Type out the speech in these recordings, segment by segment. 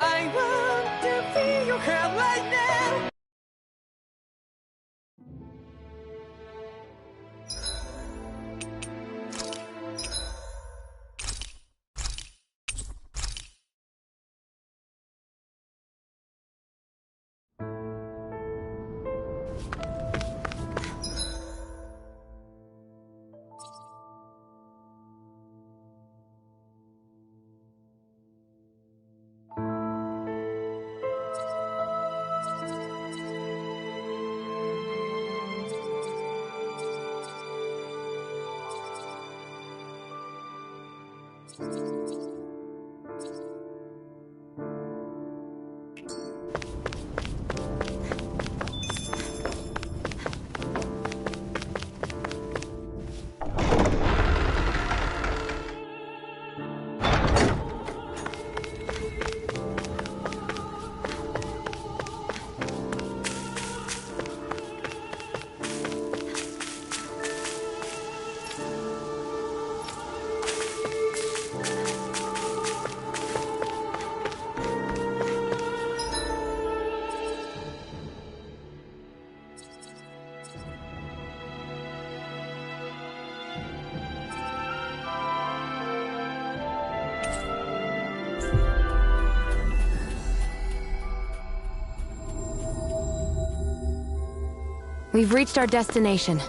I want to feel your hand right now. We've reached our destination.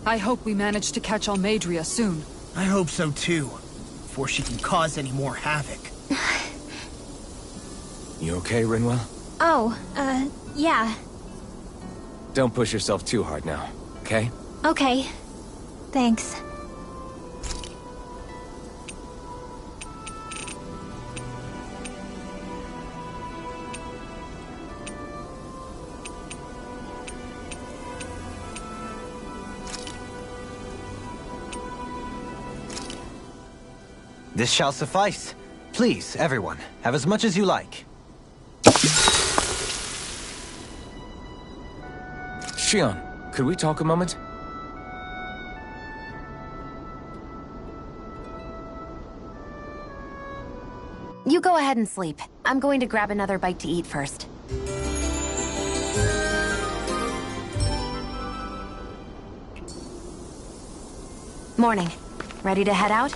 I hope we manage to catch Almadria soon. I hope so too, before she can cause any more havoc. You okay, Rinwell? Oh, yeah. Don't push yourself too hard now, okay? Okay. Thanks. This shall suffice. Please, everyone, have as much as you like. Shion, could we talk a moment? You go ahead and sleep. I'm going to grab another bite to eat first. Morning. Ready to head out?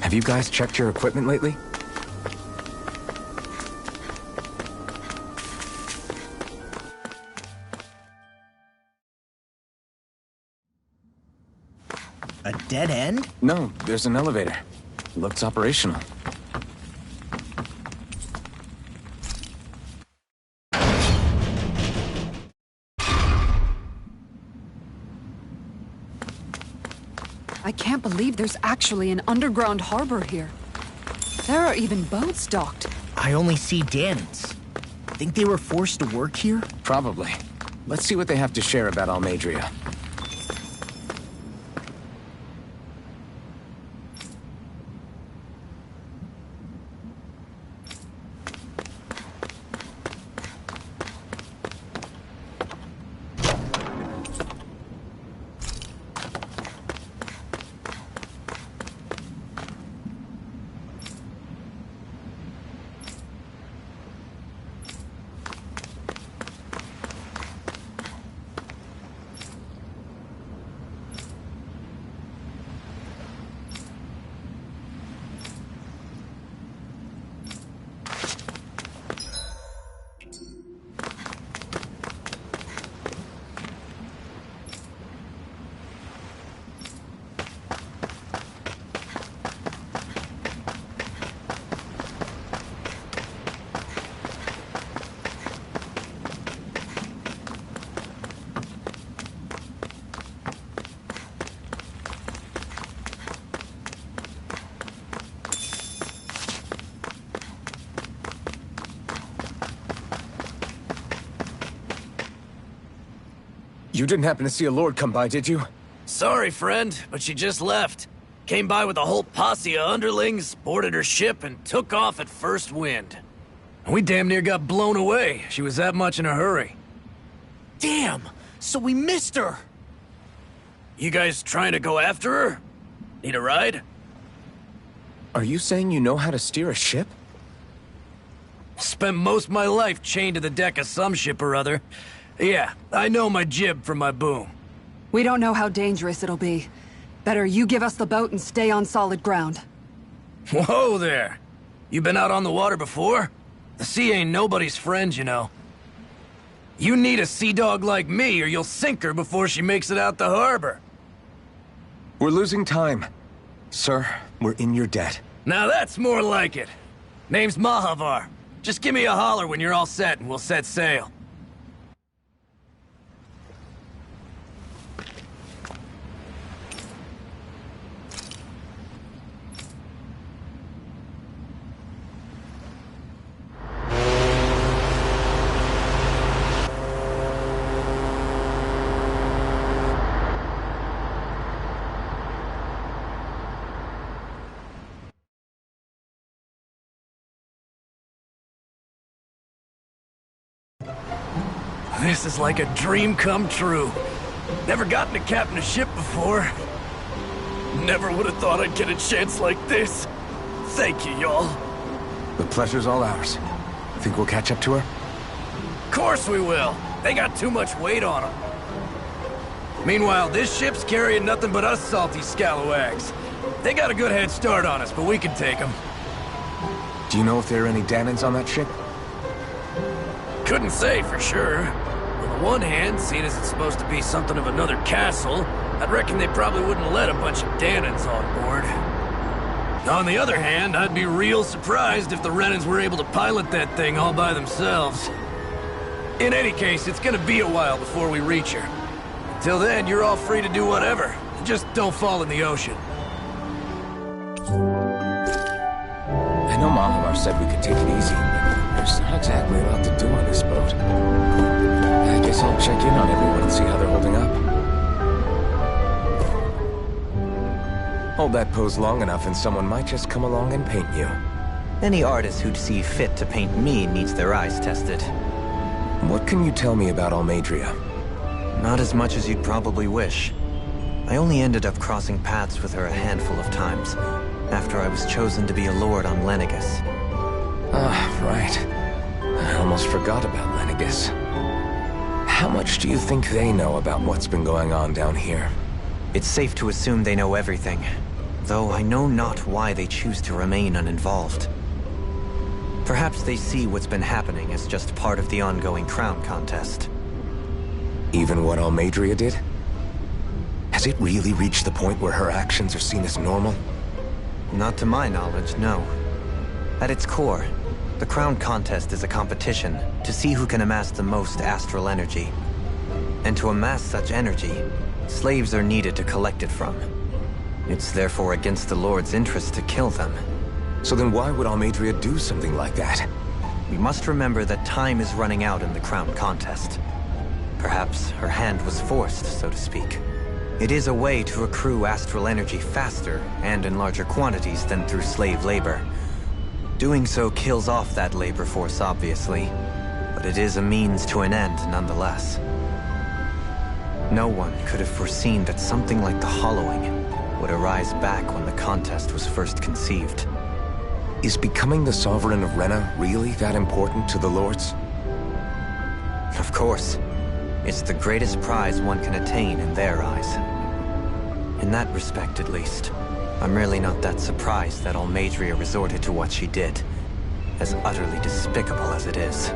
Have you guys checked your equipment lately? A dead end? No, there's an elevator. Looks operational. I can't believe there's actually an underground harbor here. There are even boats docked. I only see Danans. Think they were forced to work here? Probably. Let's see what they have to share about Almadria. You didn't happen to see a lord come by, did you? Sorry, friend, but she just left. Came by with a whole posse of underlings, boarded her ship, and took off at first wind. We damn near got blown away. She was that much in a hurry. Damn! So we missed her! You guys trying to go after her? Need a ride? Are you saying you know how to steer a ship? Spent most of my life chained to the deck of some ship or other. Yeah, I know my jib from my boom. We don't know how dangerous it'll be. Better you give us the boat and stay on solid ground. Whoa there! You been out on the water before? The sea ain't nobody's friend, you know. You need a sea dog like me, or you'll sink her before she makes it out the harbor. We're losing time. Sir, we're in your debt. Now that's more like it. Name's Mahavar. Just give me a holler when you're all set and we'll set sail. This is like a dream come true. Never gotten to captain a ship before. Never would have thought I'd get a chance like this. Thank you, y'all. The pleasure's all ours. Think we'll catch up to her? Course we will. They got too much weight on them. Meanwhile, this ship's carrying nothing but us salty scalawags. They got a good head start on us, but we can take them. Do you know if there are any Danans on that ship? Couldn't say for sure. On the one hand, seeing as it's supposed to be something of another castle, I'd reckon they probably wouldn't let a bunch of Danans on board. On the other hand, I'd be real surprised if the Renans were able to pilot that thing all by themselves. In any case, it's gonna be a while before we reach her. Until then, you're all free to do whatever. Just don't fall in the ocean. I know Mahavar said we could take it easy, but there's not exactly a lot to do on this boat. I guess I'll check in on everyone and see how they're holding up. Hold that pose long enough and someone might just come along and paint you. Any artist who'd see fit to paint me needs their eyes tested. What can you tell me about Almadria? Not as much as you'd probably wish. I only ended up crossing paths with her a handful of times, after I was chosen to be a lord on Lenegus. Ah, right. I almost forgot about Lenegus. How much do you think they know about what's been going on down here? It's safe to assume they know everything, though I know not why they choose to remain uninvolved. Perhaps they see what's been happening as just part of the ongoing crown contest. Even what Almadria did? Has it really reached the point where her actions are seen as normal? Not to my knowledge, no. At its core, the crown contest is a competition to see who can amass the most astral energy. And to amass such energy, slaves are needed to collect it from. It's therefore against the Lord's interest to kill them. So then why would Almadria do something like that? We must remember that time is running out in the crown contest. Perhaps her hand was forced, so to speak. It is a way to accrue astral energy faster and in larger quantities than through slave labor. Doing so kills off that labor force, obviously, but it is a means to an end nonetheless. No one could have foreseen that something like the Hollowing would arise back when the contest was first conceived. Is becoming the Sovereign of Rena really that important to the Lords? Of course. It's the greatest prize one can attain in their eyes. In that respect, at least, I'm really not that surprised that Almadria resorted to what she did, as utterly despicable as it is.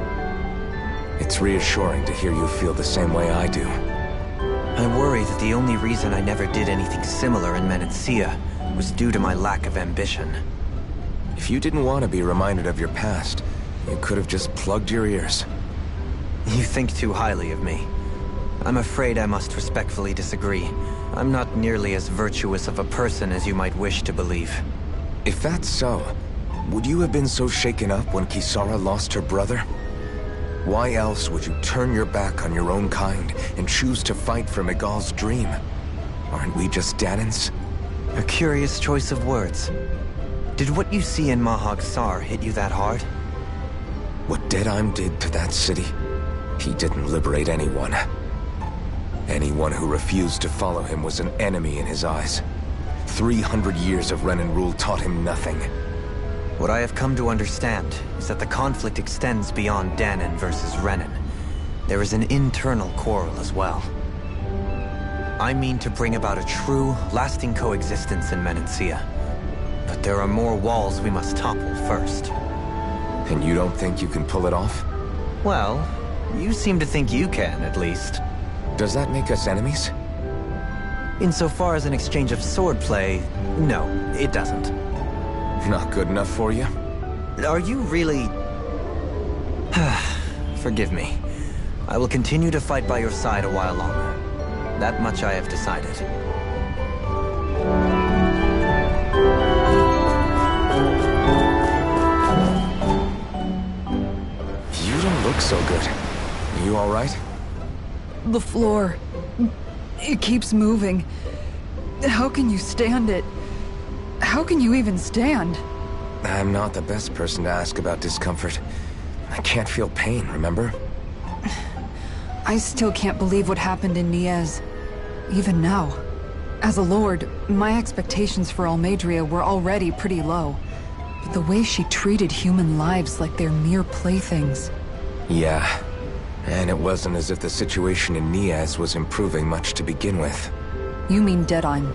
It's reassuring to hear you feel the same way I do. I worry that the only reason I never did anything similar in Menetsia was due to my lack of ambition. If you didn't want to be reminded of your past, you could have just plugged your ears. You think too highly of me. I'm afraid I must respectfully disagree. I'm not nearly as virtuous of a person as you might wish to believe. If that's so, would you have been so shaken up when Kisara lost her brother? Why else would you turn your back on your own kind and choose to fight for Miguel's dream? Aren't we just Danans? A curious choice of words. Did what you see in Mahag Sar hit you that hard? What Deadheim did to that city, he didn't liberate anyone. Anyone who refused to follow him was an enemy in his eyes. 300 years of Renan rule taught him nothing. What I have come to understand is that the conflict extends beyond Danan versus Renan. There is an internal quarrel as well. I mean to bring about a true, lasting coexistence in Menancia. But there are more walls we must topple first. And you don't think you can pull it off? Well, you seem to think you can, at least. Does that make us enemies? Insofar as an exchange of swordplay, no, it doesn't. Not good enough for you? Are you really... Forgive me. I will continue to fight by your side a while longer. That much I have decided. You don't look so good. You all right? The floor. It keeps moving. How can you stand it? How can you even stand? I'm not the best person to ask about discomfort. I can't feel pain, remember? I still can't believe what happened in Niez. Even now. As a lord, my expectations for Almeidrea were already pretty low. But the way she treated human lives like they're mere playthings. Yeah. And it wasn't as if the situation in Niez was improving much to begin with. You mean Deadheim?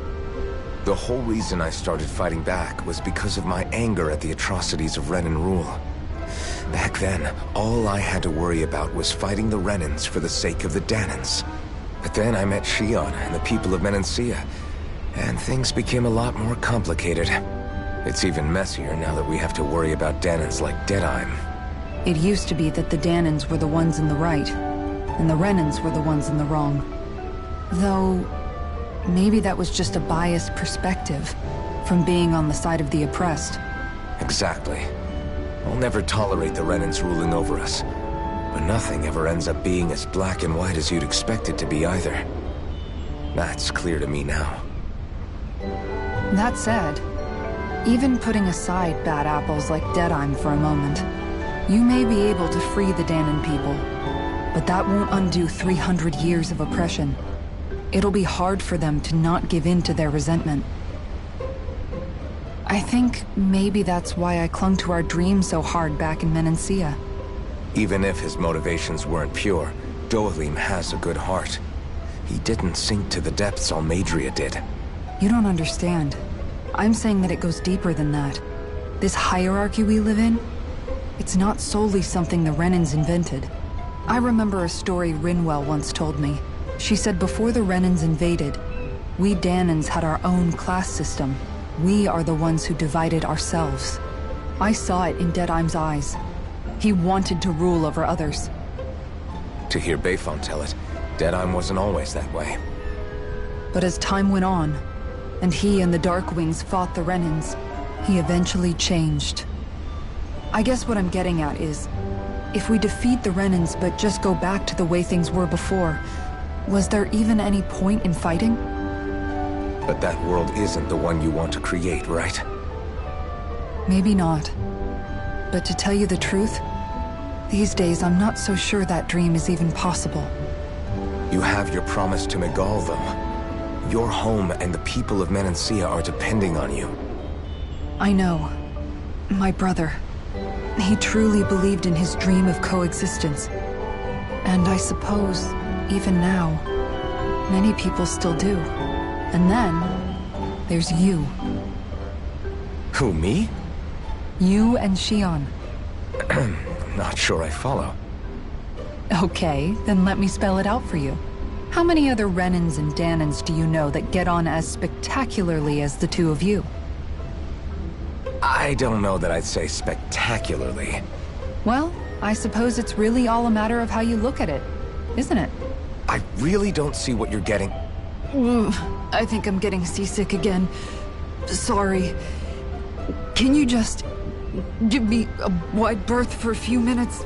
The whole reason I started fighting back was because of my anger at the atrocities of Renan rule. Back then, all I had to worry about was fighting the Renans for the sake of the Danans. But then I met Shion and the people of Menancia, and things became a lot more complicated. It's even messier now that we have to worry about Danans like Deadheim. It used to be that the Danans were the ones in the right, and the Renans were the ones in the wrong. Though, maybe that was just a biased perspective, from being on the side of the oppressed. Exactly. I'll never tolerate the Renans ruling over us. But nothing ever ends up being as black and white as you'd expect it to be either. That's clear to me now. That said, even putting aside bad apples like Deadheim for a moment, you may be able to free the Danan people, but that won't undo 300 years of oppression. It'll be hard for them to not give in to their resentment. I think maybe that's why I clung to our dream so hard back in Menancia. Even if his motivations weren't pure, Dohalim has a good heart. He didn't sink to the depths Almeidrea did. You don't understand. I'm saying that it goes deeper than that. This hierarchy we live in, it's not solely something the Renans invented. I remember a story Rinwell once told me. She said before the Renans invaded, we Danans had our own class system. We are the ones who divided ourselves. I saw it in Deadheim's eyes. He wanted to rule over others. To hear Bayfon tell it, Deadheim wasn't always that way. But as time went on, and he and the Darkwings fought the Renans, he eventually changed. I guess what I'm getting at is, if we defeat the Renans but just go back to the way things were before, was there even any point in fighting? But that world isn't the one you want to create, right? Maybe not. But to tell you the truth, these days I'm not so sure that dream is even possible. You have your promise to Miguel, though. Your home and the people of Menancia are depending on you. I know. My brother. He truly believed in his dream of coexistence. And I suppose, even now, many people still do. And then, there's you. Who, me? You and Shion. Not sure I follow. Okay, then let me spell it out for you. How many other Renans and Danans do you know that get on as spectacularly as the two of you? I don't know that I'd say spectacularly. Well, I suppose it's really all a matter of how you look at it, isn't it? I really don't see what you're getting. I think I'm getting seasick again. Sorry. Can you just give me a wide berth for a few minutes?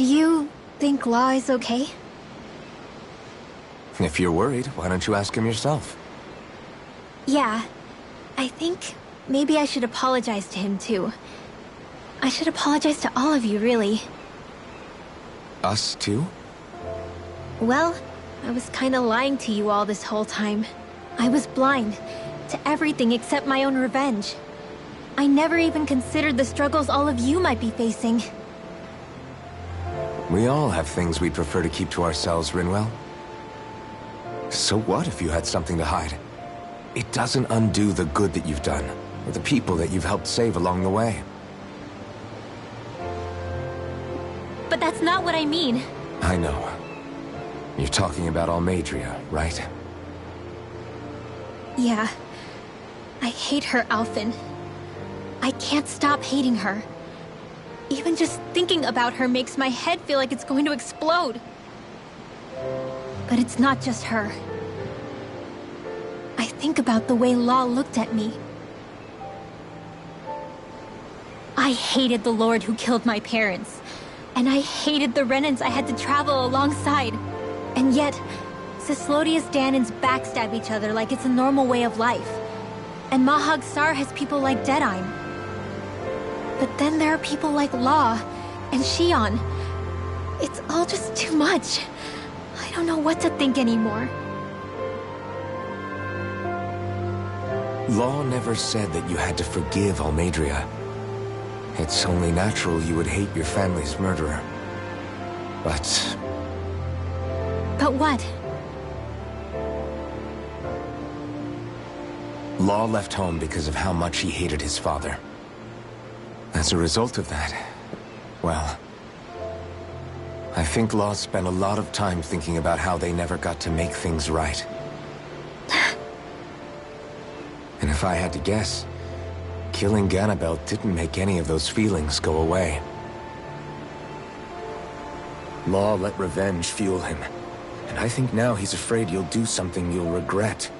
Do you think Law is okay? If you're worried, why don't you ask him yourself? Yeah. I think maybe I should apologize to him too. I should apologize to all of you, really. Us too? Well, I was kinda lying to you all this whole time. I was blind to everything except my own revenge. I never even considered the struggles all of you might be facing. We all have things we'd prefer to keep to ourselves, Rinwell. So what if you had something to hide? It doesn't undo the good that you've done, or the people that you've helped save along the way. But that's not what I mean. I know. You're talking about Almadria, right? Yeah. I hate her, Alphen. I can't stop hating her. Even just thinking about her makes my head feel like it's going to explode. But it's not just her. I think about the way Law looked at me. I hated the Lord who killed my parents. And I hated the Renans I had to travel alongside. And yet, Cislodius Danans backstab each other like it's a normal way of life. And Mahag Sar has people like Deadeye. But then there are people like Law and Shion. It's all just too much. I don't know what to think anymore. Law never said that you had to forgive Almadria. It's only natural you would hate your family's murderer. But what? Law left home because of how much he hated his father. As a result of that, well, I think Law spent a lot of time thinking about how they never got to make things right. And if I had to guess, killing Ganabel didn't make any of those feelings go away. Law let revenge fuel him, and I think now he's afraid you'll do something you'll regret.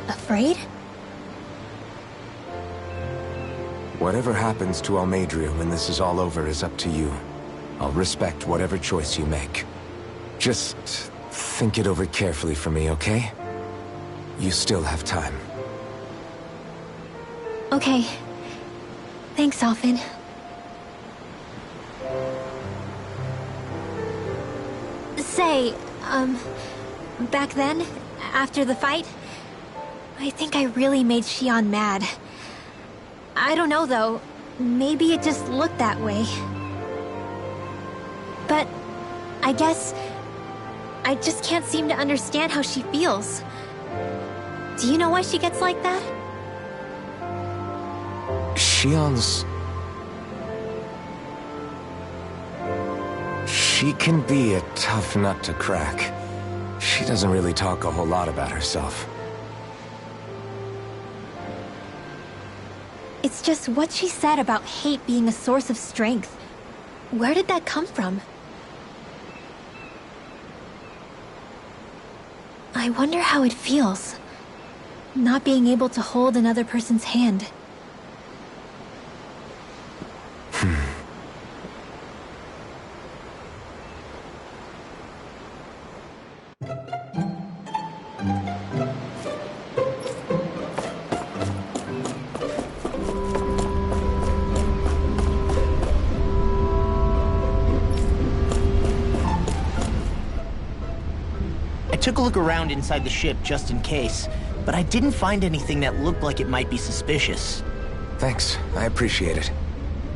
Afraid? Whatever happens to Almadria when this is all over is up to you. I'll respect whatever choice you make. Just think it over carefully for me, okay? You still have time. Okay. Thanks, Alphen. Say, back then, after the fight, I think I really made Shion mad. I don't know, though. Maybe it just looked that way. But I guess I just can't seem to understand how she feels. Do you know why she gets like that? Shion's... She can be a tough nut to crack. She doesn't really talk a whole lot about herself. It's just what she said about hate being a source of strength. Where did that come from? I wonder how it feels, not being able to hold another person's hand. I took a look around inside the ship just in case, but I didn't find anything that looked like it might be suspicious. Thanks, I appreciate it.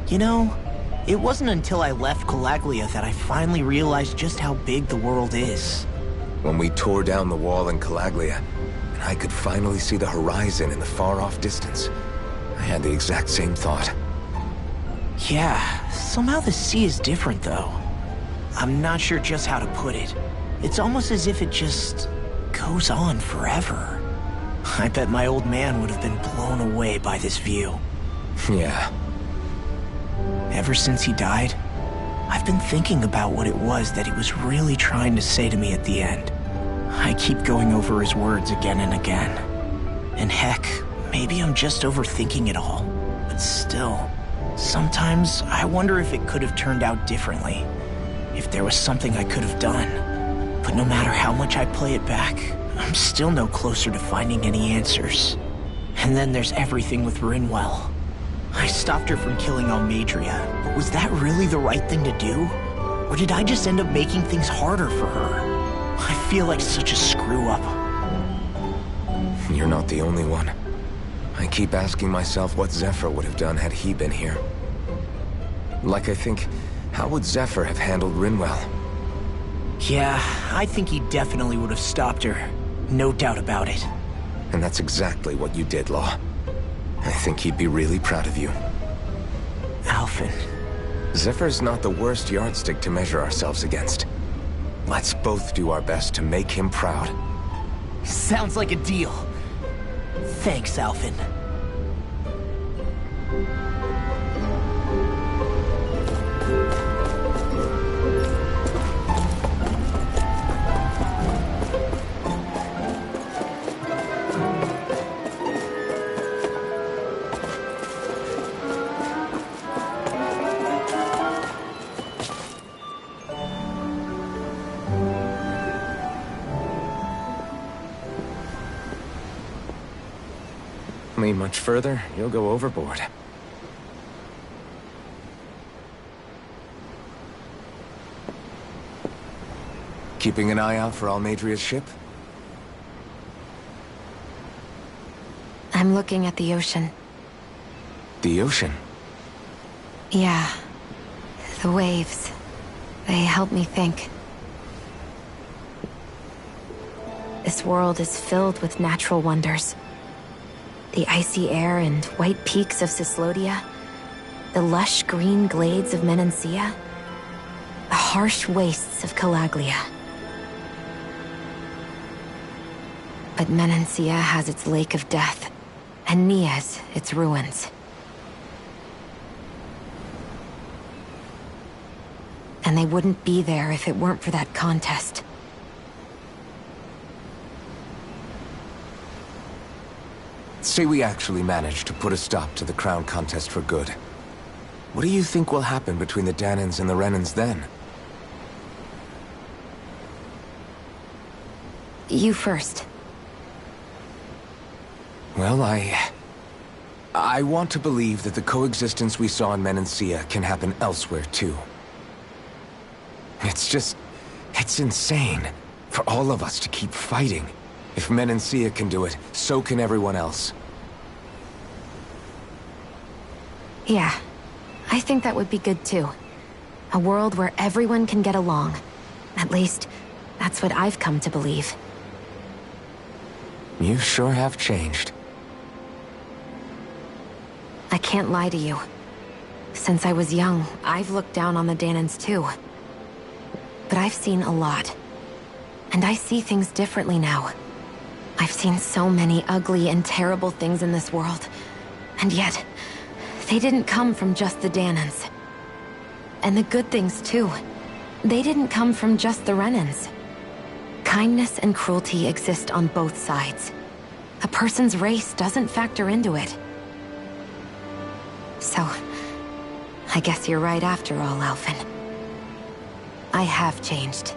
You know, it wasn't until I left Calaglia that I finally realized just how big the world is. When we tore down the wall in Calaglia, and I could finally see the horizon in the far-off distance, I had the exact same thought. Yeah, somehow the sea is different though. I'm not sure just how to put it. It's almost as if it just goes on forever. I bet my old man would have been blown away by this view. Yeah. Ever since he died, I've been thinking about what it was that he was really trying to say to me at the end. I keep going over his words again and again. And heck, maybe I'm just overthinking it all. But still... Sometimes I wonder if it could have turned out differently, if there was something I could have done. But no matter how much I play it back, I'm still no closer to finding any answers. And then there's everything with Rinwell. I stopped her from killing Almadria, but was that really the right thing to do? Or did I just end up making things harder for her? I feel like such a screw-up. You're not the only one. I keep asking myself what Zephyr would have done had he been here. Like I think, how would Zephyr have handled Rinwell? Yeah, I think he definitely would have stopped her. No doubt about it. And that's exactly what you did, Law. I think he'd be really proud of you. Alphen. Zephyr's not the worst yardstick to measure ourselves against. Let's both do our best to make him proud. Sounds like a deal. Thanks, Alphen. Lean much further, you'll go overboard. Keeping an eye out for Almadria's ship? I'm looking at the ocean. The ocean? Yeah. The waves. They help me think. This world is filled with natural wonders. The icy air and white peaks of Cyslodia, the lush green glades of Menancia, the harsh wastes of Calaglia. But Menancia has its Lake of Death, and Nias its ruins. And they wouldn't be there if it weren't for that contest. Say we actually manage to put a stop to the crown contest for good. What do you think will happen between the Danans and the Renans then? You first. Well, I want to believe that the coexistence we saw in Menancia can happen elsewhere, too. It's insane for all of us to keep fighting. If Menancia can do it, so can everyone else. Yeah, I think that would be good too. A world where everyone can get along. At least, that's what I've come to believe. You sure have changed. I can't lie to you. Since I was young, I've looked down on the Danans too. But I've seen a lot. And I see things differently now. I've seen so many ugly and terrible things in this world. And yet, they didn't come from just the Danans. And the good things too. They didn't come from just the Renans. Kindness and cruelty exist on both sides. A person's race doesn't factor into it. So, I guess you're right after all, Alphen. I have changed.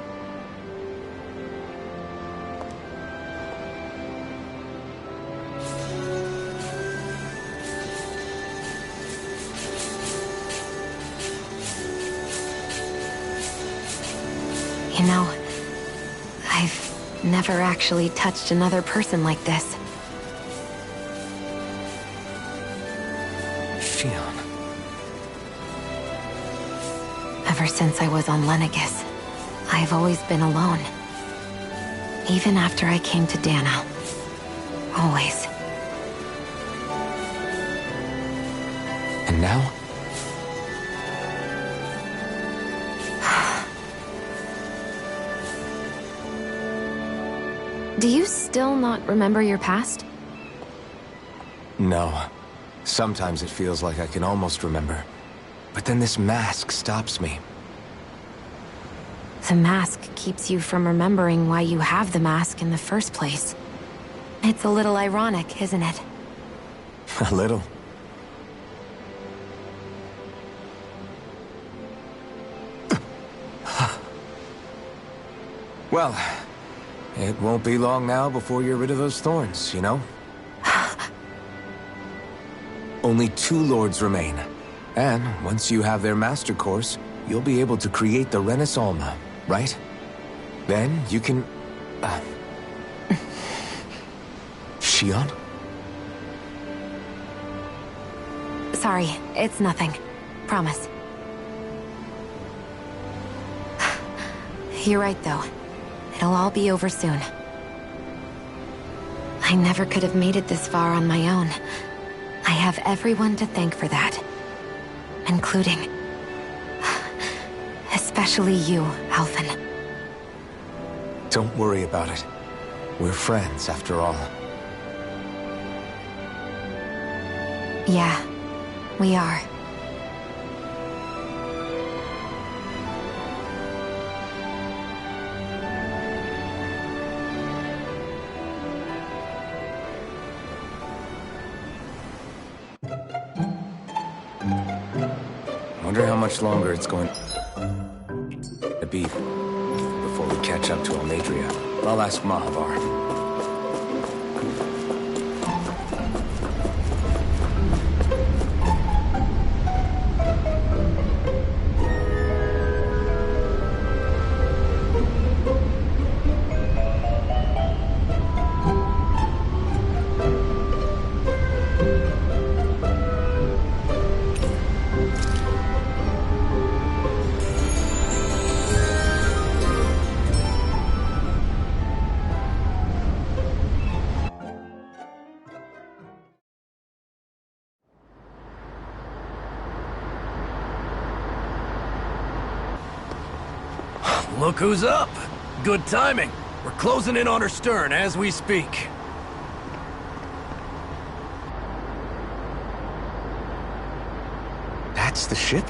You know, I've never actually touched another person like this. Shion. Ever since I was on Lenegis, I've always been alone. Even after I came to Dana. Always. And now? Do you still not remember your past? No. Sometimes it feels like I can almost remember. But then this mask stops me. The mask keeps you from remembering why you have the mask in the first place. It's a little ironic, isn't it? A little. Well, it won't be long now before you're rid of those thorns, you know? Only 2 lords remain. And once you have their master course, you'll be able to create the Renis Alma, right? Then you can... Shion? Sorry, it's nothing. Promise. You're right, though. It'll all be over soon. I never could have made it this far on my own. I have everyone to thank for that. Including... especially you, Alvin. Don't worry about it. We're friends, after all. Yeah, we are. Wonder how much longer it's going to be before we catch up to Almadria. I'll ask Mahavar. Look who's up! Good timing. We're closing in on her stern as we speak. That's the ship?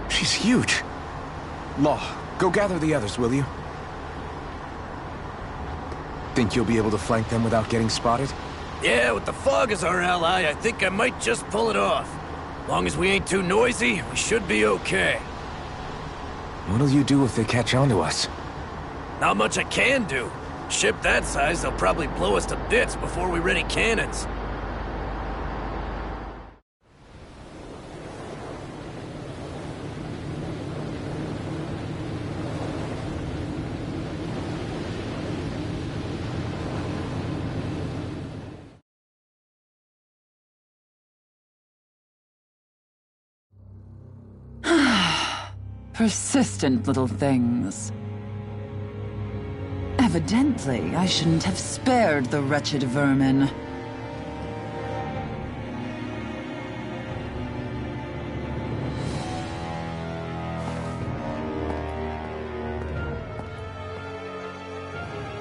She's huge. Law, go gather the others, will you? Think you'll be able to flank them without getting spotted? Yeah, with the fog as our ally, I think I might just pull it off. Long as we ain't too noisy, we should be okay. What'll you do if they catch on to us? Not much I can do. Ship that size, they'll probably blow us to bits before we ready cannons. Persistent little things. Evidently, I shouldn't have spared the wretched vermin.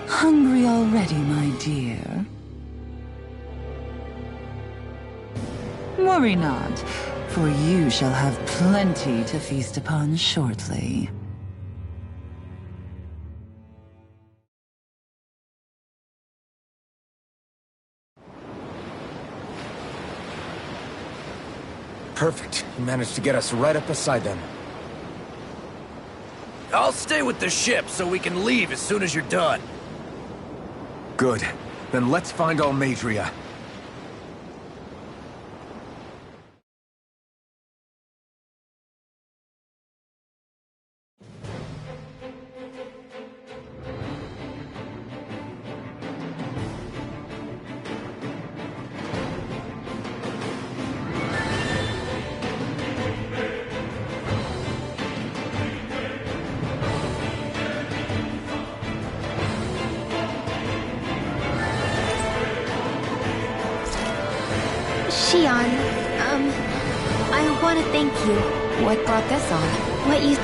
Hungry already, my dear? Worry not, for you shall have plenty to feast upon shortly. Perfect. You managed to get us right up beside them. I'll stay with the ship so we can leave as soon as you're done. Good. Then let's find Almadria. Shion, I want to thank you. What brought this on? What you...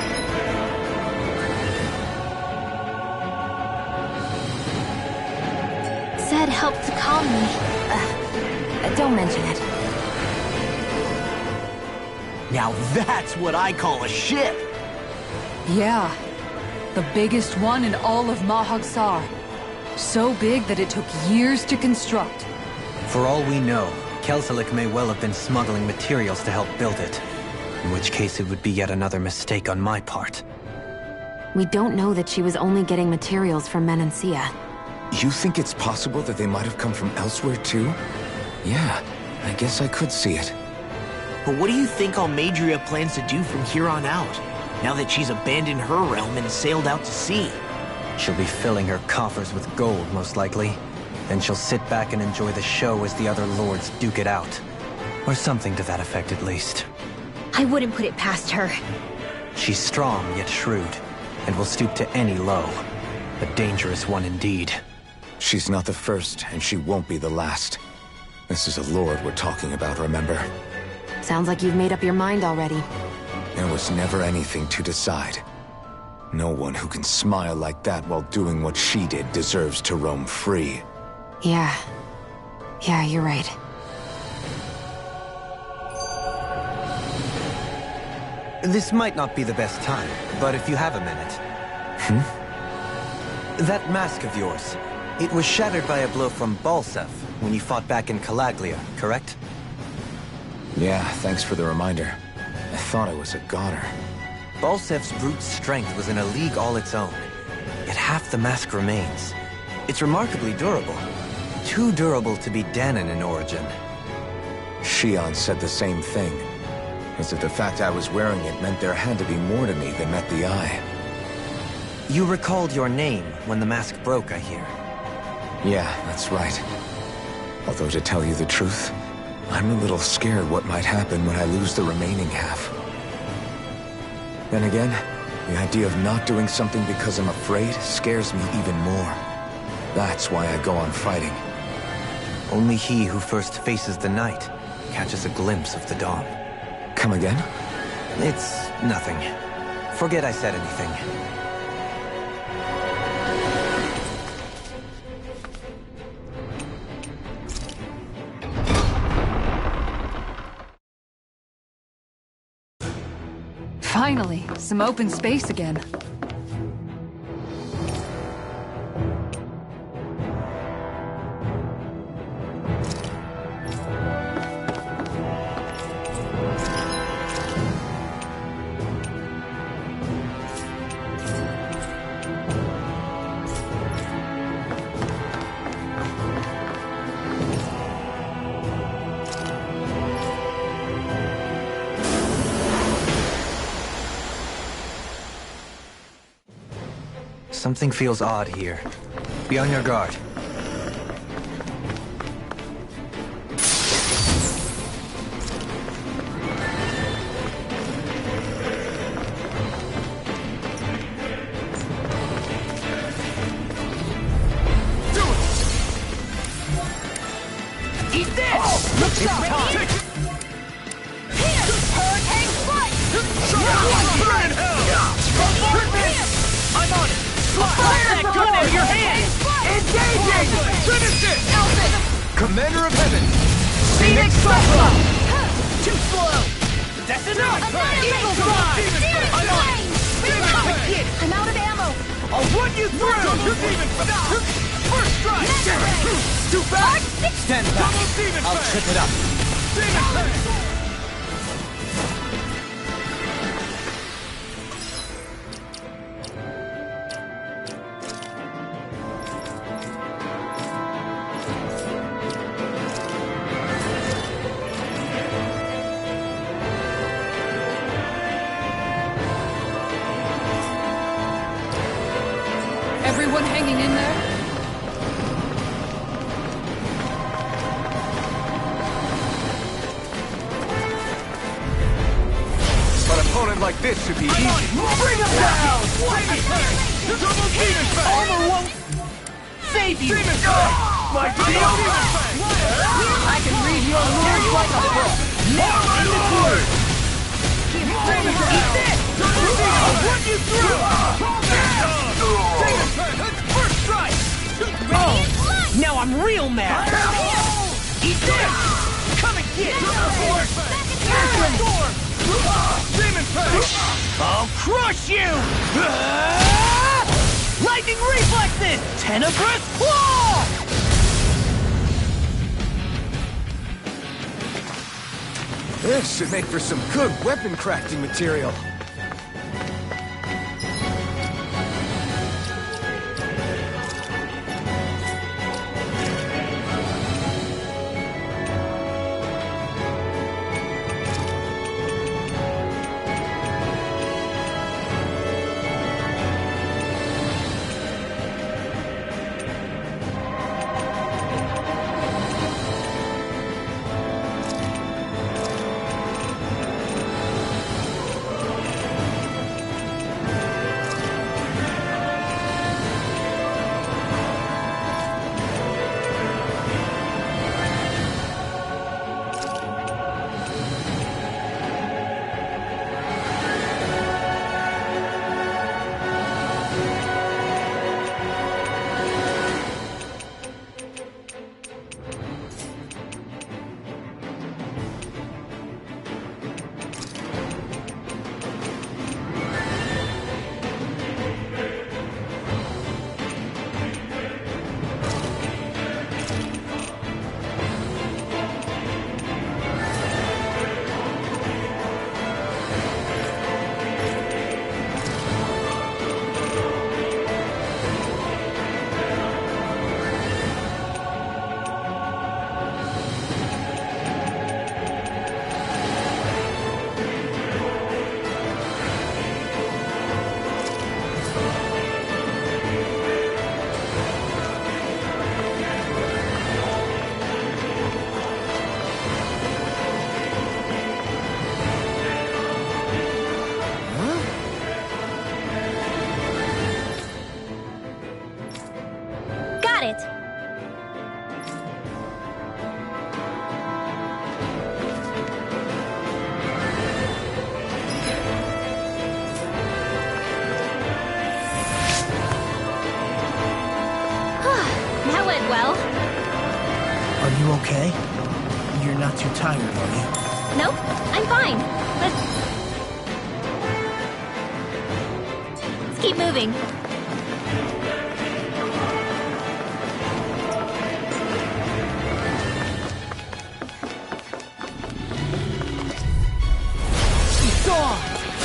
said helped to calm me. Don't mention it. Now that's what I call a ship! Yeah. The biggest one in all of Mahag Saar. So big that it took years to construct. For all we know, Kelselik may well have been smuggling materials to help build it. In which case it would be yet another mistake on my part. We don't know that she was only getting materials from Menancia. You think it's possible that they might have come from elsewhere too? Yeah, I guess I could see it. But what do you think Almadria plans to do from here on out, now that she's abandoned her realm and sailed out to sea? She'll be filling her coffers with gold, most likely. Then she'll sit back and enjoy the show as the other lords duke it out. Or something to that effect, at least. I wouldn't put it past her. She's strong, yet shrewd, and will stoop to any low. A dangerous one indeed. She's not the first, and she won't be the last. This is a lord we're talking about, remember? Sounds like you've made up your mind already. There was never anything to decide. No one who can smile like that while doing what she did deserves to roam free. Yeah, you're right. This might not be the best time, but if you have a minute... That mask of yours, it was shattered by a blow from Balsef when you fought back in Calaglia, correct? Yeah, thanks for the reminder. I thought I was a goner. Balsef's brute strength was in a league all its own, yet half the mask remains. It's remarkably durable. Too durable to be Danon in origin. Shion said the same thing. As if the fact I was wearing it meant there had to be more to me than met the eye. You recalled your name when the mask broke, I hear. Yeah, that's right. Although to tell you the truth, I'm a little scared what might happen when I lose the remaining half. Then again, the idea of not doing something because I'm afraid scares me even more. That's why I go on fighting. Only he who first faces the night catches a glimpse of the dawn. Come again? It's nothing. Forget I said anything. Finally, some open space again. Something feels odd here. Be on your guard. Eat this! It's time! Hurricane strike! Burn in hell! I'm on it! Fire that gun out of your hand! Engaging! Finish it! Commander of Heaven! Phoenix Cyclo! Too slow! That's enough! Eagle Drive! I'm on it! I'm out of ammo! I'll run you through! First strike! Too fast! Stand back. I'll trip it up. Everyone hanging in there? An opponent like this should be easy. Bring him down! Double Venus Fang! Armor won't save you! My deal! I can read your moves like a book. Now in the word! Eat this! I'll run you through! First strike! Oh, now I'm real mad! Eat this! Come and get it! Demon Fang! I'll crush you! Lightning reflexes! Tenebrous claw! This should make for some good weapon crafting material. got it! That went well. Are you okay? You're not too tired, are you? Nope, I'm fine. Let's keep moving.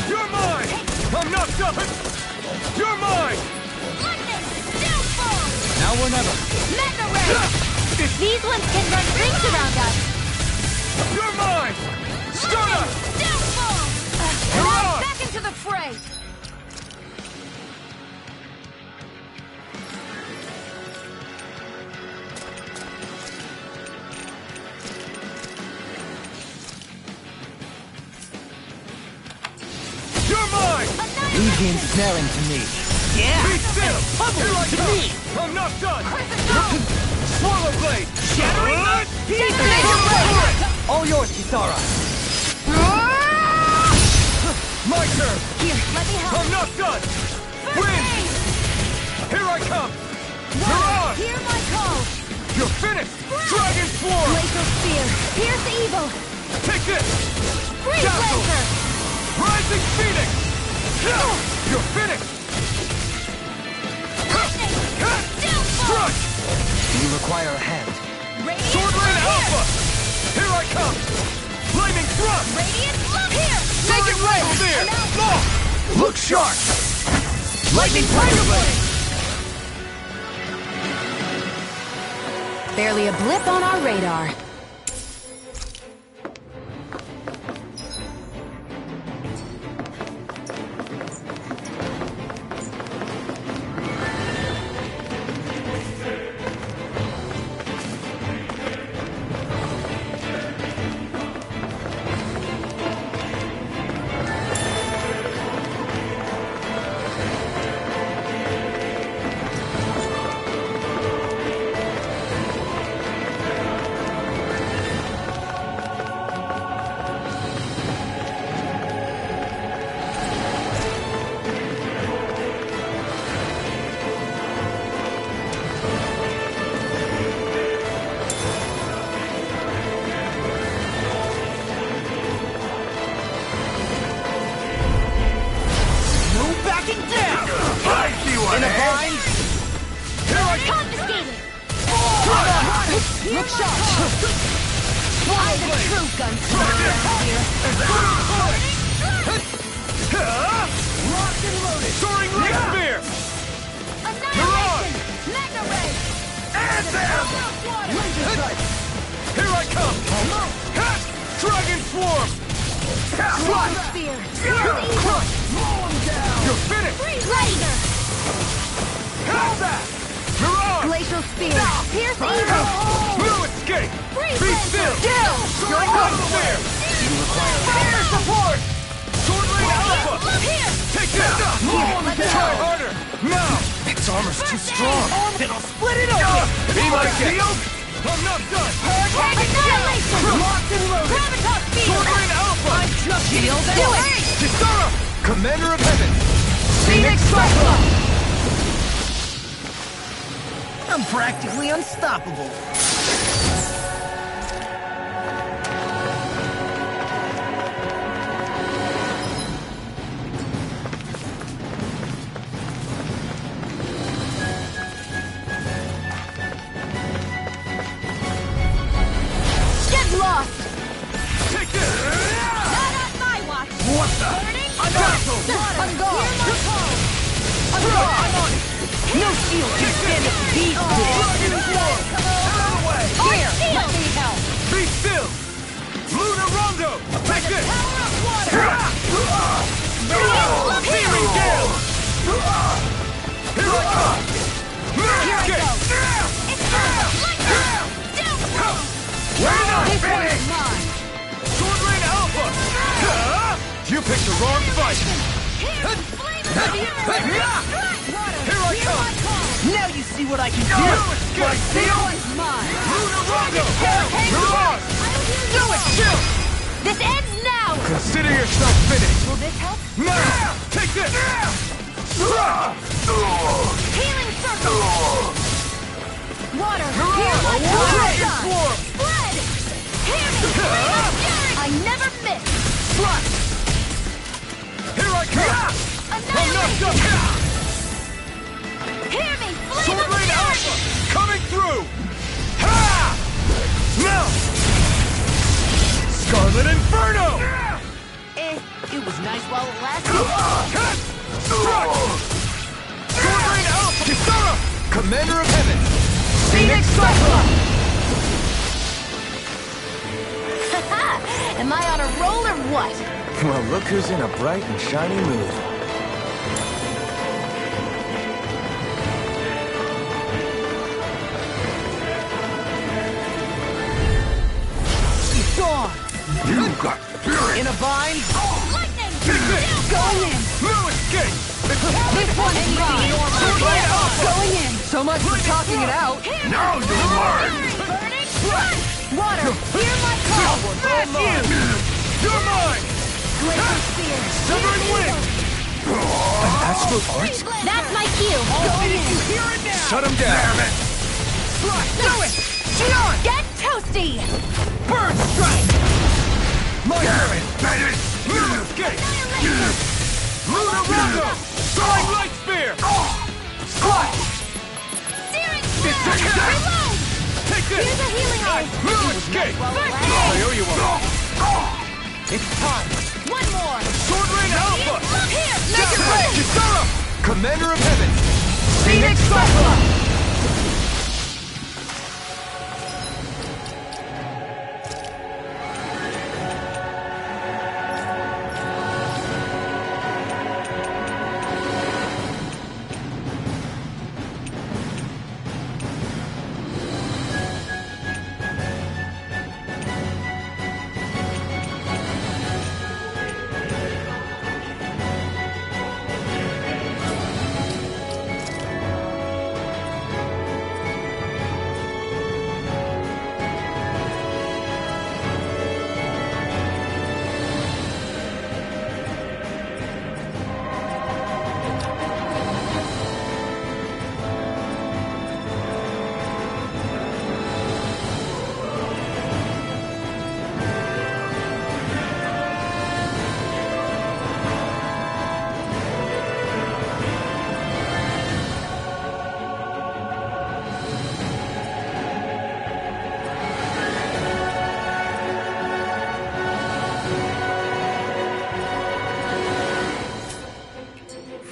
You're mine! I'm knocked up! You're mine! Lightning! Downfall! Now or never! Mega Ray! These ones can run rings around us! You're mine! Stunner! Downfall! Hurrah! Back into the fray! You're mine! Leave the ensnaring to me. Yeah! Be still! Here I come! I'm not done! Swallow blade! Shattering! All yours, Kisara. My turn! Here, let me help! I'm not done! Win! Here I come! You're on! Hear my call! You're finished! Dragon Swarm! Glacial Spear! Pierce evil! Take this! Freeze Dazzle! Laser! Rising Phoenix! You're finished! Downfall! Strike! Do you require a hand? Radiant Swordland look Alpha! Here I come! Flaming Thrust! Radiant look here! Take it right there! Look sharp! Lightning Tiger Blade! Barely a blip on our radar. In a bind! Here I come! Confiscated! Look sharp! I'm the true gunslinger around here. Locked and loaded! Soaring Ring Spear! Annihilation! Mega Ray! Anthem! Here I come! Dragon Swarm! Glacial Spear! Pierce evil! You're finished! Freeze Laser! How's that? You're on! Glacial Spear! Pierce evil! No escape! Freeze Be Laser! still! Still! Soaring Ring Spear! Fire support! Sword Lane Alpha! Look here! Take this! Try harder! Now! Its armor's too strong. It'll split it open. Be my shield! I'm not done! Annihilation! Locked and loaded! Gravitas Field! Sword Lane Alpha! Shield! Do it! Kisara! Commander of Heaven! Phoenix Cyclone! I'm practically unstoppable. Get lost! Take this! Not on my watch! What the? Cancel! I'm gone! Hear my call! I'm on it! No shield can stand up to these Dragon Swarm! Out of the way! Here! Let me help! Be still! Lunar Rondo! Take this! Power of water! Searing Gale! Here I come! Here I go! It's time! Lightning! Downfall! We're not This one finished! is mine! Sword Lane Alpha! You picked the wrong fight! Here! Flame of the earth! Here I come! Now you see what I can do. My seal is mine! Do it, shoot! This ends now! Consider yourself finished! Will this help? Now! Take this! Healing circle! Water, hear my Dragon Swarm! Spread! Hear me! I never miss! Slash! Here I come! Annihilation! Hear me! Flame Sword of Rain Fury! Alpha! Coming through! Ha! Now! Scarlet Inferno! It was nice while it lasted. Sword Rain Alpha! Kisara! Commander of Heaven! Phoenix Cyclone! Am I on a roll or what? Well, look who's in a bright and shiny mood. Gone! You got fury! In a bind? Lightning! Going in! No escape! This one's mine! Going in! So much for talking it out! Now you learn! Burning strike! Water, hear my call! Smash you! You're mine! Glacier spear! Severing Wind! An astral arts? That's my cue! Shut him down! Do it! Shion! Get toasty! Burn strike! My turn! No escape! Luna Rondo! Soaring Light Spear! Squash! Searing It's flare! a cat! Reload! Take this! Here's a healing art! No escape! First I aid! owe you one! It's time! One more! Sword Rain Alpha! Look here! Make it rain! Kisara! Commander of Heaven! Phoenix Cyclone!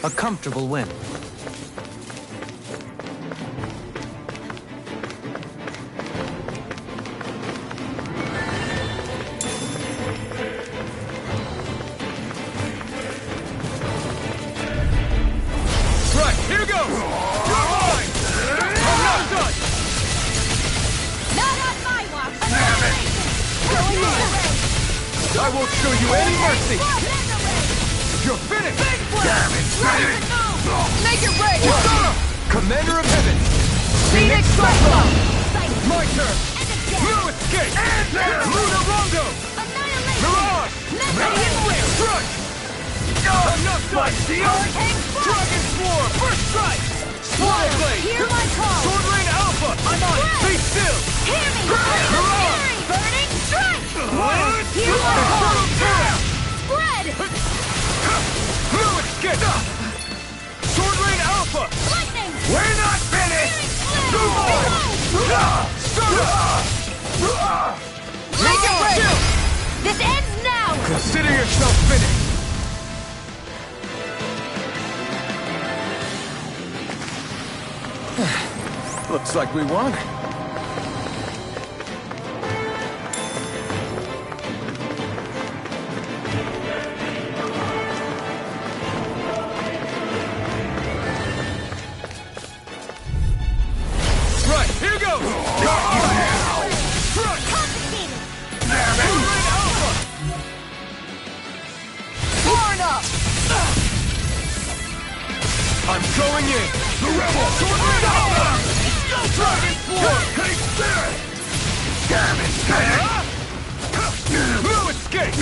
A comfortable win. Right, here goes! You're mine! I'm not done! Not on my watch! Annihilation! I won't show you any mercy! You're finished! Damn it, Make it rain! Kisara! Commander of Heaven! Phoenix Cyclone! My turn! No escape! Luna Rondo! Mirage! Strike! I'm not done! Dragon Swarm! First strike! Sword Blade! Hear my call! Sword Rain Alpha! I'm on it! Be still! Hear me! Mirage! Burning strike! Hear my call! Spread! No escape! Sword Rain Alpha! Lightning! We're not finished! Make it rain! This ends now! Consider yourself finished! Looks like we won. Right, here goes! Complicated! Far enough! I'm going in! The rebel! Go Dragon Form! Take this! Damn it! No escape!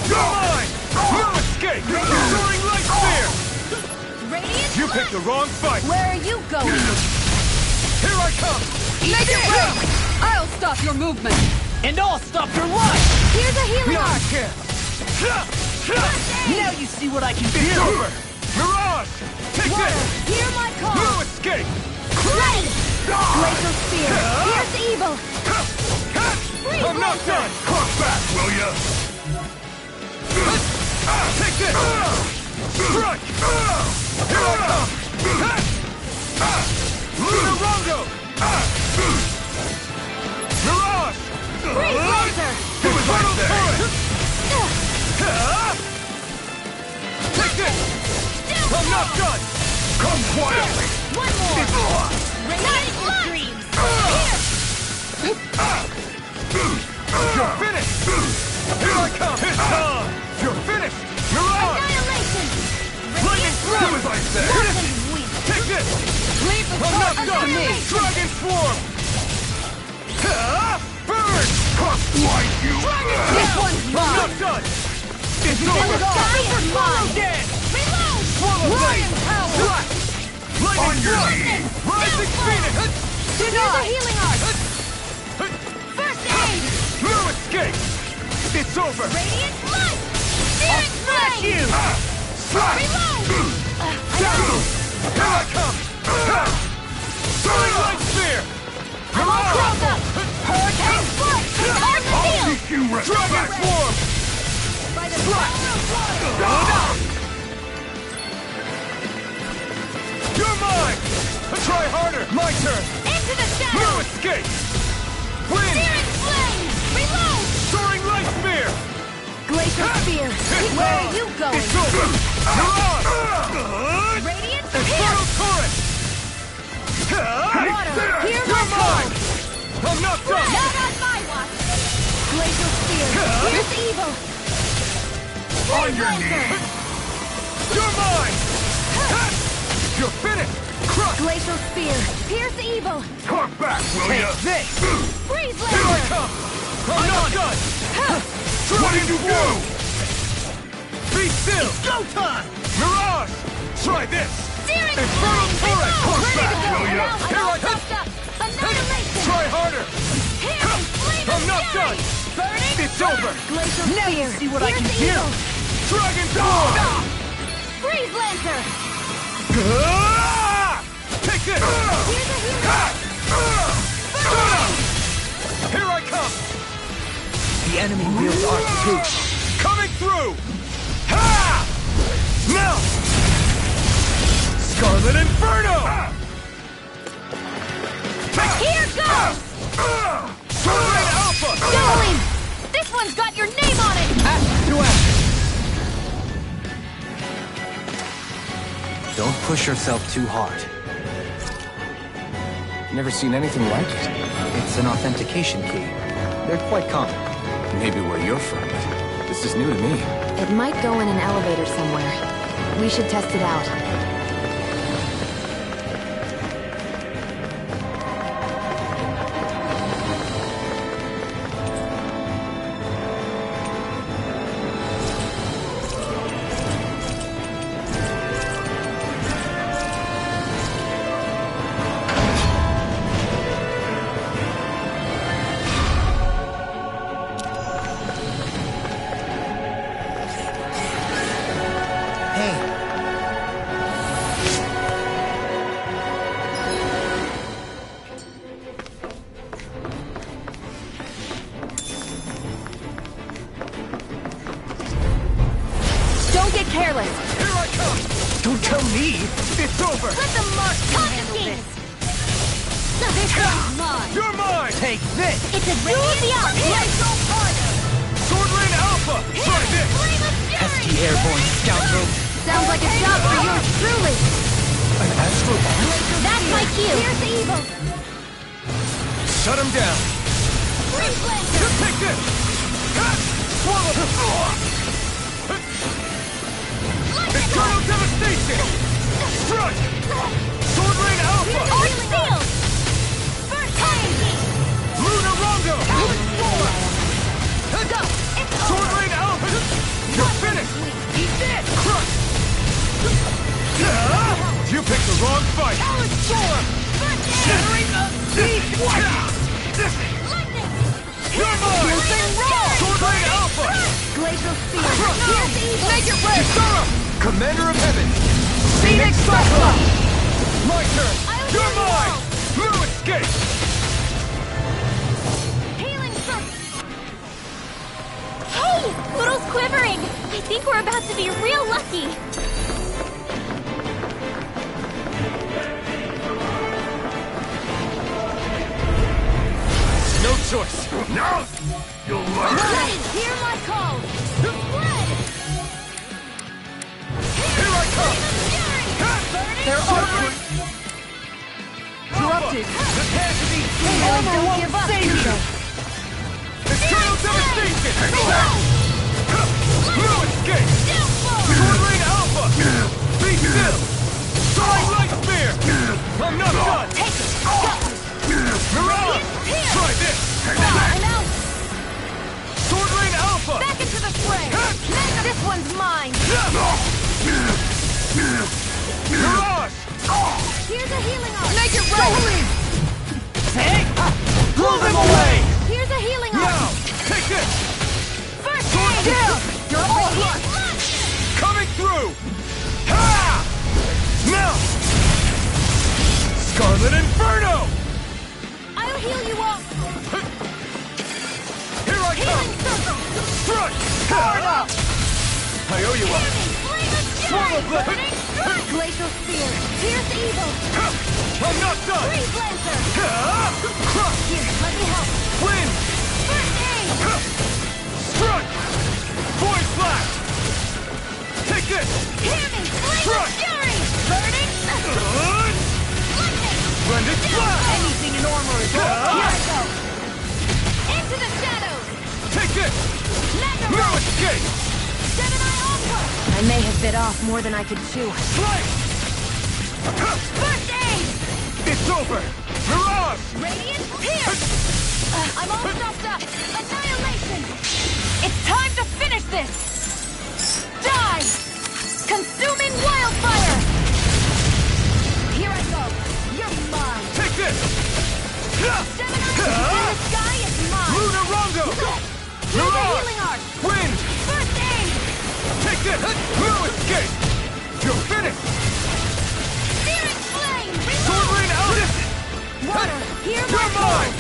Go mine! No escape! Soaring Light Spear! Radiant You picked the wrong fight! Where are you going? Here I come! Make it rain! I'll stop your movement! And I'll stop your life! Here's a healing Not arc! a chance! Now you see what I can It's do! over! Mirage! Take Water, this! hear my call! No escape! Ready! Glacial Spear, here's evil! I'm not done! Cross back, will ya? Take this! Strike! Here I come! Lunar Rondo! Mirage! Freeze Laser! Infernal Torrent! Take this! I'm not done! Come quietly! One more! Radiant Dreams! Here! You're finished! Here I come! It's time! You're finished! Mirage! Annihilation! Lightning Throw, as I said! Nothing's weak! Take this! Leave the I'm not focus done! to me! Dragon Swarm! Burn! Crosslight, you! This one's I'm mine! not done! It's And the over! sky is mine! Dance! Reload! Swallow Blade! power! Slash! Lightning Throw! Rising Phoenix! Here's a healing arc! First aid! No escape! It's over! Radiant Light! Spirit Flame! Slash! Reload! Down! Here I come! Soaring Light Spear! I'm all curled up! Hurricane Foot! On the field! You Dragon Swarm! By the power of water! You're mine! Try harder! My turn! Into the No shadow! escape! Wind! Spirit Flame! Reload! Soaring Light Spear! Glacial Spear! It's Where on! are you going? It's over! Mirage! Radiant Infernal Torrent! Water, hear my You're mine! call! I'm not done! Not on my watch! Glacial Spear! Here's evil! On your Laser! knees! You're mine! You're finished! Crush! Glacial Spear! Pierce evil! Talk back, will ya? This! Freeze Here I Laser! come! I'm not done! What did you do? Be still! Go time! Mirage! Try this! Searing Infernal Flame! Torrent! Reload! Talk back, will ya? I'm Here all I come! puffed up! Annihilation! Try harder! Healing Flame I'm of not Fury! done! Burning! It's over! Glacial Now Spear! you see what I Pierce can do. evil! Dragon Dawn! Freeze Lancer! Take this! Here's a healing arc! Here I come! The enemy wields Arc too. Coming through! Ha! Now! Scarlet Inferno! Here goes! Soaring Alpha! Darling! This one's got your name on it! Don't push yourself too hard. Never seen anything like it. It's an authentication key. They're quite common. Maybe where you're from, but this is new to me. It might go in an elevator somewhere. We should test it out. Careless! Here I come! Don't tell me! It's over! Let the mark handle this! This one's mine! You're mine! Take this! It's a do the outplay! Swordland Alpha! Try this! Pesky airborne scoundrel! Sounds like a job for yours truly! An astral ball? That's my cue! Here's the evil! Shut him down! Freeze Lancer! Take this! Swallow! Eternal Devastation! the wrong fight! Talon Storm! Shattering the Beast! Lightning! You're mine! Piercing Roar! Sword Rain Alpha! Glacial Spear! Here's evil! Make it red! Commander of Heaven! Phoenix Cyclops! My turn! I'll You're heal you mine! all. No escape! Healing circle! Hey! Poodle's quivering! I think we're about to be real lucky! No choice! Now! You'll learn! Hear my call! Blood! Here I come! Their armor Corrupted! Prepare to be armor won't give up! External devastation! No escape! Sword Rain Alpha! Be still! Soaring Light Spear! I'm not done! Take it! Mirage! Try this! I'm out! Sword Rain Alpha! Back into the fray! This one's mine! Mirage! Here's a healing arm! Make it rain! Blow them away! Here's a healing Now! arm! Take this! First Sword aid! down! You're all right! Coming through! Ha! Now! Scarlet Inferno! I'll heal you all! Here I come! Healing circle! Strike! I owe you one! Flame of Swallow fury! blood! Burning strike! Glacial spear! Pierce evil! I'm not done! Freeze lancer! Crush! Here, let me help! Wind! First aid! Strike! Void Flash! Take this! Hear me! Flame of Strike! fury! Burning! Lightning! Splendid Flash! Anything in armor is Here all I go! Into the shadows! Take this! Mega No Ray! escape! Gemini Ultra! I may have bit off more than I could chew. Slice! First aid! It's over! Mirage! Radiant pierce! I'm all stopped up! Annihilation! It's time to finish this! Die! Consuming wildfire! Here I go! You're mine! Take this! Gemini in the sky is mine! Lunar Rondo! Here's a Mirage! healing arc! Wind! First aid! Take this! No escape! You're finished! Searing flame! Sword Reload! Rain out! Water! Hear my You're mine!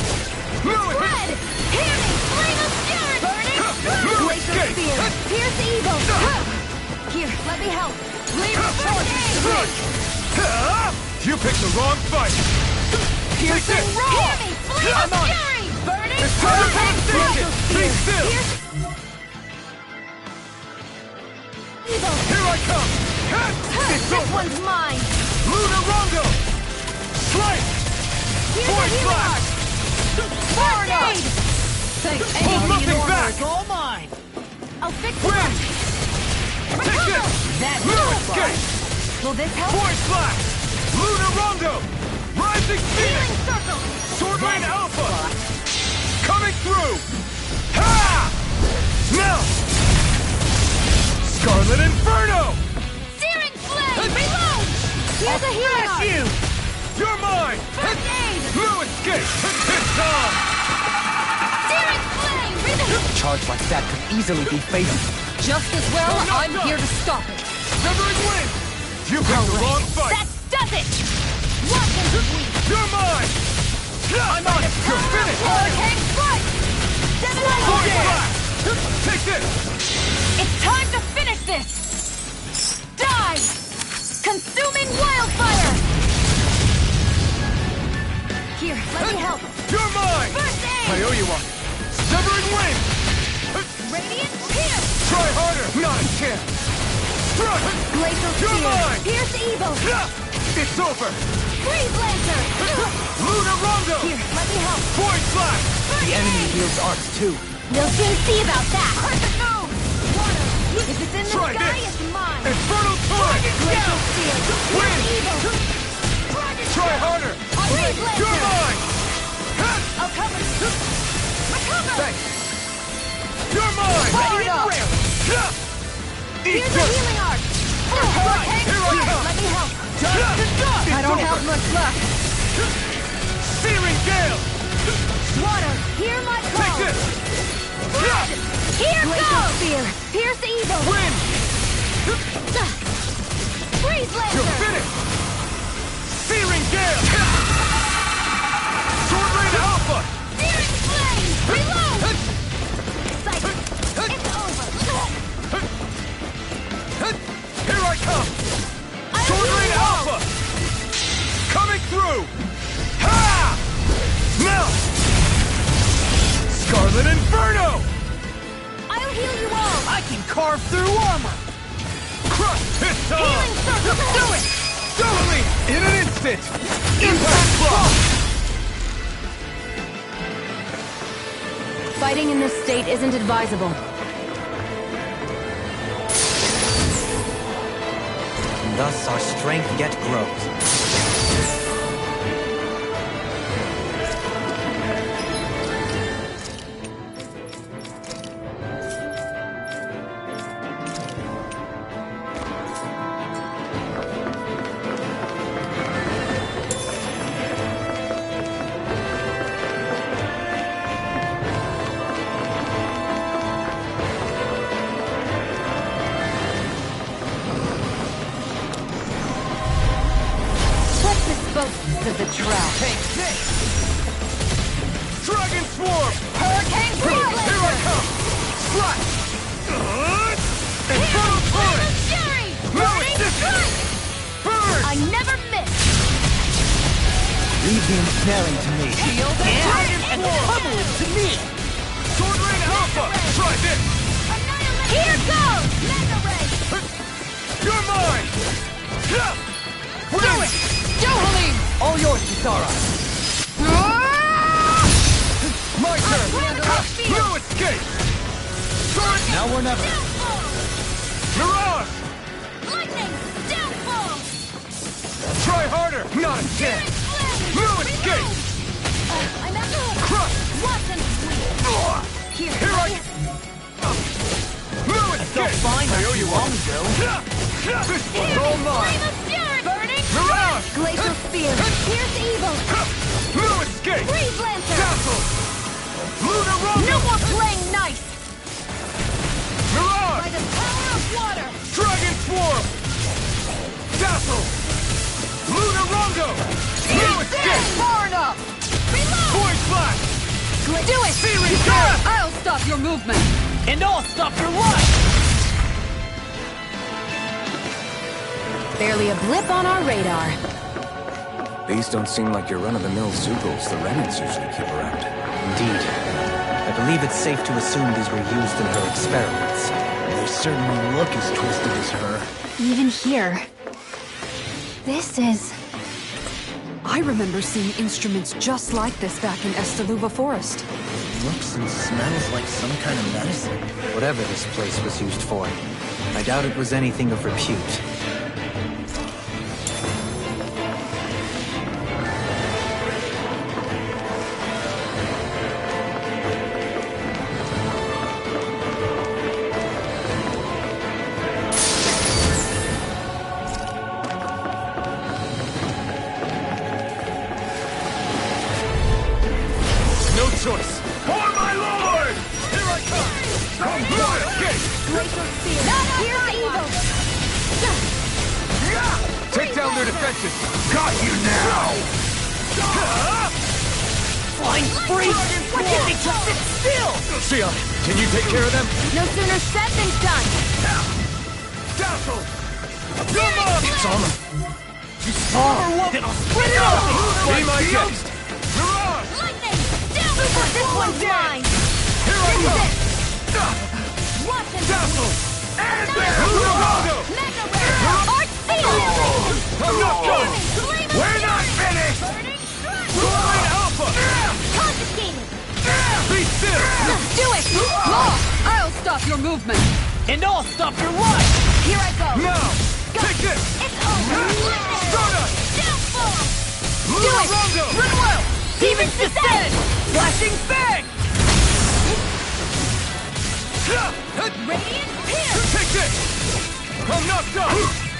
No Red! Hear me! Flame of fury! Burning! No Glacial escape! spear! Pierce evil! Here, let me help! Leave first aid! Strike! You picked the wrong fight! Take this! Hear me! Flame I'm of on it. fury! Burning! It's time to Glacial devastation! spear! Be still! Pierce evil! Here I come! It's This over! one's mine! Lunar Rondo! Slice! Here's a Void healing Flash! arc! First aid! Hold nothing back! all mine! I'll fix it! Wind! Take this! That's No your escape! Will this help? Void Flash! Lunar Rondo! Rising Phoenix! Healing circle! Sword Rain Alpha! Coming through! Ha! Now! Scarlet Inferno! Searing flame! Reload! Here's a healing arc! You! You're mine! First aid! No escape! It's on! Searing flame! Reload! A charge like that could easily be fatal. Just as well, Oh, no, I'm no. here to stop it. Severing Wind! You picked the wrong fight! That does it! Watch and sweep! You're mine! I'm on it! You're finished! Hurricane strike! Void Flash! Take this! It's time to finish this! Die! Consuming wildfire! Here, let me help! You're mine! First aid! I owe you one! Severing Wind! Radiant pierce! Try harder! Not a chance! Strike! Glacial You're spear! mine! Pierce evil! It's over! Freeze lancer! Lunar Rondo! Here, let me help! Void Flash! The enemy wields arcs too. We'll soon see about that! Perfect move! Water! If it's in the Try sky, this. it's mine! Infernal Torrent! Glacial spear! Wind! Pierce evil! Try harder! Freeze lancer! You're mine! I'll cover! Recover! Thanks! You're mine! Fired up! Eat Here's a this! healing arc! Here I come! Let me help! It's Gale! Water, hear my call! Take this! Here Glacial goes! Spear! Pierce evil! Wind! Freeze You're Lancer! finished! Searing Gale! Sword Rain Alpha! Searing Flame! Reload! Psychic! It's over! Here I come! I'll Sword heal Rain you all! Alpha! Coming through! Ha! Now! Scarlet Inferno! I'll heal you all! I can carve through armor! Crush Piston! Healing Circle! Do it! Totally! In an instant! Impact Block! Fighting in this state isn't advisable. And thus our strength yet grows. To the trap. Take this! Dragon Swarm! Hurricane Freeze Here I Lancer! come! Slash! Infernal Torrent! Fury! Now Burning it's this! Strike! Burn! I never miss! Leave him staring to me. Shield and Dragon And Swarm! pummel it to me. Sword Rain Alpha! Try this! Annihilate! Here goes! Mega Ray! You're mine! Do it! Johalim! All yours, Kisara! My turn! Carrerlafoia! No escape! Sword! Now or never. Downfall! Mirage! Lightning! Downfall! Try harder! Not a chance! No escape! I'm at the Crush! Watch and sweep! Here, Here I... No escape! Fine, I owe you long one. ago. This one's all mine! Flame of Fury! Burning! Mirage! Glacial Spear! Pierce evil! No escape! Freeze Lancer! Dazzle! Lunar Rondo! No more playing nice! By Mirage! the power of water! Dragon Swarm! Dazzle! Lunar Rondo! No escape! Far enough! Reload! Void Flash! Do it! Searing Gale! I'll stop your movement! And I'll stop your life. Barely a blip on our radar. These don't seem like your run-of-the-mill Zugals the Renans usually keep around. Indeed. I believe it's safe to assume these were used in her experiments. They certainly look as twisted as her. Even here. This is... I remember seeing instruments just like this back in Estaluva Forest. Looks and smells like some kind of medicine. Whatever this place was used for, I doubt it was anything of repute. No choice! For my lord! Here I come! Come no escape! Glacial Spear! Pierce evil! Take down their defenses! Got you now! Flying free! Why can't they just sit still? Sion, can you take care of them? No sooner said than done! Dazzle! Come on! It's on them. You saw? Then I'll split it open! Be my guest! Mirage! Lightning! Downfall! This one's mine! Here I go! Watch and Dazzle! And Lunar Rondo! Mega Ray! Arc Seal! I'm not done! Flame of We're not Fury! finished! Burning Strike! Sword Alpha! Confiscated! Be still! Do it! Law! I'll stop your movement! And I'll stop your life! Here I go! Now! Take this! It's over! Lightning! Stardust! Downfall! Lunar Rondo! Run well! Demon's Descent! Flashing Fang! Radiant Pierce! Take this! I'm not done!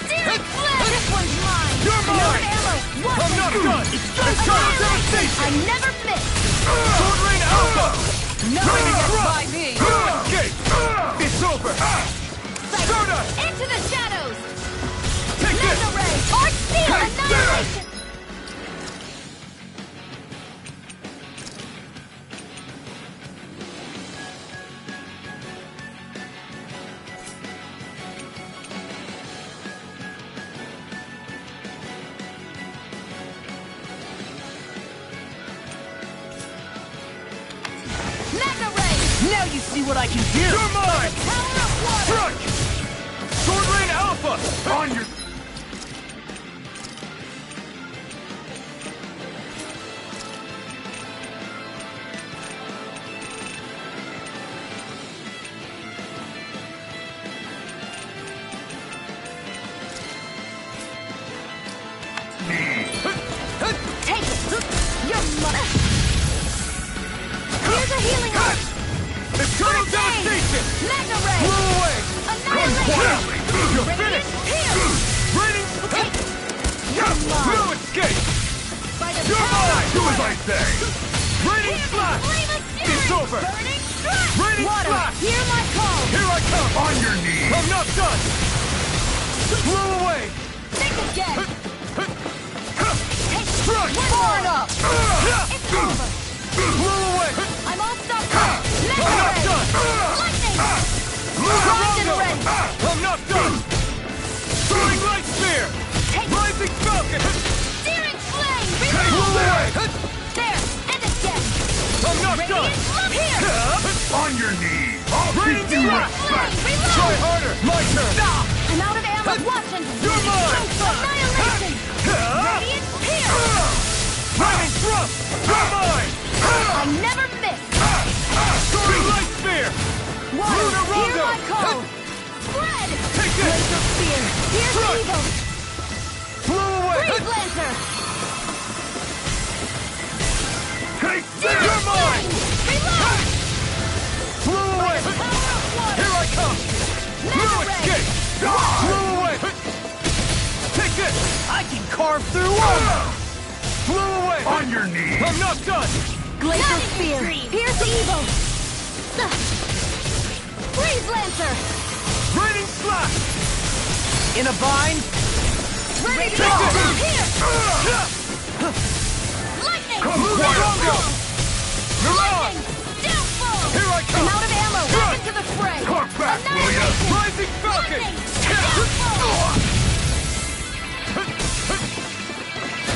Searing Flame! This one's mine! You're mine! Lord Ammo! Watch I'm and not sweep! done! Annihilate! I never miss! Sword Rain Alpha! Nothing gets by me! Escape! It's over! Soda! Into the shadows! Take this! Mega Ray! Arch Steel! Hey, Annihilation! Mega Ray! Now you see what I can do! You're mine! Power of water! Strike! Sword Rain Alpha! On your... Take it! Your mother! Here's a healing arch! Eternal devastation! Mega Ray! Blow away! Annihilation! You're Radiant finished! Pierce! Raining... You're mine! No escape! By the You're power mine! of Do as water! I say! Raining slash! Flame of fury! It's over! Burning strike! Raining Water, slash! hear my call! Here I come! On your knees! I'm not done! Blow away! Think again! Take Strike! one more enough! It's over! Blow away! I'm all stuck up! I'm Mega not Ray! done! Lightning! Primed and ready! I'm not done! Throwing light spear! Take Rising falcon! Searing flame! Blow Reload! away! There! And again! I'm not done! Radiant here! On your knees! I'll Radiant you flame! up! Reload! Try harder! My turn! I'm out of ammo! Watch and You're mine! Annihilation! Radiant here! Lightning thrust! You're mine! I never miss! Soaring light spear! Water, Lunar hear Rondo! my call! Spread! Take this! Laser spear! Here's Strike! evil! Blow away! Freeze Lancer! Take this! You're mine! Reload! Blow away! Power of water! Here I come! Mega No Ray! escape! Blow away! Take this! I can carve through armor! Blow away! On your knees! I'm not done! Glacier spear! Here's the evil! Freeze Lancer! Raining slash! In a bind? Ready to Take go! this! Here! Lightning! Lunar Rondo! You're on! Lightning! Downfall! Here I come! I'm out of ammo! Back into the fray! Hark back, will ya? Annihilation! Rising falcon! Lightning! Downfall!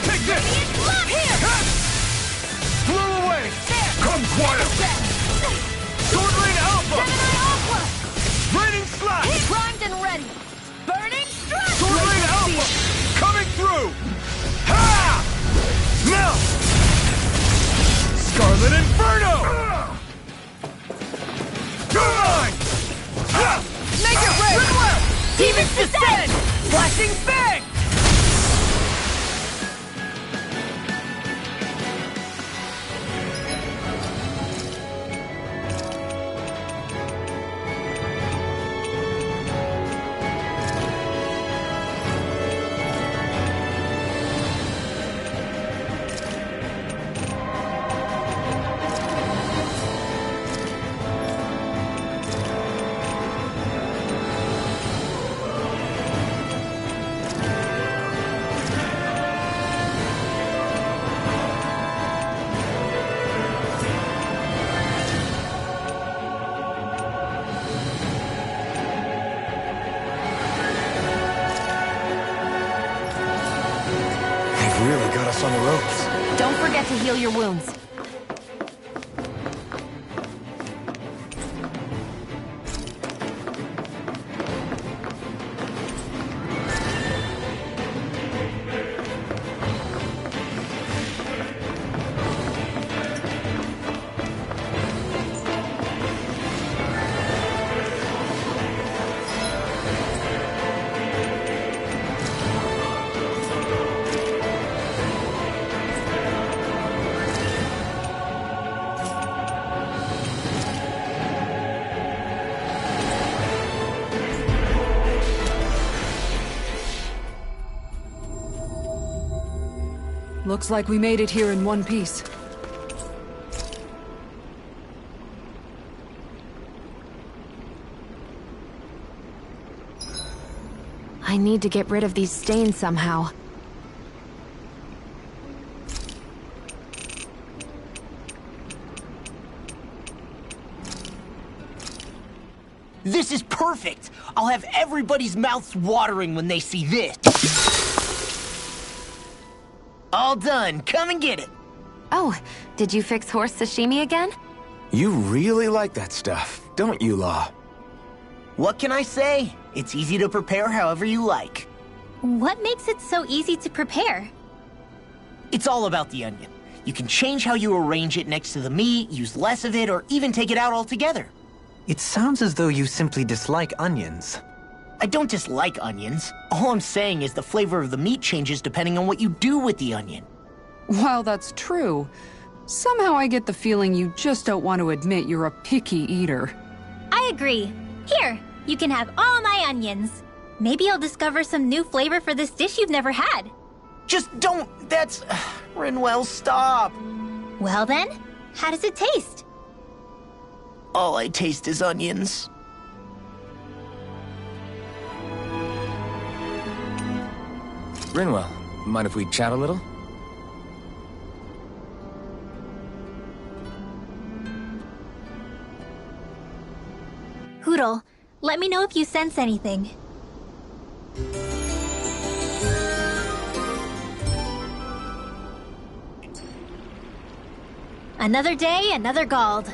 Take this! Here! Blow away! There! Come quietly! Again! Sword Rain Alpha! Gemini Aqua! Raining slash! Primed and ready! Burning strike! Sword Rain Alpha! Coming through! Ha! Now! Scarlet Inferno! You're mine! Make it red! Demons descend! Flashing bang! Really got us on the ropes. Don't forget to heal your wounds. Looks like we made it here in one piece. I need to get rid of these stains somehow. This is perfect! I'll have everybody's mouths watering when they see this. All done. Come and get it. Oh, did you fix horse sashimi again? You really like that stuff, don't you, Law? What can I say? It's easy to prepare however you like. What makes it so easy to prepare? It's all about the onion. You can change how you arrange it next to the meat, use less of it, or even take it out altogether. It sounds as though you simply dislike onions. I don't dislike onions. All I'm saying is the flavor of the meat changes depending on what you do with the onion. While that's true, somehow I get the feeling you just don't want to admit you're a picky eater. I agree. Here, you can have all my onions. Maybe you'll discover some new flavor for this dish you've never had. Just don't... That's... Rinwell, stop! Well then, how does it taste? All I taste is onions. Rinwell, mind if we chat a little? Hoodle, let me know if you sense anything. Another day, another Gald.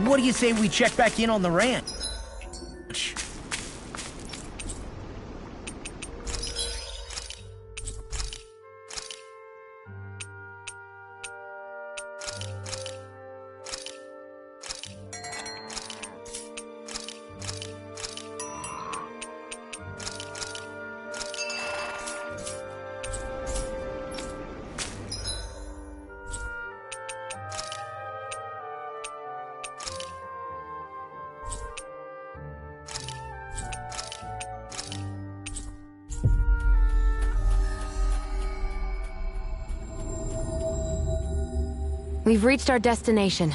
What do you say we check back in on the ranch? We've reached our destination.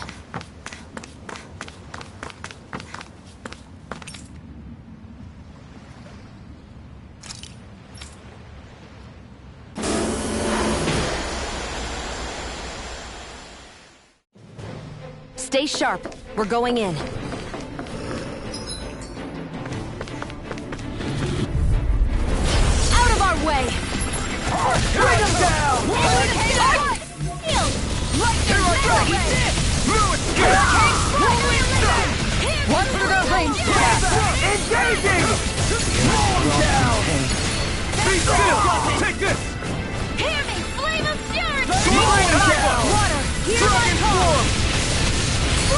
Stay sharp. We're going in. Out of our way! Bring him down! One for the range attack! Engaging! Roll him down! Be still! Take this! Hear me! Flame of fury! Roll him down! Water! Here I Dragon come! form!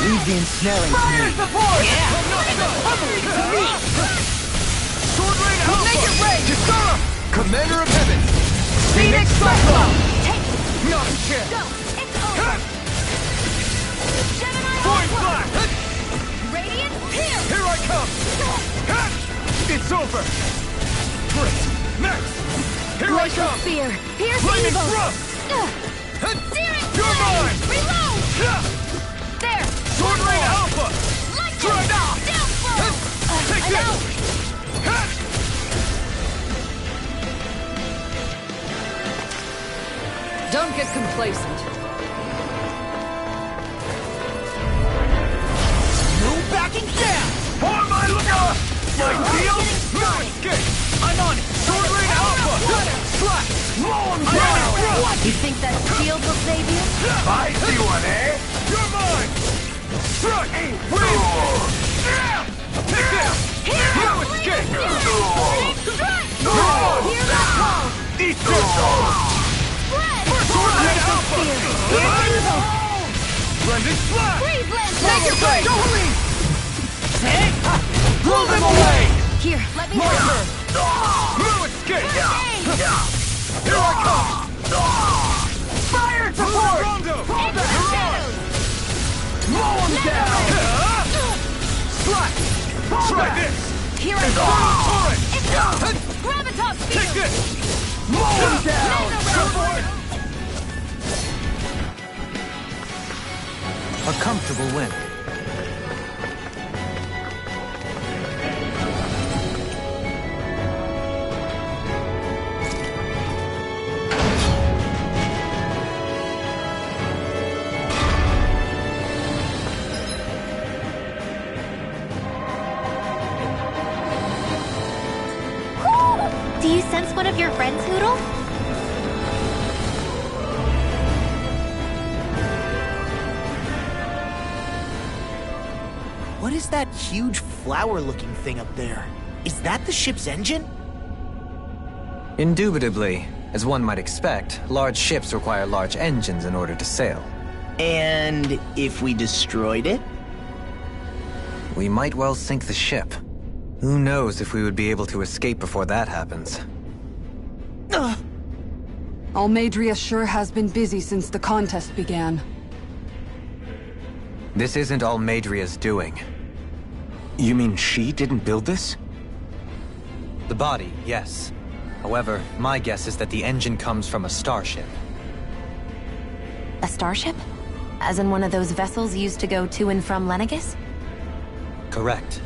We've been smelling Fire support! Yeah. Sword Rain Alpha! Make it rain! Kisara! Commander of Heaven! Phoenix Cyclone! Not a chance! Go! It's over! Gemini Point Alpha! black! Radiant here! Here I come! It's over! Great! Next! Here I Glacial come! Spear! Pierce Flaming evil! thrust! Searing You're Flame! mine! Reload! There! Sword Rain Alpha! Lightning! Dragon! Downfall! Take I'm this! out! Don't get complacent. No backing down! For my lookout! My deal? No escape! I'm on it! Sword Rain Alpha! Slash! Blow him down! You think that shield will save you? I see one, eh? You're mine! Strike! Win! Take this! No escape! Here I come! Eat this! Sword Rain Alpha! Blending Splash! Freeze Lance! Make it break! Don't leave! Blow them away! Here, let me Try this! Here I go! It's up! Gravitas Take field! this! Mow him down! A comfortable win. Do you sense one of your friends, Hoodle? What is that huge flower-looking thing up there? Is that the ship's engine? Indubitably. As one might expect, large ships require large engines in order to sail. And if we destroyed it? We might well sink the ship. Who knows if we would be able to escape before that happens. Almadria sure has been busy since the contest began. This isn't Almadria's doing. You mean she didn't build this? The body, yes. However, my guess is that the engine comes from a starship. A starship? As in one of those vessels used to go to and from Lenegus? Correct.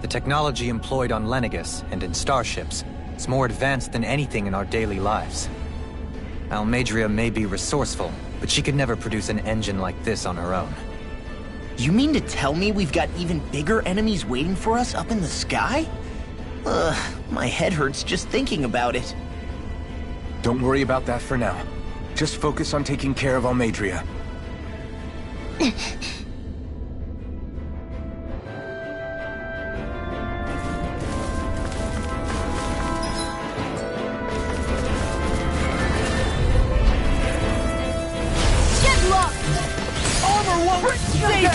The technology employed on Lenegus and in starships is more advanced than anything in our daily lives. Almadria may be resourceful, but she could never produce an engine like this on her own. You mean to tell me we've got even bigger enemies waiting for us up in the sky? My head hurts just thinking about it. Don't worry about that for now. Just focus on taking care of Almadria. Get locked! Armor won't save you!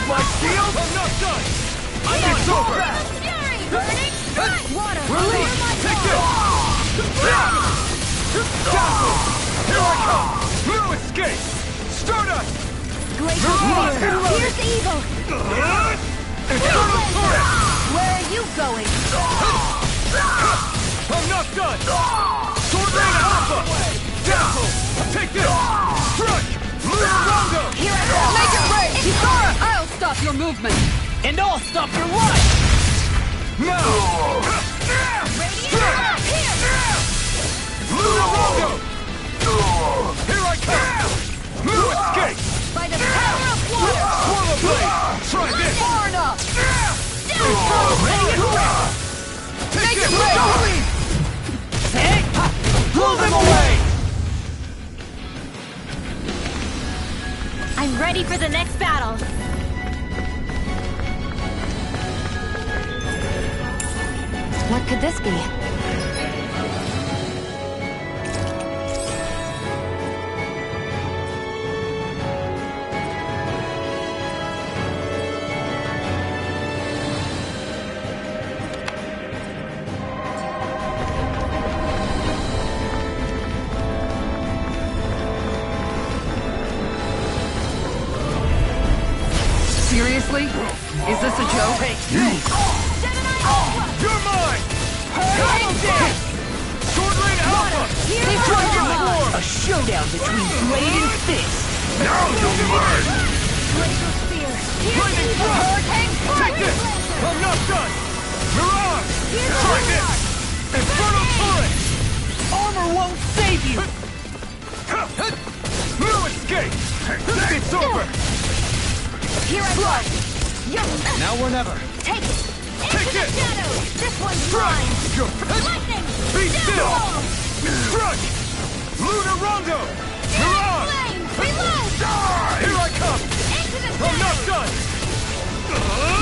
My shield? I'm not done! It's over! Fury! Burning strike! Water! Release! Take this! Dazzle! Here I come! No escape! Stardust! Glacial Spear! Here's evil! Infernal Torrent! Where are you going? I'm not done! Sword Rain Alpha! Dazzle! Take this! Strike! Rondo! Here I go! Make it break! Kisara, I'll stop your movement! And I'll stop your life! Now! Radiant! Here! Rondo! Here I come! No escape! By the power of water! Swallow Blade! Try this! Far enough! Take Make it this! break! Blow them away! I'm ready for the next battle. What could this be? Seriously? Is this a joke? You're mine! Sword Rain Alpha! Destroy your lord! A showdown between blade and fist! Now you'll learn! Glacial Spear! Lightning Thrust! Take this! I'm not done! Mirage! Try this! Infernal Torrent! Armor won't save you! No escape! It's over! Here I go! Now or never. Take it! Take Into the it! shadows! This one's Strike! mine! Your Lightning! Be still! Downfall! Strike! Lunar Rondo! Mirage! Flame! Reload! Here I come! Into the I'm not shadows! done!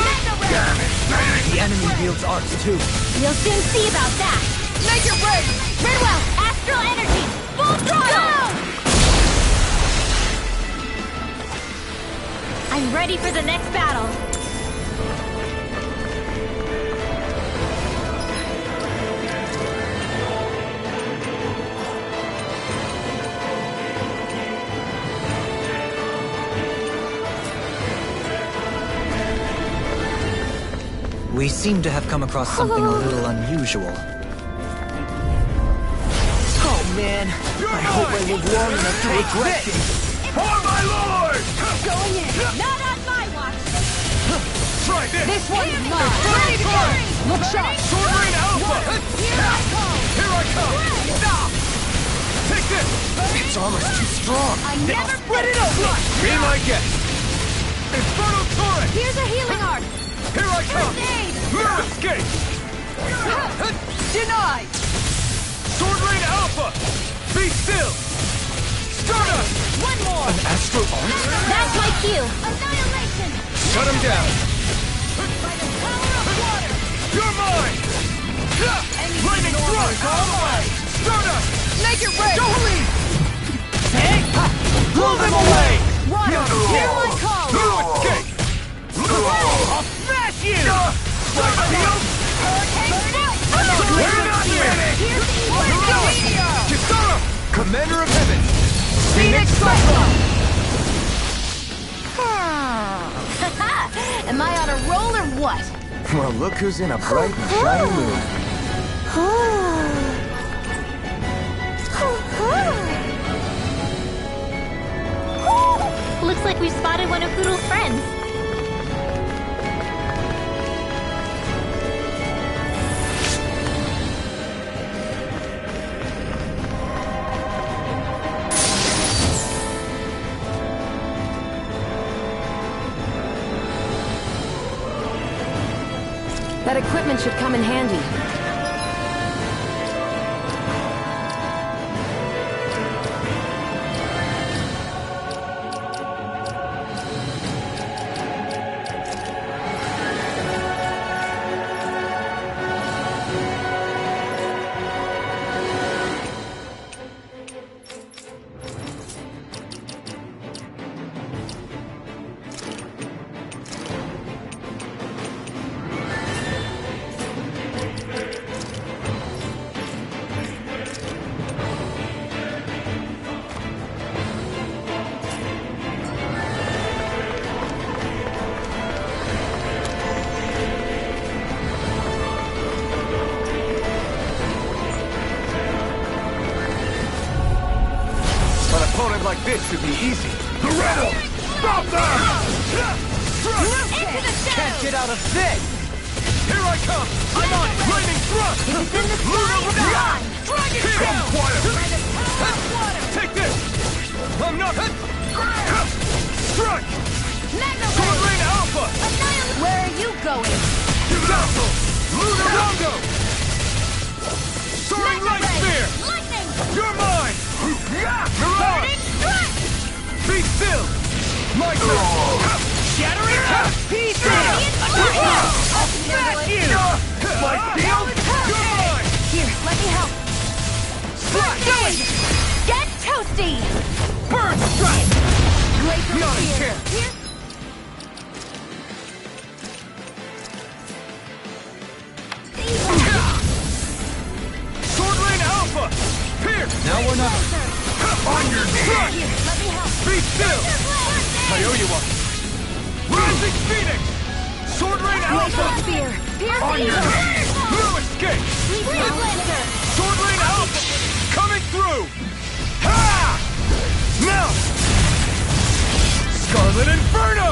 Mega Ray! The enemy wields arts too. You'll soon see about that. Make it break! Very well. Astral energy. Full throttle. I'm ready for the next battle. We seem to have come across something a little unusual. Oh man, I hope I live long enough to regret this. For my lord! Going in. Not on my watch. Try this! This one's mine. Ready to go. Look sharp. Sword Rain Alpha! Here I come. Here I come! Stop! Take this! Its armor's too strong. I never Split it open! Be my guest! Inferno Torrent! Here's a healing art. Here I come! First aid. Escape! Denied. Sword Rain Alpha! Be still! Stardust! One more. Astral art? That's my cue. Annihilation. Shut him down! By the power of water. You're mine! Lightning thrust! All the way! Stardust! Make it red. Don't leave! Blow them away! Water. Here I come. You escape! I'll smash you! Like shield! We're not ready! Here's evil. Kisara! Commander of Heaven! Phoenix Cyclone. Am I on a roll or what? Well, look who's in a bright and shiny mood. Looks like we spotted one of Hoodle's friends. That equipment should come in handy. Like this should be easy. The riddle! Stop them! Into the shadows. Can't get out of this! Here I come! I'm on it! Lightning thrust! It's in the sky. Dragon Tail! Water! By the power of water. Take this! I'm not... Strike! Mega Sword Ray. Rain Alpha! Annihilate. Where are you going? Doubtful! Lunar Rondo! Soaring Mega Light Ray. Spear! Lightning. You're mine! Mirage! Be still! My turn! Shattering pieces! I'll smash you! My shield! You're mine! Here, let me help. Slash! Get toasty. Burn strike! Glacial Not a Spear. chance. Here. Sword Rain Alpha! Pierce! Now we're not... On your knees! Here, let me help. Be still! I owe you one! Rising Phoenix! Sword Rain Glacial Alpha! Spear. Pierce On your evil. knees! No escape! Freeze Lancer. Sword Rain Alpha! Coming through! Ha! Now! Scarlet Inferno!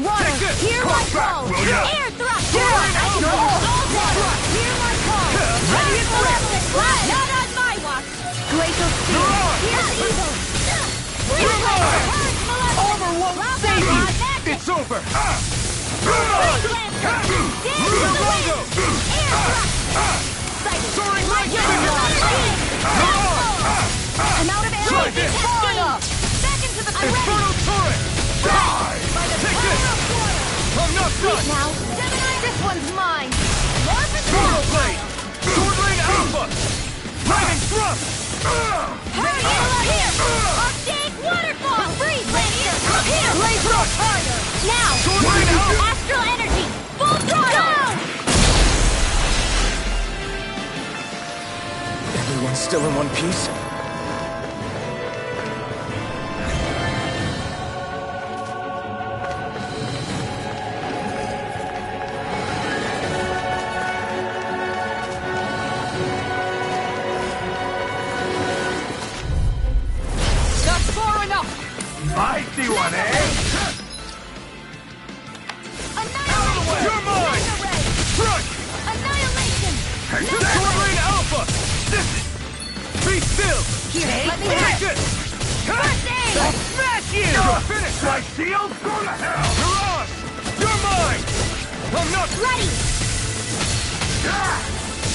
Water. Take this. Hear my call. will ya? Air thrust. Sword Rain All Alpha! water. Hear my call. Ready and Electric. Not on my watch. Glacial Spear. Mirage. Here's evil. You're mine! Armor won't save me. It's over! Lunar Rondo! Soaring Light Spear! I'm out of Try arrows. this. Far enough. Back into the Inferno Torrent! Die! Take this! I'm not done! Now, this one's mine. Portal Blade! Sword Rain Alpha! Lightning Thrust! Hurry here! Update waterfall! Freeze Lancer! Here! Laser fire! Now! Sword Rain Alpha! Astral energy! Full throttle! Everyone's still in one piece? You're mine! Strike! Annihilation! Sword Alpha! Be still! Here, let me Take it! First aid! I'll smash you! You're finished! My shield's going to hell! Mirage! You're mine! I'm not Ready!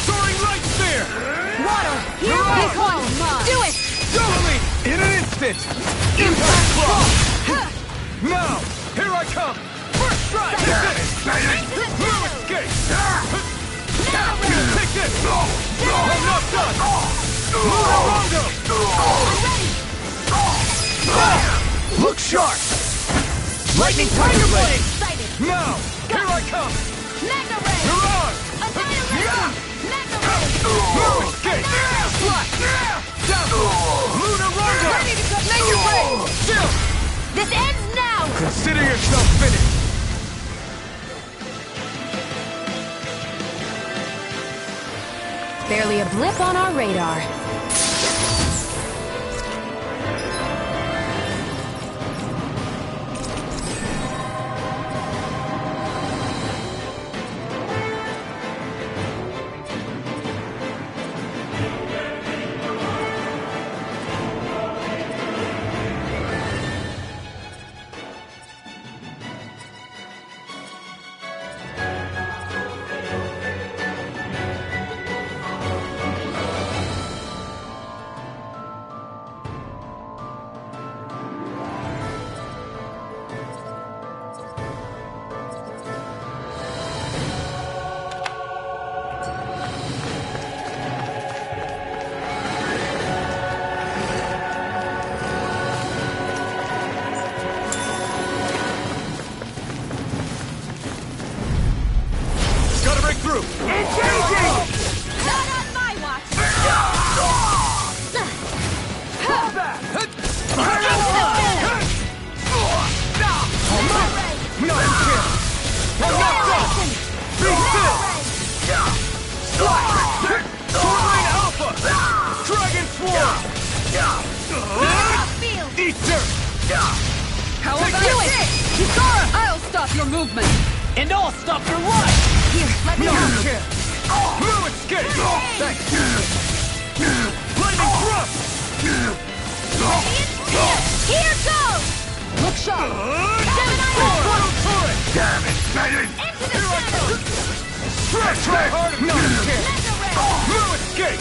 soaring light spear! Water! Here Mirage! we go! Do it! Double me! In an instant! Impact blow! Now! Here I come! First strike! Blue escape! Take this! I'm not done! Rondo! Look sharp! Lightning Tiger Blade! Now! Here I come! Magna Ray! Mirage! Annihilation! Magna Ray! Blue escape! Flash! Down! Lunar Rondo! Ready to go! Magna Ray! Still! This ends now! Consider yourself finished! Barely a blip on our radar. Through! Engaging! Not on my watch! Be still! Sword Alpha! Dragon Swarm! Eat dirt! How about it? Kisara! I'll stop your movement! And I'll stop your life! Here, let me help. Blue escape! Thanks! Lightning thrust! Here goes! Look sharp! Damn it, Titan! Into the shadows! Stretch my heart of not care! Magna Ray! Blue escape!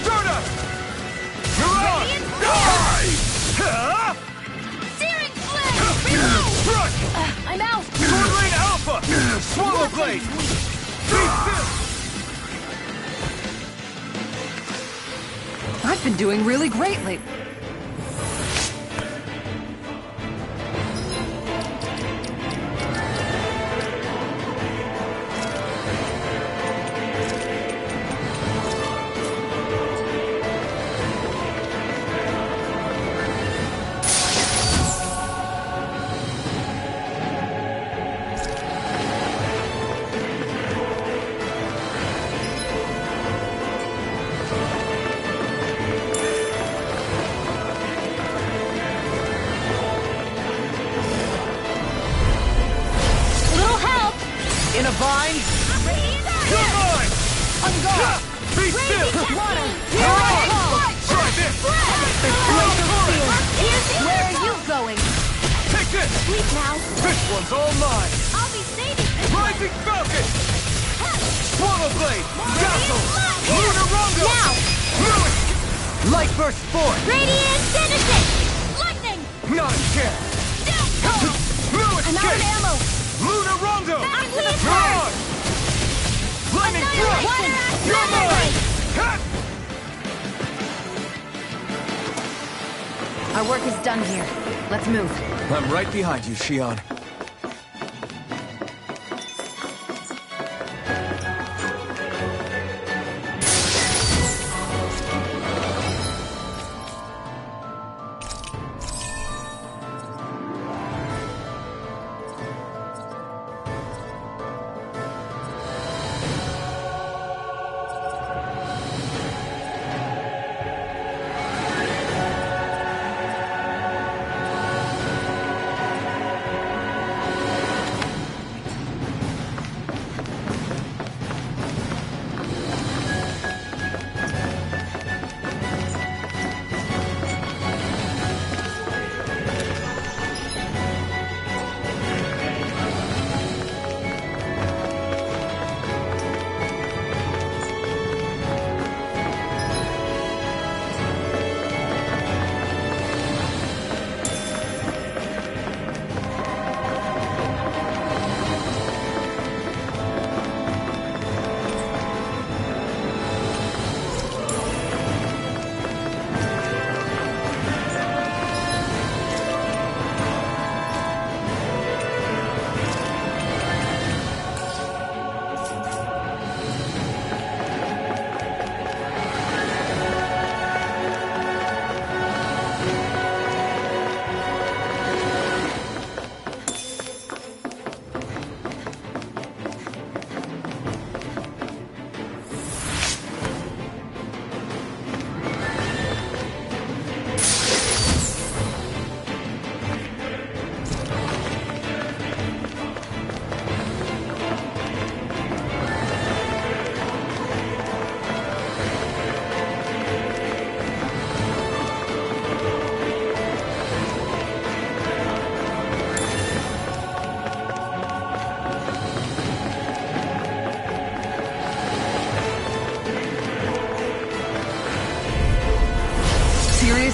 Stardust! Mirage! Searing flame! Reload! Strike! I'm out! Sword Rain Alpha! Swallow Blade! Be still! I've been doing really great lately. In a vine? You're mine! On guard! Be still! Water! Try this! Where are you going? Take this! Sleep now. This one's all mine! I'll be saving this one. Rising Falcon! Swallow Blade! Dazzle! Lunar Rondo! Now! Light Burst forth! Radiant Genesis! Lightning! Not a chance! Blue I'm out of escape! ammo! Lunar Rondo! Back to the Mirage! Lightning Thrust! Annihilation! You're mine! Our work is done here. Let's move. I'm right behind you, Shion.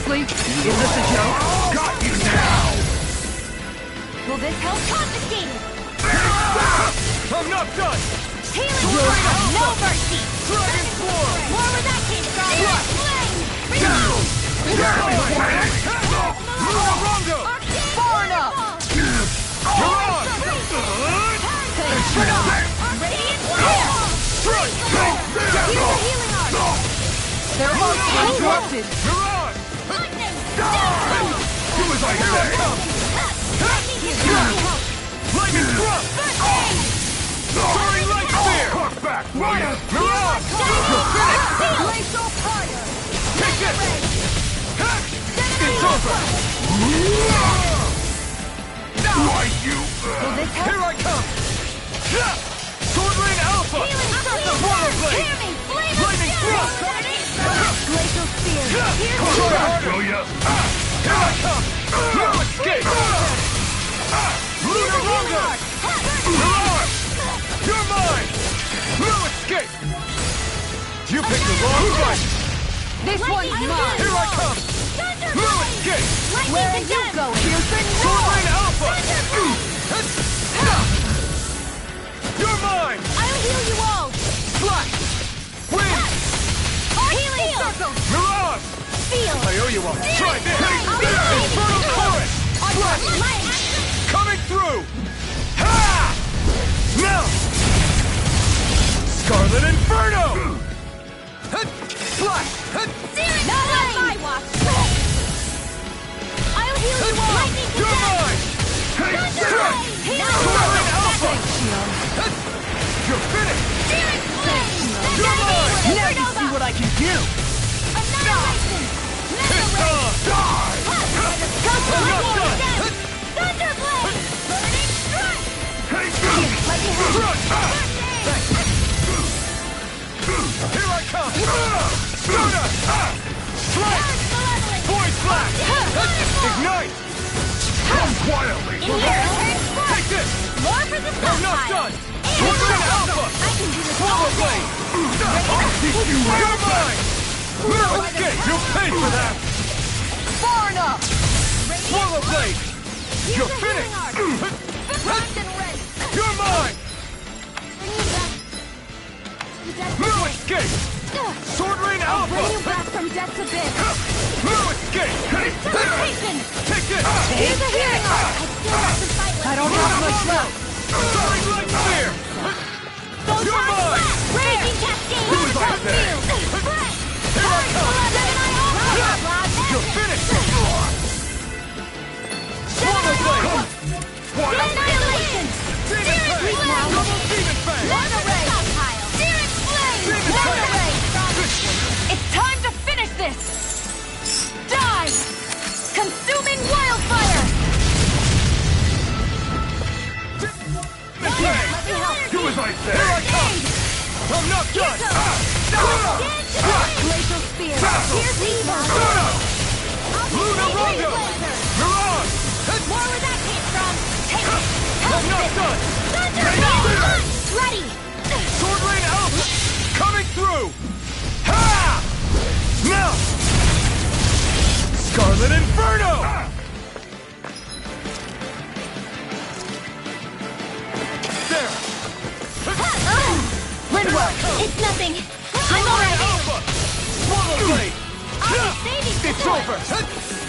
Seriously? Is this a joke? Got you now! Will this help? Confiscated! I'm not done! Healing Sword! No mercy! Dragon Form! More where that came from! Flame! Down! Rondo! Far enough! You're on! Radiant Fire! Strike! Here's the healing art! Their hearts were interrupted. You're on! Lightning! Do as I say! Lightning thrust! Soaring light spear! Push back, will ya? You're on! You're finished! Glacial Fire! Take it! It's over! Why you? Here I come! Sword Rain Alpha! Healing Circle! Swallow Blade! Hear me! Flame of Lightning Steel! thrust! Glacial Spear! Here's Try the harder! Will ya? Here I come! No escape! Lunar Rondo! You're on! You're mine! No escape! You picked the wrong fight! This one's mine! Here I come! No escape! Where are you going? Piercing Sword roar! Rain Alpha! You're mine! I'll heal you all! Flash! Wind! Healing Circle! Mirage! Feel! I owe you one! Try this! I'll be ready. Infernal Torrent! Light! Coming through! Ha! Now! Scarlet Inferno! Flash! Not on my watch! I'll heal you all! Lightning to You're death! mine! Thunder! Healing Scarlet Circle! Alpha! You're finished! Searing Flame! You're mine! Now you see what I can do! Annihilation! It's on! Die! I'm not done! Thunderblade! Burning Strike! Crush! Here I come! Sona! Strike! Void Flash! Ignite! Come quietly! Take this! More for the I'm not done! Sword Rain Alpha! I can do this Swallow Blade! I'll teach you! You're mine! No escape! You'll pay for that! Far enough! Swallow Blade! You're finished! You're mine! No escape! Sword Rain Alpha! Bring you back from death's abyss! No escape! Precipitation! Take it! Here's a healing art! I still have to fight I don't have much left! Soaring Light Spear! You're mine! Raging Cascade! Do as I say! Here I come! You're finished! Swallow Blade! Annihilation! Demon Fang! Double Demon Fang! Laser Ray! Searing Flame! Demon Laser Ray! Fang! It's time to finish this! Die! Consuming Wildfire! Demon Fang! Do as I say! Here I come! I'm not done! Glacial Spear! Here's the Sona! Lunar Rondo! Mirage! More where that came from! Take it! I'm not done! Thunderblade! Ready! Sword Rain Alpha! Coming through! Ha! Now! Scarlet Inferno! There! Lindwell! It's nothing! Sword Rain Alpha! Swallow Blade! I'll be saving It's the over!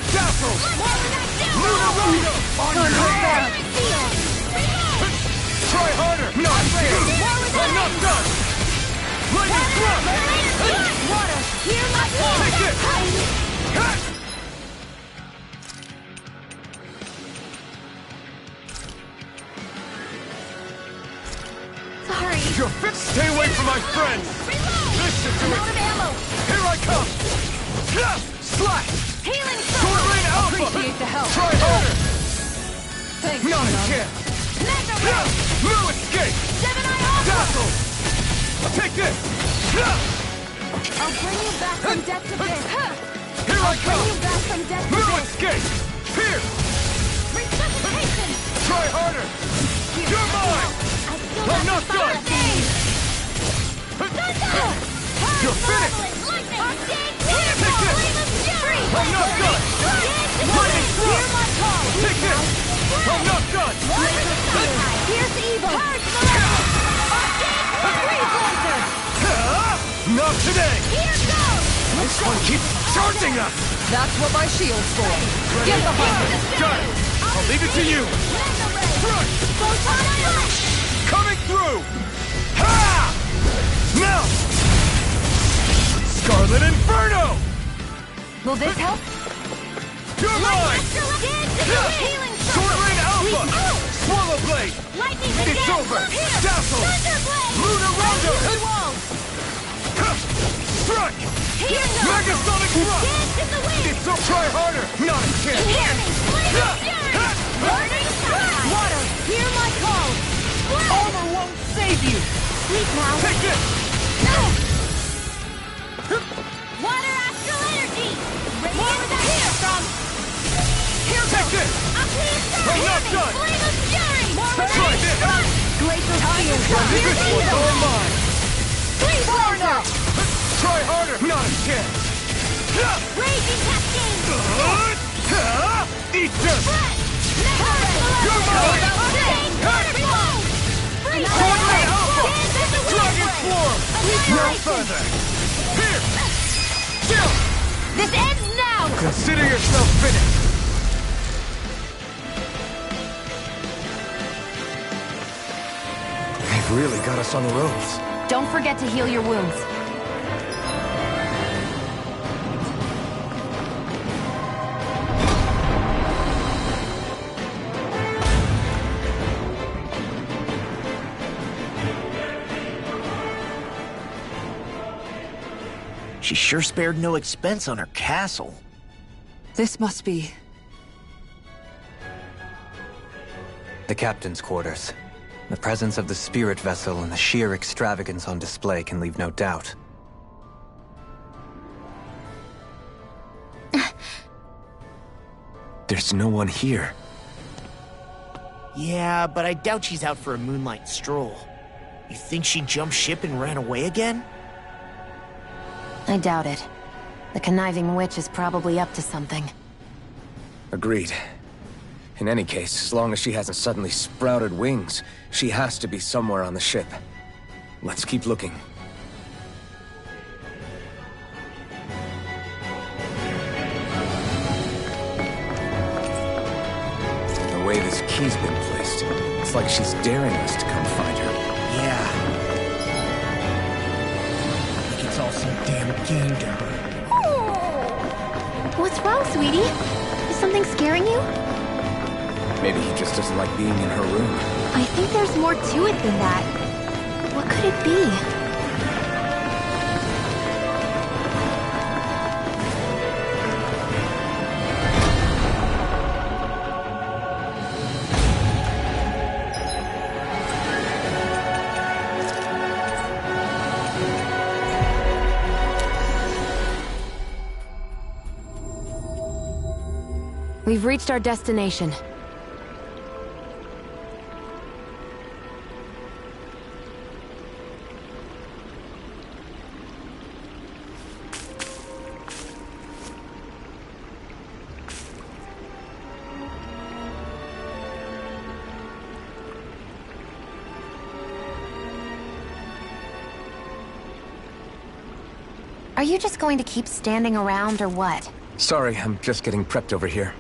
Dazzle! More where that came Lunar Rondo! On your head! Feel! Try harder! Not fair! I'm not done! Lightning thrust! Water! Hear my call! Take it! Ha! Sorry! You're fit! Stay away from my friends! This should do Out of it! ammo! Here I come! Slash! Healing Sword Rain Alpha! Appreciate the help. Try harder! Thanks, Not a Nub. chance! Mega Ray! No escape! Gemini Alpha! Dazzle! Take this! I'll bring you back from death to this! Here I Bring come! you back from death to No this! escape! Here! Resuscitation! Try harder! You're mine! I still I'm have not to fight done. things! You're finished! Lightning! Take it! I'm not done! today! Here goes! This one keeps charging us! That's what my shield's for. Get behind me. Got it! I'll leave it to you! Thrust! Coming through! Ha! Now! Scarlet Inferno! Will this help? You're mine! Healing Sword Rain Alpha! Swallow Blade! Lightning It's over! Dazzle! Lunar Rondo! Strike! Megasonic Thrust! It's so try harder! Not a chance! Water, hear my call! Armor won't save you! Sleep now! Take this! Water astral energy! Radiant here from... Take this! I'm not done! Flame of fury! Try this! Glacial fire! This one's all mine! Freeze laser! Try harder! Not a chance! Raging cascade! Eat this! You're mine! Sword Rain Alpha! Dragon Swarm! No further! Here! Still! This ends now! Consider yourself finished! They've really got us on the ropes. Don't forget to heal your wounds. She sure spared no expense on her castle. This must be... The captain's quarters. The presence of the spirit vessel and the sheer extravagance on display can leave no doubt. There's no one here. Yeah, but I doubt she's out for a moonlight stroll. You think she jumped ship and ran away again? I doubt it. The conniving witch is probably up to something. Agreed. In any case, as long as she hasn't suddenly sprouted wings, she has to be somewhere on the ship. Let's keep looking. The way this key's been placed, it's like she's daring us to come find her. Yeah. Like it's all some damn game to her. What's wrong, sweetie? Is something scaring you? Maybe he just doesn't like being in her room. I think there's more to it than that. What could it be? We've reached our destination. Are you just going to keep standing around or what? Sorry, I'm just getting prepped over here.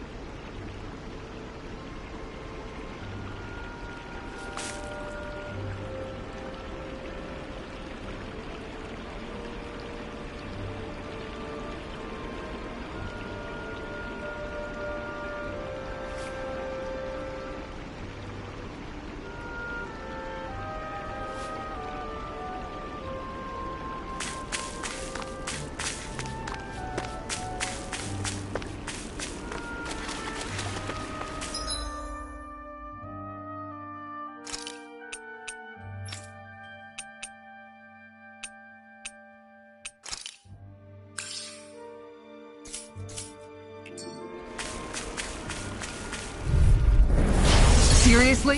Seriously?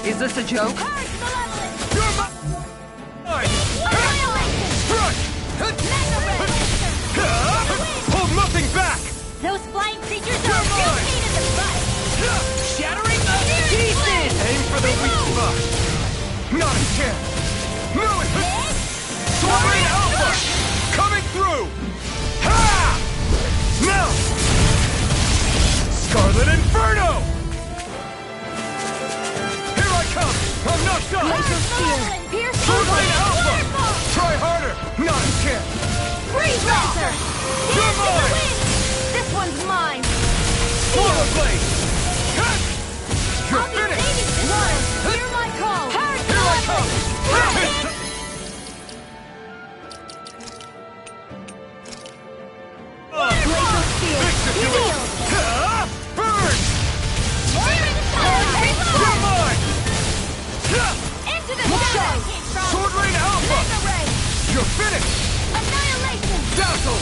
Is this a joke? You're mine! Strike! Hold nothing back! Those flying creatures You're are mine! pain in the butt! Shattering the pieces! Aim for the weak over! Not a chance! Move it! Sword Rain Alpha! Coming through! Ha! Now! Scarlet Inferno! Here I come! I'm not done! Sword Rain Alpha! Try harder! Not a chance! Freeze Lancer! You're mine! This one's mine! Swallow Blade! Cut! You're I'll be finished! saving this one! Hear my call! Here I come! Glacial Spear! Heal! Burn! You're mine! Into the shadows! Sword Rain Alpha! Mega Ray! You're finished! Annihilation! Dazzle!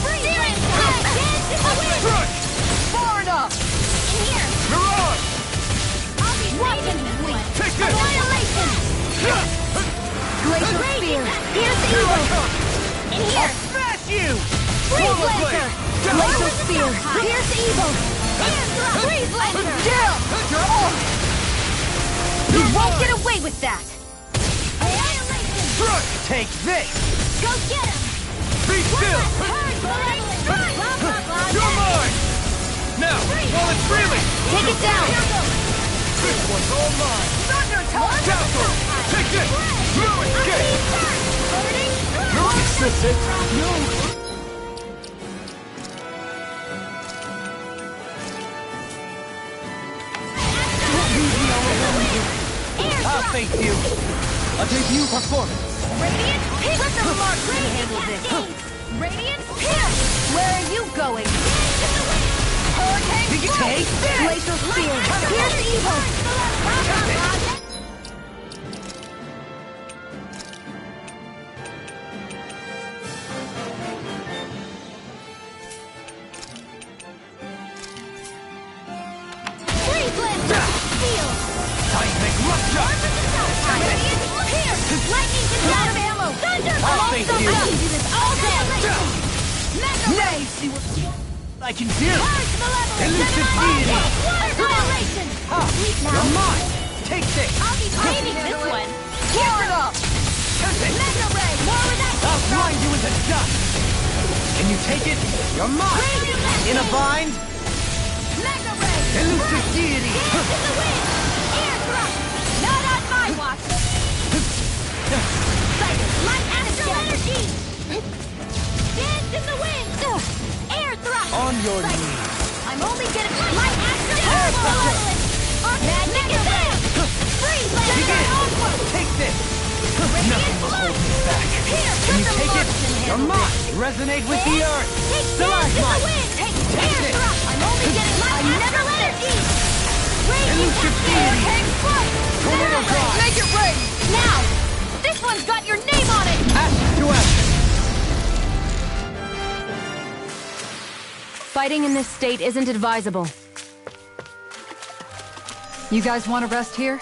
Freeze Lancer! Dance in the wind! Crush! Far enough! In here! Mirage! I'll be saving this one! Take this! Annihilation! Glacial Spear! Here's the Here I evil! come! In here! Smash you! Freeze Swallow Lancer! Blade! Glacial Spear! Here's the evil! Freeze Lancer! Down! You're off! You won't get away with that! Annihilation! Crush! Take this! Go get him! Be still! You're mine! Now, while it's reeling! Take it down! This one's all mine! Dazzle! Take this! No escape! Is this it? No! I'll face you! A debut performance! Radiant Pit! Let the Mark handle this! Radiant Pit! Where are you going? Hurricane Take this! Glacial Spear! Here's evil! Freeze Lancer! Steel! Seismic rupture! Radiant Pierce! Lightning can out of ammo! Thunder! I'll face you. I can do this all day! Mega Ray! See what I can do! Purge Malevolence! Elusive deity! Annihilation! Sleep now! You're mine! Take this! I'll be saving this one! Tear it up! Mega Ray! More of that! I'll grind you into dust! Can you take it? You're mine! In a bind? Mega Ray! Elusive deity! Dance in the wind! Air thrust! Not on my watch! Psychic! Light astral energy! Dance in the wind! Air thrust! On your Psychic. knees! I'm only getting light astral energy! Magic is there! Freeze! Begin! Aqua! Take this! Radiant Nothing will hold me back! Here, Can you put the take it? Martian You're handle mine! this. Resonate with the earth! Take dance in the Stalagmite! wind! Take Take air this. thrust! I'm only getting light astral energy! Radiant Elusive astral deity. hang flight! Tornado drive! Make it rain! Now! This one's got your name on it! Action to action! Fighting in this state isn't advisable. You guys want to rest here?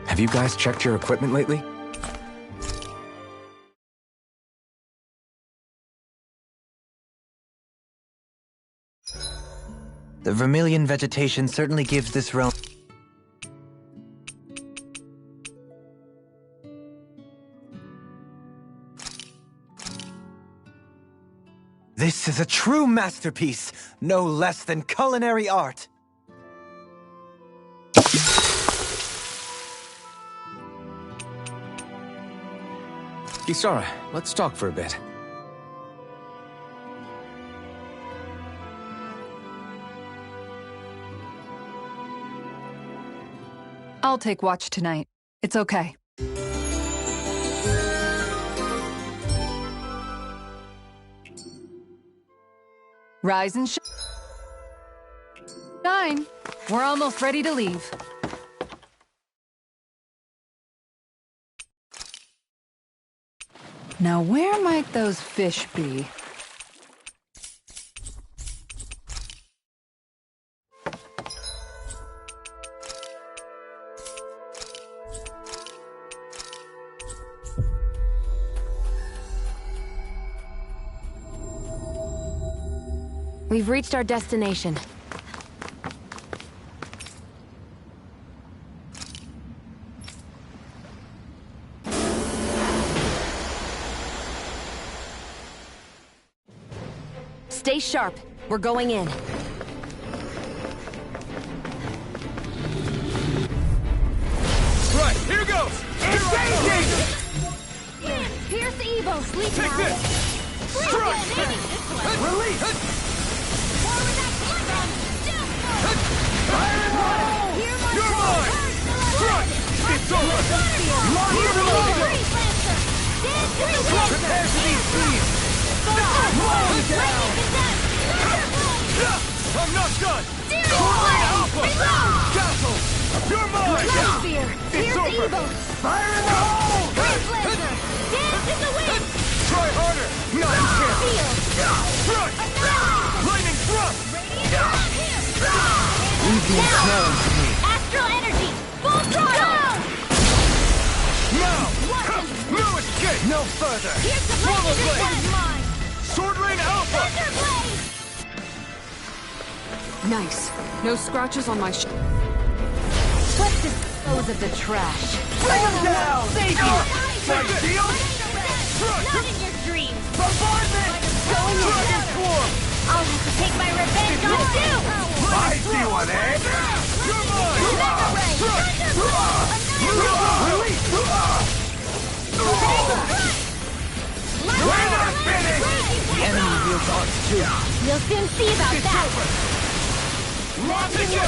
Have you guys checked your equipment lately? The vermilion vegetation certainly gives this realm... This is a true masterpiece, no less than culinary art. Kisara, let's talk for a bit. I'll take watch tonight. It's okay. Rise and shine. We're almost ready to leave. Now where might those fish be? We've reached our destination. Stay sharp. We're going in. Right, here goes! Engaging! Pierce the evil! Sleep Take now! this! Strike! Release! Fire in water! You're mine! Strike! It's over! Launch your tornado! Prepare for these beams! Rolling down! I'm not done! Tornado Alpha! Castle! You're mine! It's over! Fire in the hole! Dance in the wind! Try harder! Not a chance! Strike! Lightning thrust! Leave the unknown to me. Astral energy! Full throttle! Now! No escape! No further! Here's the Swallow blade! blade! Mine! Sword Rain Alpha! Thunder blade! Nice. No scratches on my Let's dispose of the trash. Bring him down! Thank you! Fight deal! Not in your dreams! Bombardment! Going in! Dragon Form! I'll have to take my revenge on you! I see one, eh? You're mine! Thunder ray! Release! We're not finished! The enemy wields arts too. We'll soon see about It's that! over! Lock it in!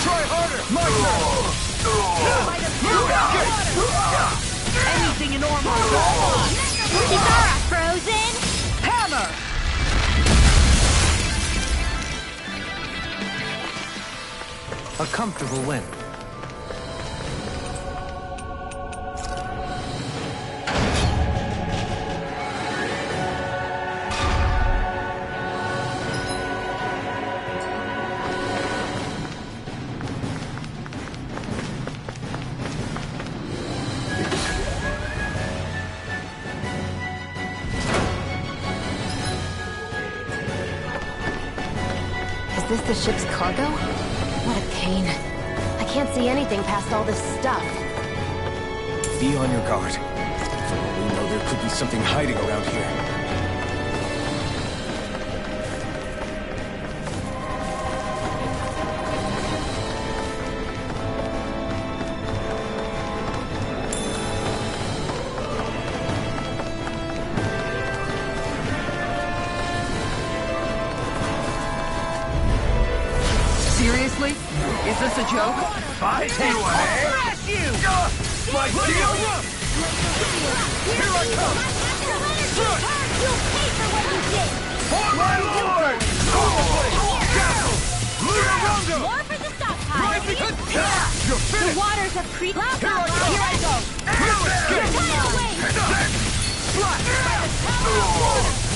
Try harder! My turn! Anything in armor is all mine! Kizara, frozen! Hammer! A comfortable win. Is this the ship's cargo? What a pain. I can't see anything past all this stuff. Be on your guard. For all we know, there could be something hiding around here. Seriously? Is this a joke? I take one, eh? Crash you! My deal! Here I come! Strike! You'll pay for what you did! For my lord! Castle! Lunarondo! More for the stockpile! Rising! You're The finished! waters of Crete... Here I go! No escape! Tidal wave! Splash!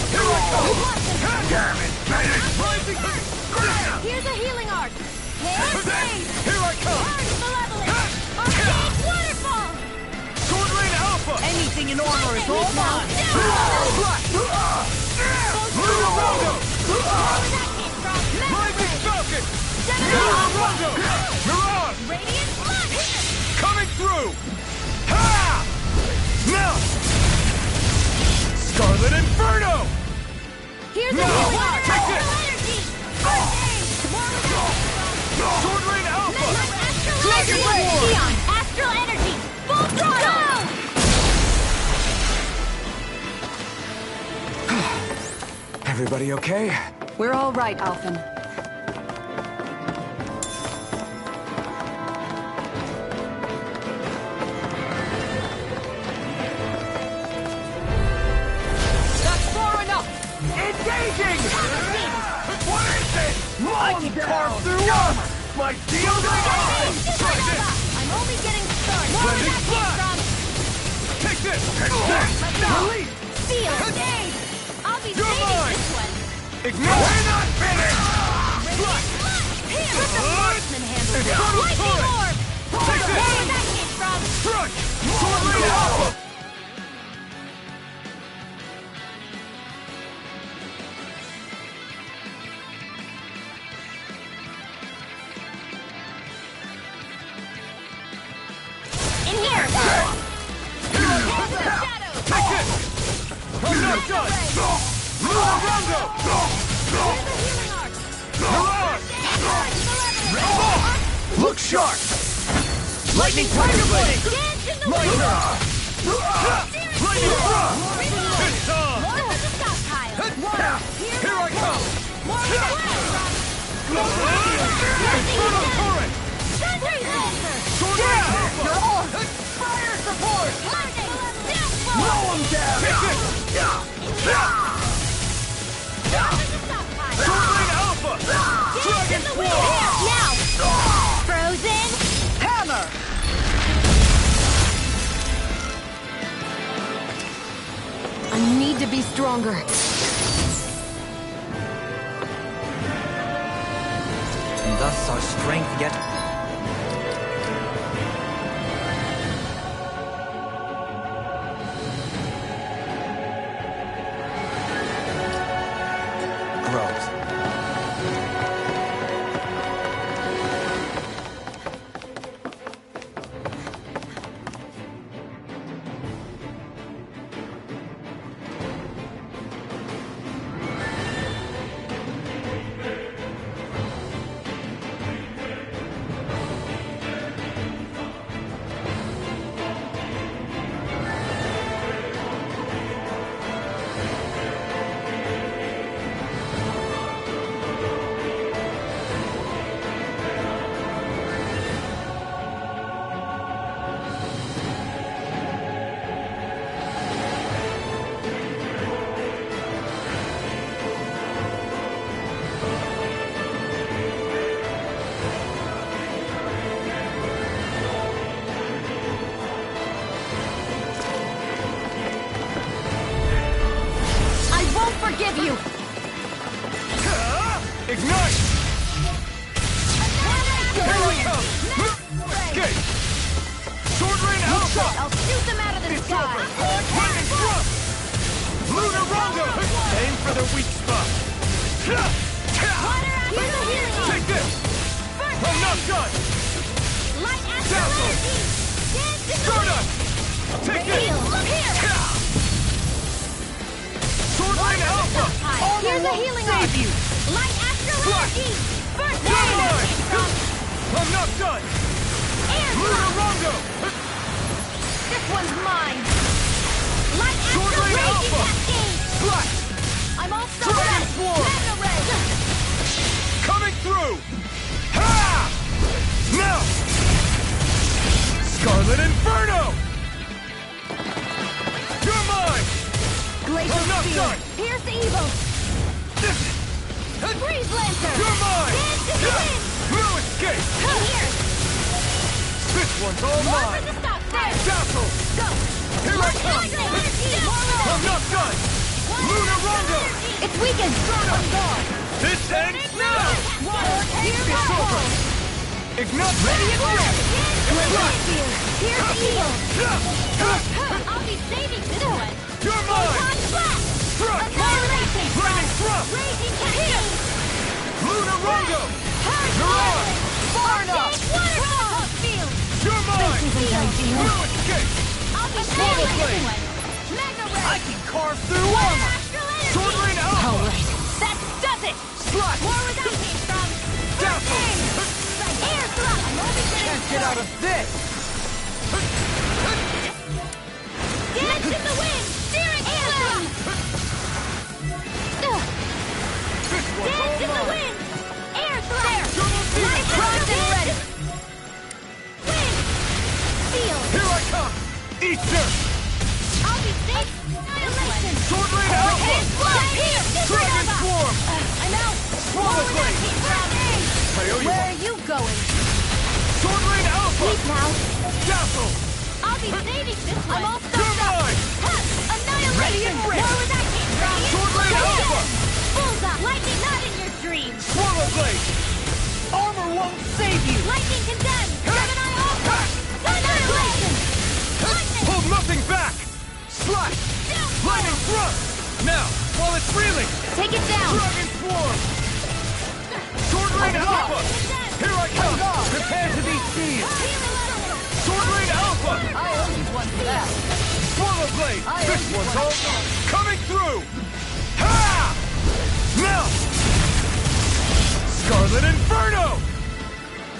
Here I go! Damn it, Bennett! Rising! Here's a healing arc! Hair blade! Here I come! Arc malevolent! Arcade waterfall! Sword Rain Alpha! Anything in armor is all mine! Splash! Lunarondo! Rising Falcon! Lunarondo! Mirage! Radiant blood! Coming through! Ha! Now! Scarlet Inferno! Here's a No! healing arc! Take it! Energy! Sword Rain Alpha! Astral Dragon energy! War! Neon! Astral energy! Full throttle! Everybody okay? We're all right, Alphen. I can carve through armor! My shield is on! Try this! I'm only getting started. Blending blast! Take this! Release! Seal! Dave! I'll be You're saving mine! this one. Ignore! We're not finished! Here! Let the marksman handle this. Lightning orb! Take this! Where that came from? Strike! Sword Rain Alpha! In here! Take this! I'm not done! Lunarango! Mirage! Look sharp! Lightning Tiger Blade! Lightning! Lightning Thrust! It's on! Here I come! Inferno Torrent! Sword Rain Alpha! Fire support! Blow him down! Take this! Sword Rain Alpha! Dragon Swarm! Now! Frozen! Hammer! I need to be stronger. And thus our strength yet... grows. Forgive you! Ignite! Here we come! Escape! Sword Rain Alpha! I'll shoot them out of the It's sky! over! Lightning Thrust! Lunarango! Aim for the weak spot! Take this! I'm not done! Light Dazzle! Stardust! Take it! Look here! Sword Rain Alpha! Here's a healing Save you! Light Flash! Astrology! First You're aid! mine! I'm not done! Air Lunarango! This one's mine! Light Sword Rain Alpha! Cascade! Flash! I'm all Dragon Swarm! Mega Ray! Coming through! Ha! Now! Scarlet Inferno! You're mine! Glacial I'm not Spear! done! Here's the evil! Freeze Lancer! You're mine! Dance in the wind! No escape! Here! This one's all More mine! for the stop! There! Dazzle! Go! Here I come! I'm not done! Lunarango! It's weakened! I'm gone! This ends now! Water! Here's It's my over! Ignite! Ready and ready! Here's the evil! I'll be saving this one! You're mine! Strike! Annihilation! Lightning Thrust! Raging Cascade! Lunarango! Mirage! Mirage! Far enough! Waterfall! Field! You're mine! No escape! I'll be Swallow saving Blade! this one! Mega Ray! I can carve through armor! Sword Rain Alpha! Alright, that does it! Slash! More where that came from! Dazzle! Air thrust! I'm only getting Can't get out of this! Dance in the wind! Steering air thrust! This one's Dance all in the mine! wind! Air thrust! Double Light thrust and ready! Wind! Seal! Here I come! Easter! I'll be safe! Annihilation! Sword Rain Alpha! Here! Dragon Swarm! I'm out! Swallow Blade! Where are you going? Sword Rain Alpha! Leave now. Dazzle! I'll be saving this one. I'm all You're stocked up. mine! Annihilation! Ready and ready. More where that came from. Sword Rain Alpha! Bullseye! Lightning not in your dreams. Swallow Blade! Armor won't save you! Lightning condemned. Gemini Alpha. Annihilation! Lightning! Hold nothing back! Slash! Lightning thrust! Now, while it's reeling! Take it down. Dragon Swarm! Sword Rain Alpha! Here I come! Prepare to be seized! Sword Rain Alpha! I owe you one for that. Swallow Blade! This one's all coming through! Ha! Now! Scarlet Inferno!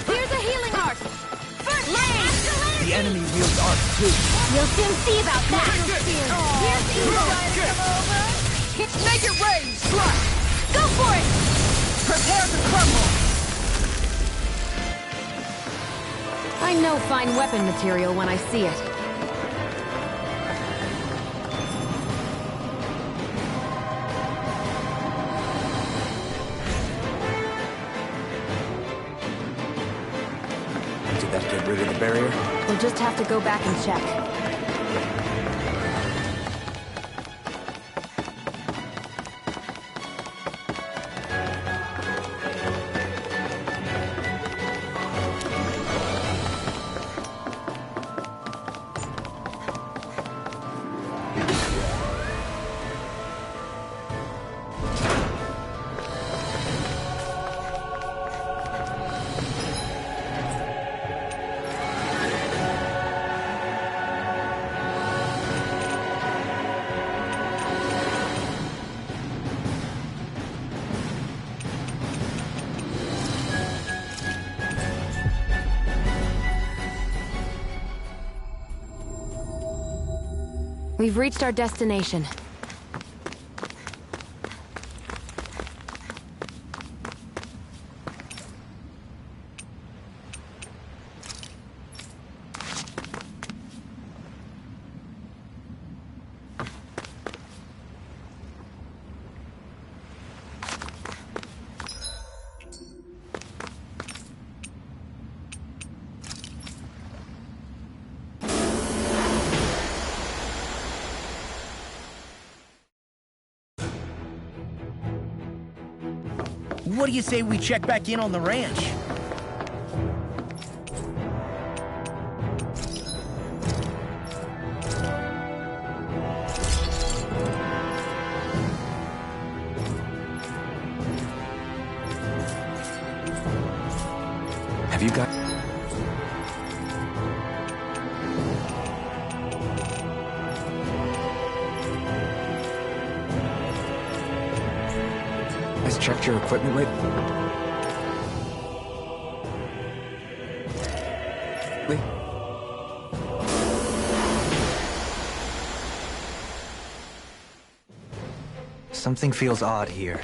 Here's a healing art. First lane. The enemy wields arc too. You'll soon see about that. Take it! Here's the Get! Make it rain. Slash. Go for it. Prepare to crumble. I know fine weapon material when I see it. Did that get rid of the barrier? We'll just have to go back and check. We've reached our destination. What do you say we check back in on the ranch? Have you got... Has checked your equipment lately? Something feels odd here.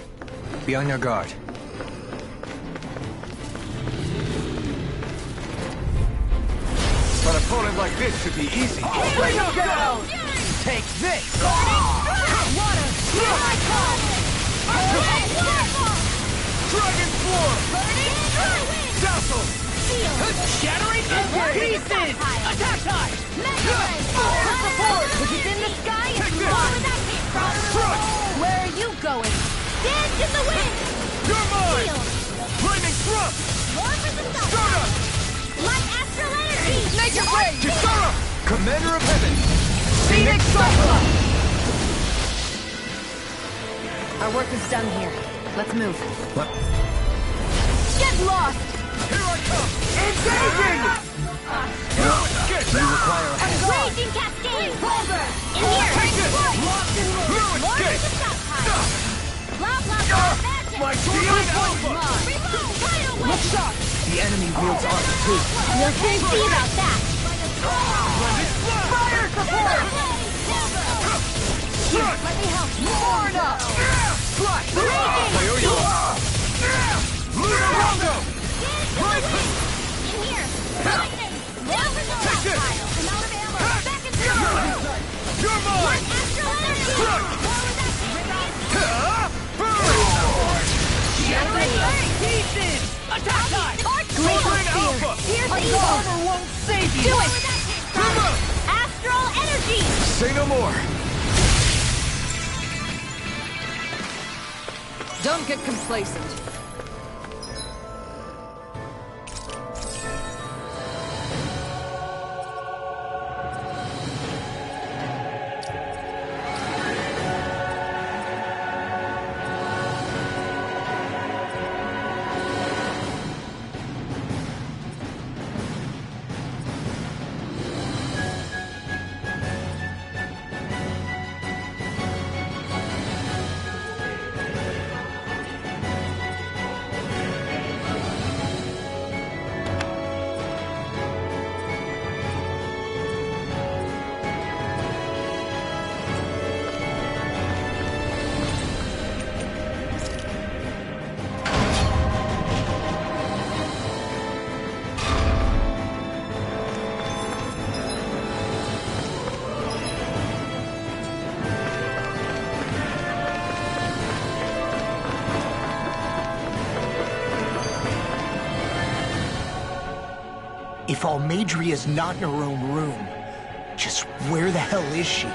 Be on your guard. An opponent like this should be easy. Here we go! Take this! Water! Here I come! Dragon Swarm! Dazzle! Shattering pieces! Attack time! For support! If it's in the sky, it's mine! Where are you going? Dance in the wind! You're mine! Lightning thrust! More for the Soda! Light astral energy! Make it rain! Kisara! Commander of Heaven! Phoenix Cyclone! Our work is done here. Let's move. What? Get lost! Here I come! Engaging! Get You require a hand. Raging Cascade! In here! Take it! More Escape! for the stockpile! Blah, blah, blah, magic! My Healing Alpha! Reload! Right away! The enemy wields arc too. You'll soon see about that! Fire support! Let me help you! More enough! Slash! Raging! I owe you all! Lunar Rondo! In here! Lightning! Now for the stockpile! I'm out of ammo! Back into the room! You're mine! Astral energy! Look! More with that! in! Attack time! Great Alpha! Here's My evil! armor won't save you! Do it! Come on! Astral energy! Say no more! Don't get complacent. If Almadria's not in her own room, just where the hell is she?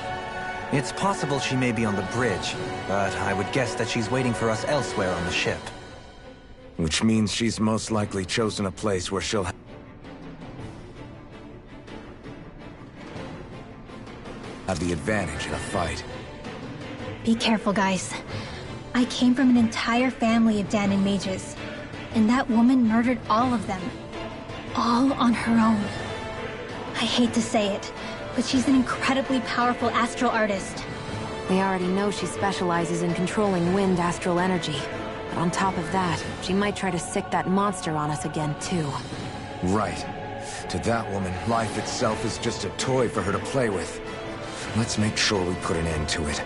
It's possible she may be on the bridge, but I would guess that she's waiting for us elsewhere on the ship. Which means she's most likely chosen a place where she'll have the advantage in a fight. Be careful, guys. I came from an entire family of Danon mages, and that woman murdered all of them. All on her own. I hate to say it, but she's an incredibly powerful astral artist. We already know she specializes in controlling wind astral energy. But on top of that, she might try to sick that monster on us again, too. Right. To that woman, life itself is just a toy for her to play with. Let's make sure we put an end to it.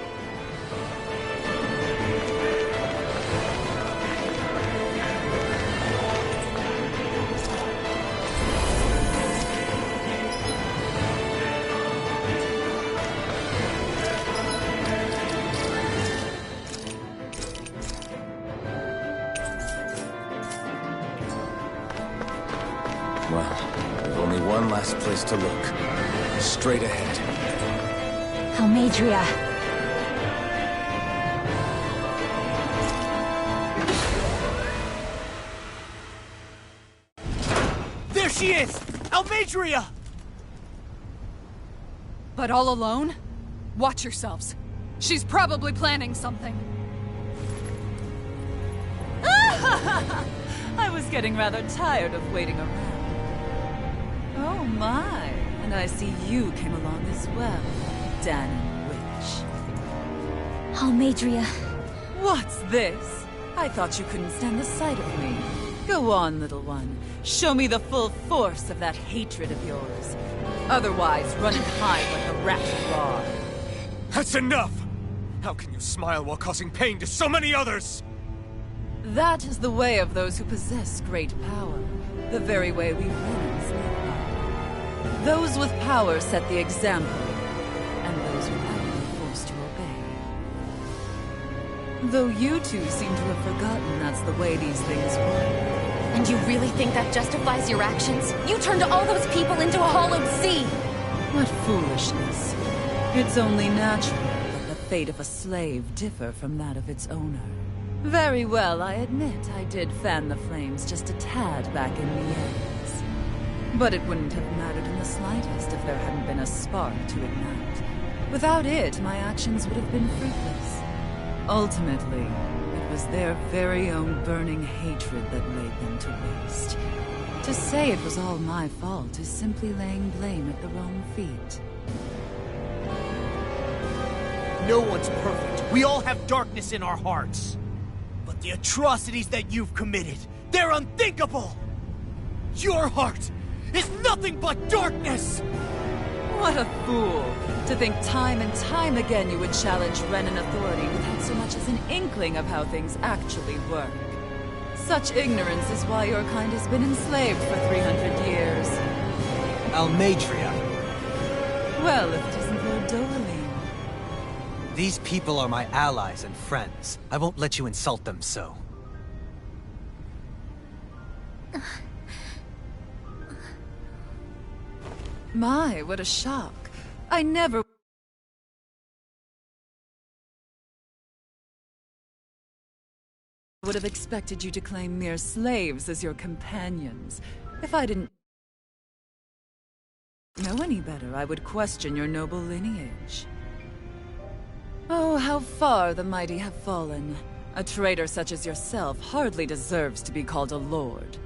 Well, there's only one last place to look. Straight ahead. Almadria. There she is! Almadria! But all alone? Watch yourselves. She's probably planning something. I was getting rather tired of waiting around. Oh my, and I see you came along as well, Danon Witch. Almadria. What's this? I thought you couldn't stand the sight of me. Go on, little one. Show me the full force of that hatred of yours. Otherwise, run and hide like a rat you are. That's enough! How can you smile while causing pain to so many others? That is the way of those who possess great power. The very way we humans live by. Those with power set the example, and those without are forced to obey. Though you two seem to have forgotten that's the way these things work. And you really think that justifies your actions? You turned all those people into a hollowed sea! What foolishness. It's only natural that the fate of a slave differ from that of its owner. Very well, I admit I did fan the flames just a tad back in the ends. But it wouldn't have mattered in the slightest if there hadn't been a spark to ignite. Without it, my actions would have been fruitless. Ultimately, it was their very own burning hatred that laid them to waste. To say it was all my fault is simply laying blame at the wrong feet. No one's perfect. We all have darkness in our hearts. But the atrocities that you've committed, they're unthinkable! Your heart is nothing but darkness! What a fool! To think time and time again you would challenge Renan authority without so much as an inkling of how things actually work. Such ignorance is why your kind has been enslaved for 300 years. Almadria. Well, if it isn't Lord Doeline. These people are my allies and friends. I won't let you insult them so. My, what a shock. I never would have expected you to claim mere slaves as your companions. If I didn't know any better, I would question your noble lineage. Oh, how far the mighty have fallen. A traitor such as yourself hardly deserves to be called a lord.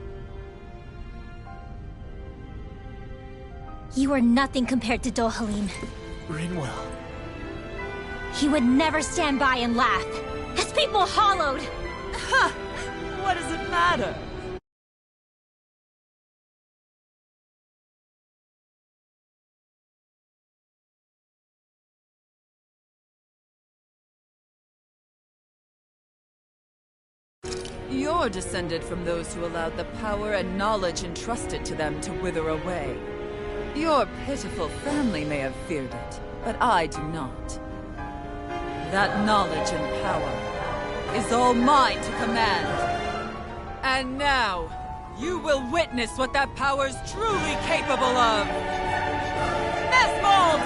You are nothing compared to Dohalim. Rinwell. He would never stand by and laugh. His people hollowed! Ha! What does it matter? You're descended from those who allowed the power and knowledge entrusted to them to wither away. Your pitiful family may have feared it, but I do not. That knowledge and power is all mine to command. And now, you will witness what that power's truly capable of. Nesmold!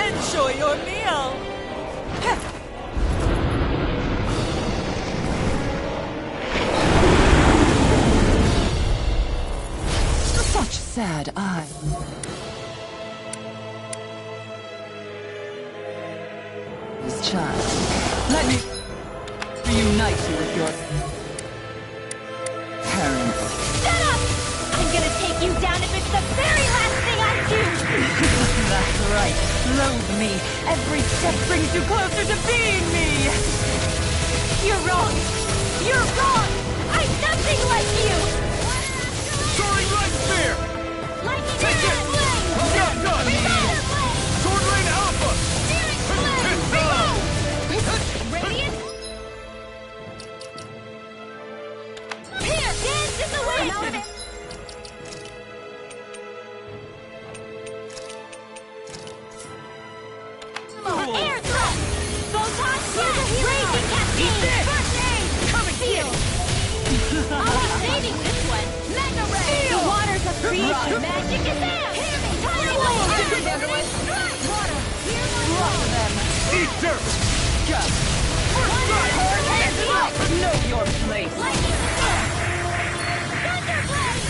Enjoy your meal! Such sad eyes. This child, let me reunite you with your parents. Shut up! I'm gonna take you down if it's the very last thing I do! That's right. Loathe me. Every step brings you closer to being me. You're wrong! You're wrong! I'm nothing like you! Soaring Light Spear! Lightning Take it! Flame! Gun! Revolver Flame! Sword Rain Alpha! Searing Flame! Reload! Radiant? Here! Dance in the wind! Air thrust! Photon blast! Raging cascade! First aid! Come and feel! I'm saving this one! Mega ray! The waters of creation! Magic is there! Hear me! Tidal wave! Water! Hear my call! Eat dirt! Go. Know your place. Lightning storm! Thunderblade!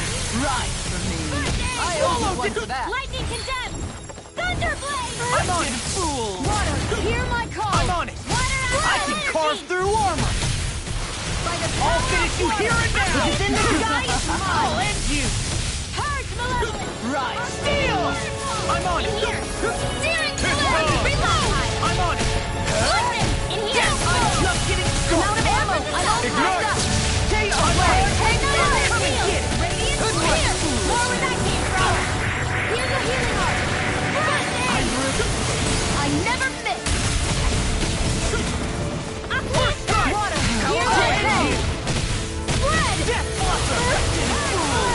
Rise for me. I Swallow only want that. Lightning condemned! Thunderblade! I'm on it, fool! Water! Hear my call! I'm on it! Water I can carve through armor! I'll finish you here and now! It's in the sky! I'll end you! Purge Malevolence! Right! Steel! I'm on In it! here! Searing Flame! Reload! I'm on it! Lightning! In here! I'm just getting I'm out of ammo! I'm all Ignite! tied up! Take away! Take the light! Come and get it! Radiant! Here! More where that came from! Here's a healing heart! First aid! I never miss! Water! Here's a head! Spread! Death Blossom!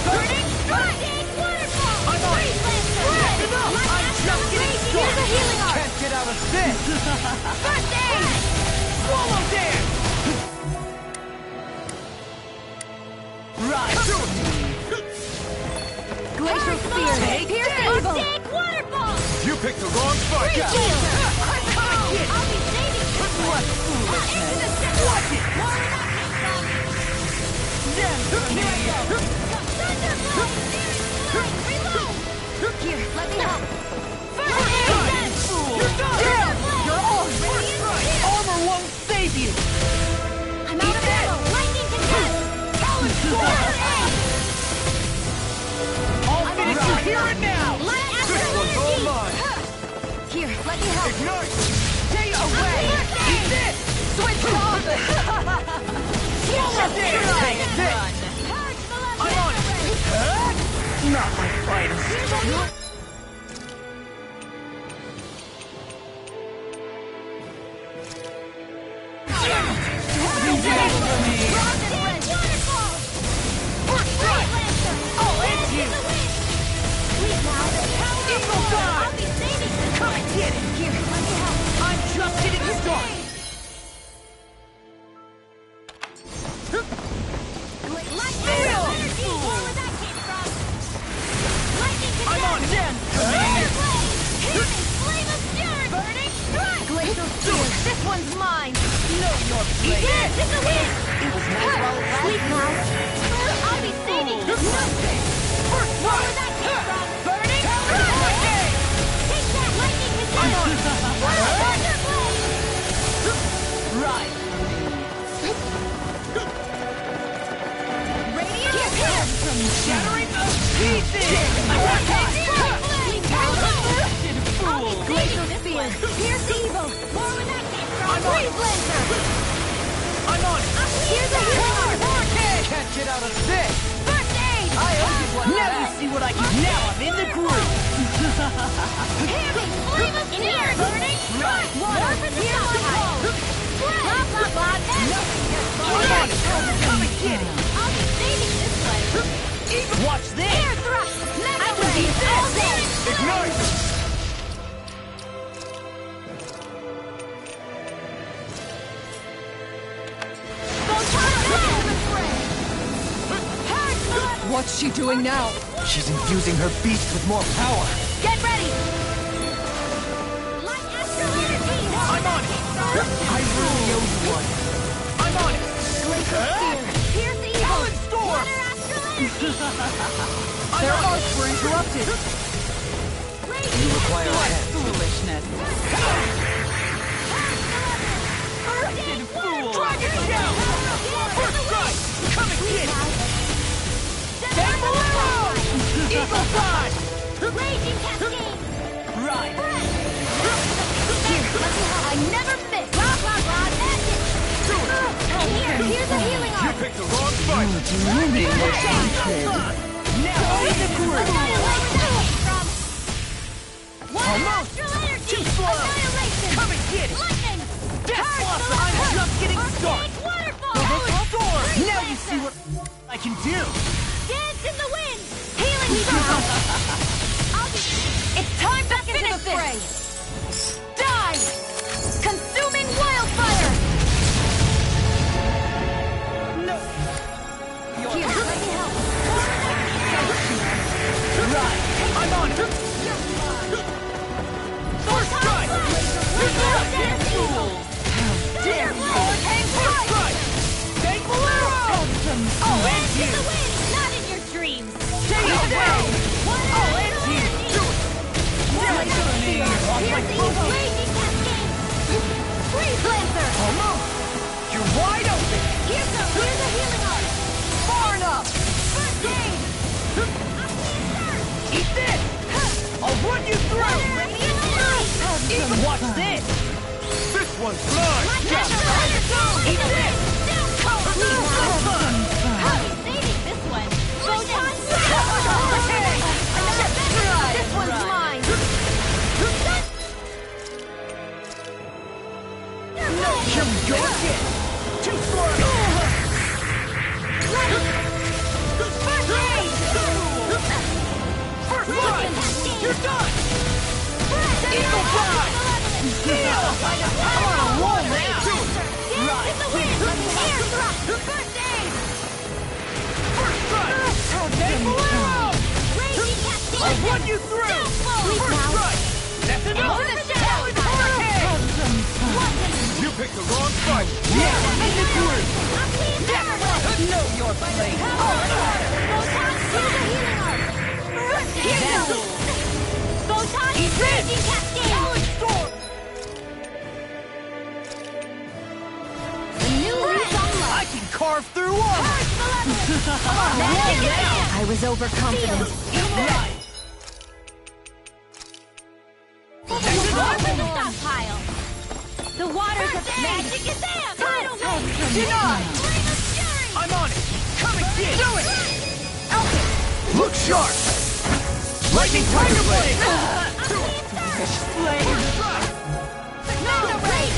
Burning strike! Waterfall! I'm on it! Spread! I'm just getting Here's a healing heart! Can't get out of this! First aid! Swallow dance! Rise! Glacial Spear! Pierce evil! Waterfall! You picked the wrong fight! Free shield! I'll be saving you! What Into the center! Watch it! More where that came from! Here I go! Thunderblade! Searing Flame! Reload! Here, let me help! First aid! You're done! Thunderblade! You're all Radiant shield! Armor won't save you! I'm out of ammo! Lightning condemned! Talon Storm! First aid! I'll finish you let me help. Ignite! Stay away! Eat this! Switch off! Take this! I'm on it! Not my finest. Come and get it! Here, let me help. I'm just getting started! I'm on it! Glacial Spear, this one's mine! Know your place! Dance in the wind! It was nice while it Sleep lasted. now! I'll be saving you! First one! Burning Okay! Take that! Lightning is I'm on it! Thunder blade! Right! Radiant Here! Shattering of pieces! Glacial Spear! Here's evil! More where that came from! Freeze Lancer! I'm on it! Here's a healer! Can't get out of this! First aid! I owe you one. Now you see what I can. Now I'm in the groove! Hear me! Flame of fear! Burning! Right! Water for the stockpile! Blah, blah, blah! I'm on it! Come and get it! I'll be saving this one! Watch this! Air thrust! Mega I can beat wave! this! All day! Ignite! What's she doing now? She's infusing her beast with more power! Get ready! Light astral energy! I'm on it! I really owe you one! I'm on it! Glacial Spear! Pierce evil! Talon Storm! Water astral energy! Their arcs were interrupted. You require a hand. Foolishness. Dragon down! First strike! Come and get it! Eagle Pride! Raging Cascade! Right! Here, I never miss! Blah, blah, blah! That's it! And here's a healing arm! Picked the wrong fight! Now I'm in the groove! Almost! Too slow! Come and get it! Lightning! Death Blossom! I'm just getting started! Waterfall! Storm! Now you see what I can do! Dance in the wind! Healing circle! It's time to finish this! Die! Consuming wildfire! No! Here, let me help! Right! I'm on it! First strike! Dare me! First strike! Take Bolero! I'll end Dance in you! the wind! Not in your dreams! Stay away! I'll end you! Do it! Now you're gonna need off my Here's the boat! raging cascade! Freeze Lancer! Almost! You're wide open! Here's a healing arm! Far enough! First aid! Eat this! I'll run you through! Watch this! This one's mine! Eat this! I'll be saving this one! Photon! This one's mine! Here we go again! Too slow! First aid! First strike! You're done! Eagle Pride! Heal! I'm on a roll now! Dance in the wind! Air thrust! First aid! First strike! Take Bolero! Raging cascade! I'll run you through! Sleep First now! strike! That's enough! Talon Hurricane! You picked the wrong fight! Yeah, in the groove! Know your place! Photon! Raging cascade! Talon Storm! New lease on life! I can carve through armor! I was overconfident. Right! Magic is there! I'm on it! Come and get Do it! Look sharp! Lightning Tiger Blade!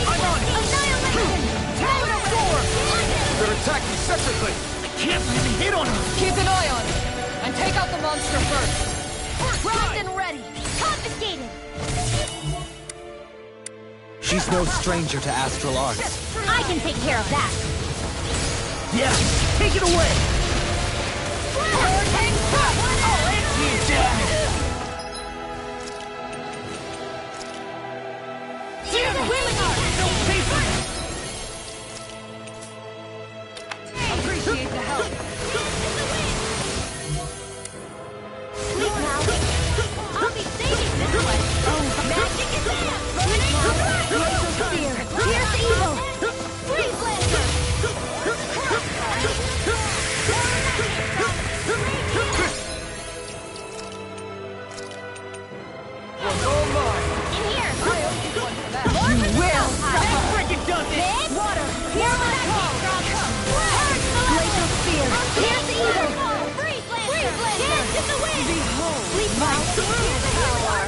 I'm on it! They're attacking separately! I can't really hit on them! Keep an eye on it, and take out the monster first. Wrapped and ready! Confiscated! She's no stranger to astral arts. I can take care of that! Yeah! Take it away! I'll end you, Dad! Here's the healing art! No paper! Appreciate the help. Sleep now! I'll be saving this one! Oh, magic is there! Sleep now! Laser spear! Here's the evil! Freeze laser! One's all mine! In here! I owe you one for that. You will! That freaking does it! Water! Here's what I call! Glacial spear! Here's the evil! Freeze laser! Dance in the wind! Behold! Sleep now! Here's the power!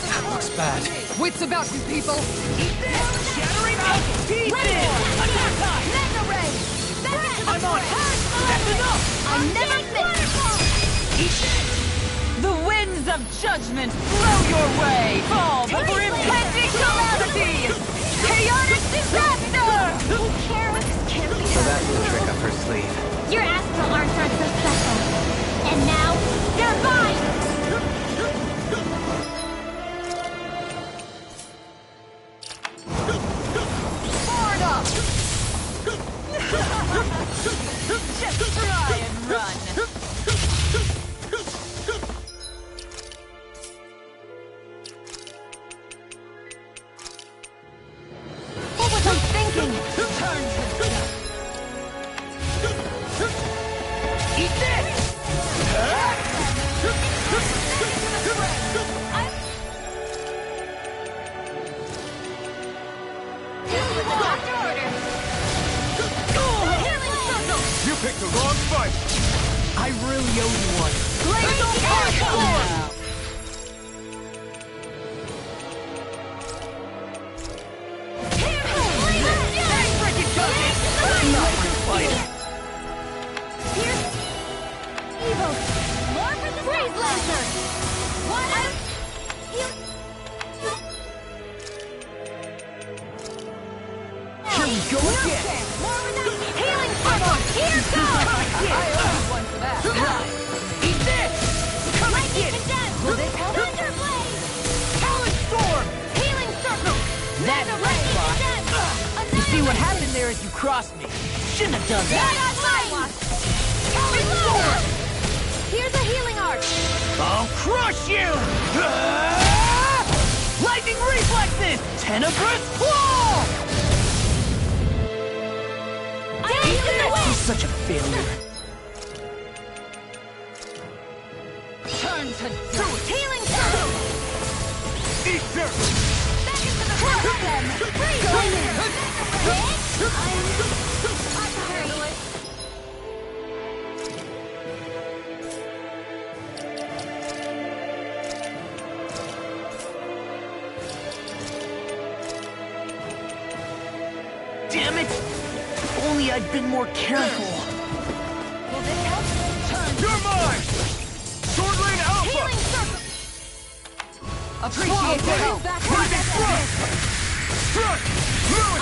That looks bad. Wits about you, people. Shattering out pieces! Attack time! Mega ray! I'm on it! That's enough! I never miss! The winds of judgment blow your way! Fall before impending calamity! Chaotic disaster! Who cares? So that's the trick up her sleeve. Your astral arts aren't so special. And now, they're mine! Forward up! Just try and run! What was I thinking? Eat this! You picked the wrong fight! I really owe you one. Freaking done it! Not for fighting! Evil! More for the freeze laser! What else? Here we go again! More with that healing circle! Here goes! I owe you one for that. Eat this! Come and get it! Will this help? Thunder blade! Talon Storm! Healing circle! That's right, boss. You see what happened there as you crossed me? Shouldn't have done that! Not my watch! Talon Storm! Here's a healing arc! I'll crush you! Lightning reflexes! Tenebrous claw! He's such a failure. Turn to Healing circle! Eat dirt! Back into the front then! Freeze laser! Damn it! If only I'd been more careful. Will this help? You're mine! Sword Lane Alpha! Healing circle! appreciate the help.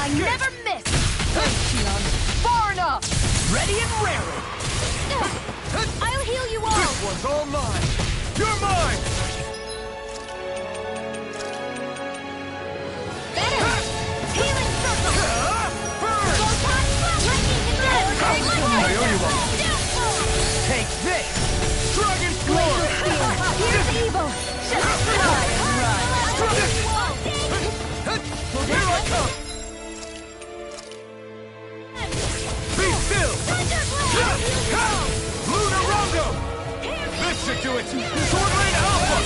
I never miss! Thanks, Shion. Far enough! Ready and raring! I'll heal you all! This one's all mine! You're mine! Better! Healing circle! Burn! I owe you one. Take this! Dragon Sword! Here's evil! Here I come! Be still! Luna Rondo! This should do it! Sword Lane Alpha!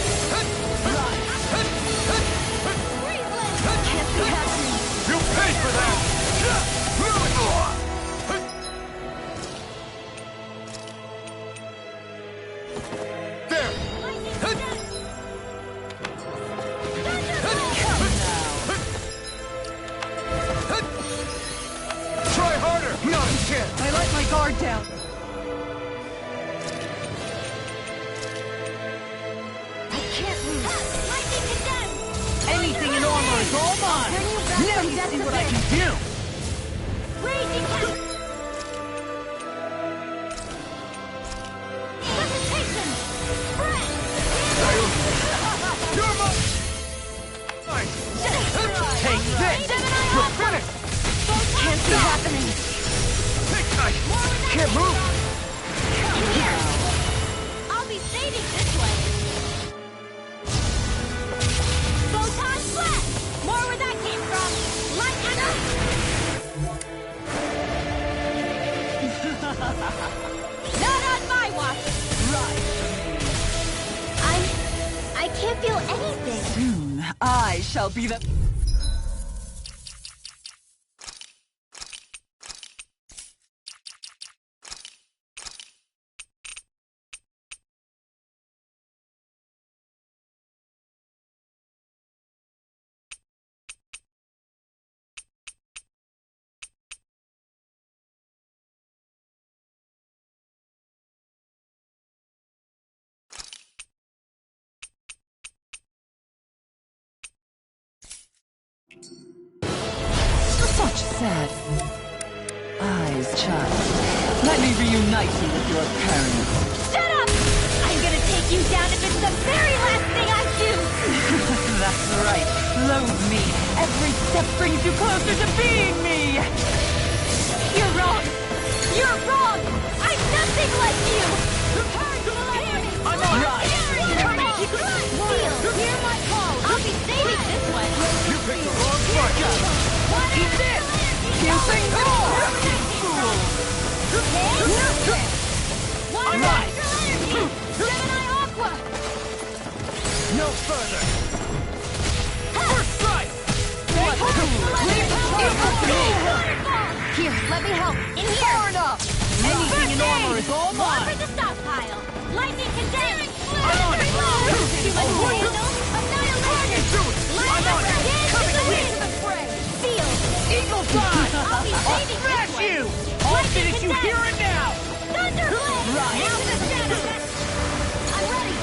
You pay for that! Guard down. I can't lose. Lightning condemned! Anything in armor is all mine! Now you see what I can do! Raging cat! Levitation! Spread! You're my... Take this! You're finished! Can't be happening! Can't move! Here! I'll be saving this way! Photon flash! More where that came from! Light and not on my watch! I can't feel anything! Soon, I shall be the... Such sad eyes, child. Let me reunite you with your parents. Shut up! I'm gonna take you down if it's the very last thing I do! That's right. Loathe me. Every step brings you closer to being me. You're wrong! You're wrong! I'm nothing like you! I'm all right! Steel, hear my call! I'll be saving this one! You picked the wrong fight! Eat this! Piercing roar! I'm right! Gemini Aqua! No further! First strike! Here, let me help! In here! Far enough! Anything in armor is all More mine! for the stockpile! Lightning condemned! I'm on it! Too much to handle! Annihilation! I'm on it! Coming to the fray! Steel! Eagle Fly! I'll be I'll saving smash this one. you! I'll finish you here and now! Thunderblade! Right. Now to the shadow! I'm ready!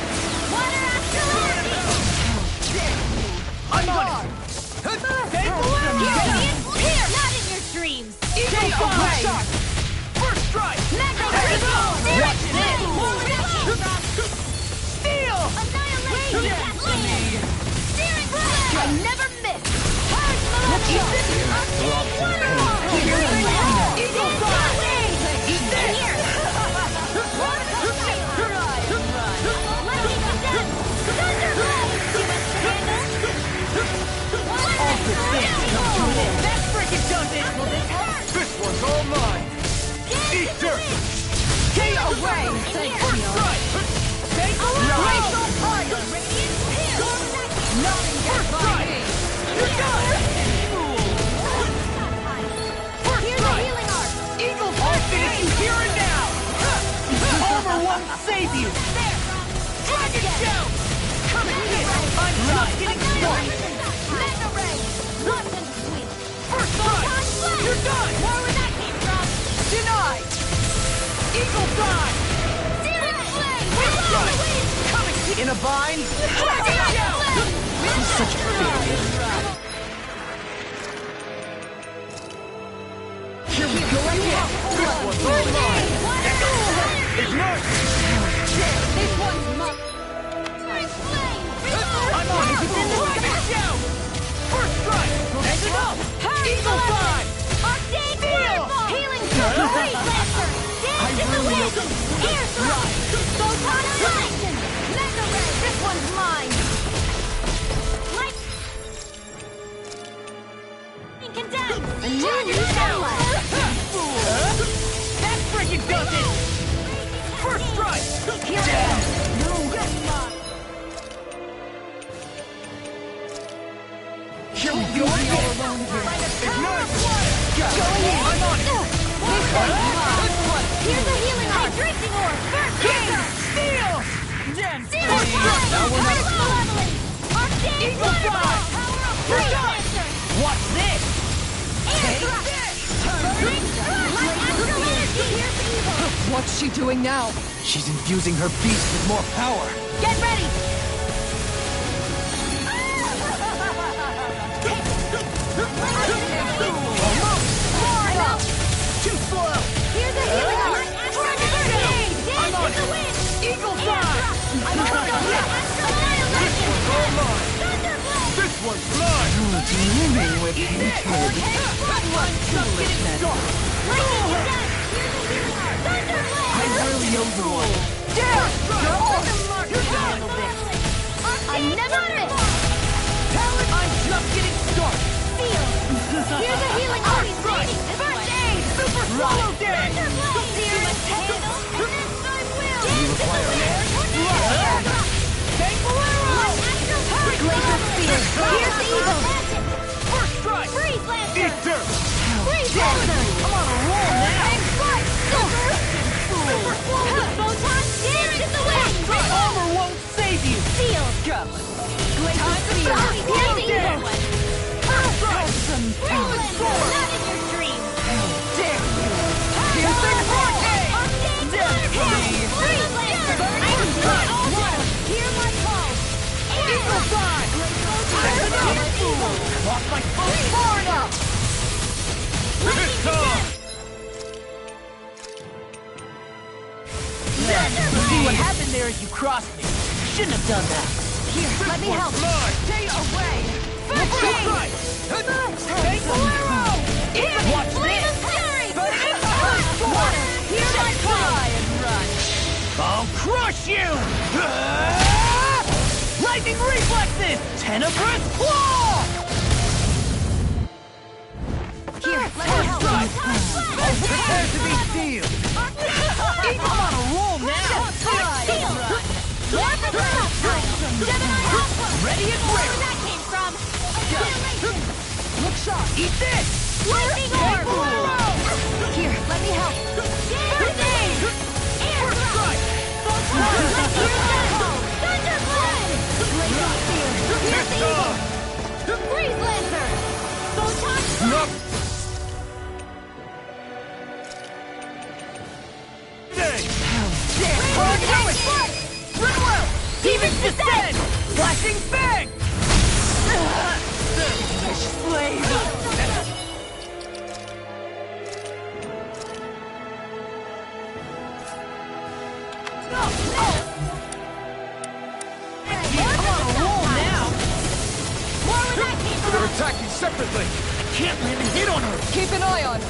Water astral energy! I'm on it! Here! Not in your dreams! Eagle Fly! First strike! Magna What's this? Steel! Annihilation! Steering blade! I never miss! Hard mode! Eagle Fly! Eat this! Here! Lightning condemned! Thunderblade! Too much to handle? All good things come to an end. That frickin' does it! This one's all mine! Eat dirt! Get away! First strike! Take a Right. fire! Nothing First strike! You're done! First Here's a strike! healing arc! Eagle I'll finish you here and now! Armor won't save you! Dragon Shell! Coming in! I'm just getting started! Mega ray! Watch and sweep! First strike! You're done! More where that came from! Denied! Eagle Dive! Stealing flame! First strike! Coming in a bind! Dragon Shell! I'm such a failure. Here we go again! This one's all mine! Ignite! This one's mine! Flame! I'm on it! Dragon Shell! First strike! End it up! Eagle Dive! Arcane Fireball! Healing Circle! Freeze Lancer! Dance in the wind! Air Thrust! Photon Annihilation! Mega Ray! This one's mine! Lightning condemned! A new satellite! That freaking does it! First strike! Here I am! No, that's mine! Here we go again! Ignite! Going in! I'm on it! This one's mine! Here's a healing arc! Drinking ore! First King! Steel! First strike! Now we're not... Malevolent! Arcane Eagle Fireball! Dive! Power of You're Freeze done! Lancer! What's this? Air Thrust! Light Astral Energy! What's she doing now? She's infusing her beast with more power. Get ready! I'm out! Too slow! Here's a healing arm! First aid! Dance with the wind! Eagle fly! I'm on it! This one's mine! Dreaming with hatred. I really owe the one. I never miss! I'm just getting started! Here's a healing arm! First aid! Super Swallow Day! Here's handle! And this time will! Thankful arrow! Glacier Spear! Here's evil! First strike! Freeze Lancer! Eat dirt! Freeze Lancer! I'm on a roll now! And strike! Super Swallow! Photon! Dance in the wind! Armor won't save you! Seal! Glacier Spear! Here's evil! Awesome! Not in your dreams! Damn you! Here's the hurricane! Freeze Lancer! I can do it all! Hear my call! Eagle fly! Lost my foot far enough! This time! See what happened there is you crossed me. Shouldn't have done that. Here, let me help! Stay away! First strike! Thankful arrow! Watch this! Water! Hear my call! I'll crush you! Lightning reflexes! Tenebrous claw! Here, let me help! Prepare to be sealed! I'm on a roll now! Ready and Where ready! that came from? Look sharp! Eat this! Lightning orb! Here, let me help! First aid! Air Strike! Thunderblade! Glacial Spear! Here's the evil! Freeze Lancer! Photon Nope. Day! Rinwell! Demons descend! Flashing fang! Slave! They're attacking separately! I can't land a hit on her! Keep an eye on her,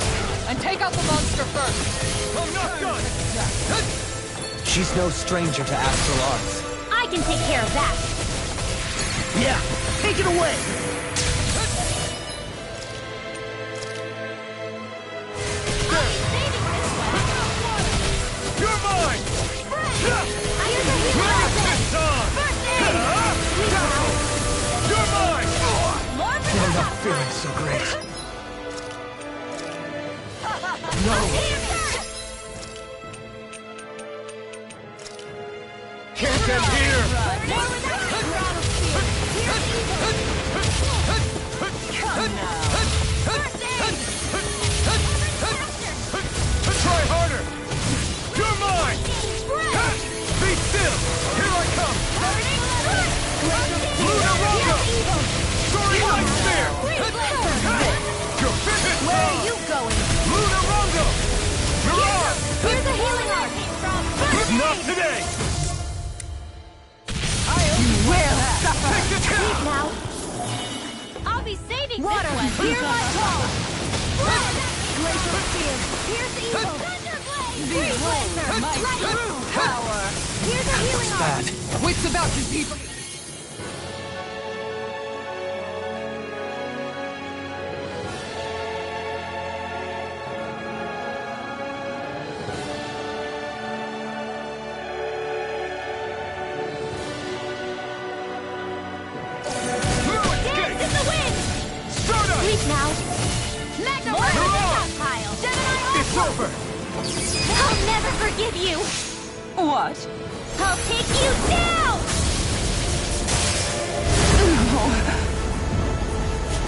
and take out the monster first. I'm not done! She's no stranger to astral arts. I can take care of that. Yeah, take it away! You're mine! It's on! You're mine! I'm not feeling so great. No! Can't end here! Try harder! You're mine! Be still! Here I come! Luna Rongo! Sorry, Light Spear! You're finished! Where are you going? Luna Rongo! You're on! Here's a healing arm! Not today! You will suffer! Take this hit! Now, I'll be saving water! this one. Hear my call! Glacial Spear! Here's evil! Freeze Lancer! Lightning power! Here's a healing arm! Bad. Wits about you, people. Dance in the wind! Stardust! Sleep now! Magna Pile! Gemini It's over! I'll never forgive you. What? I'll take you down.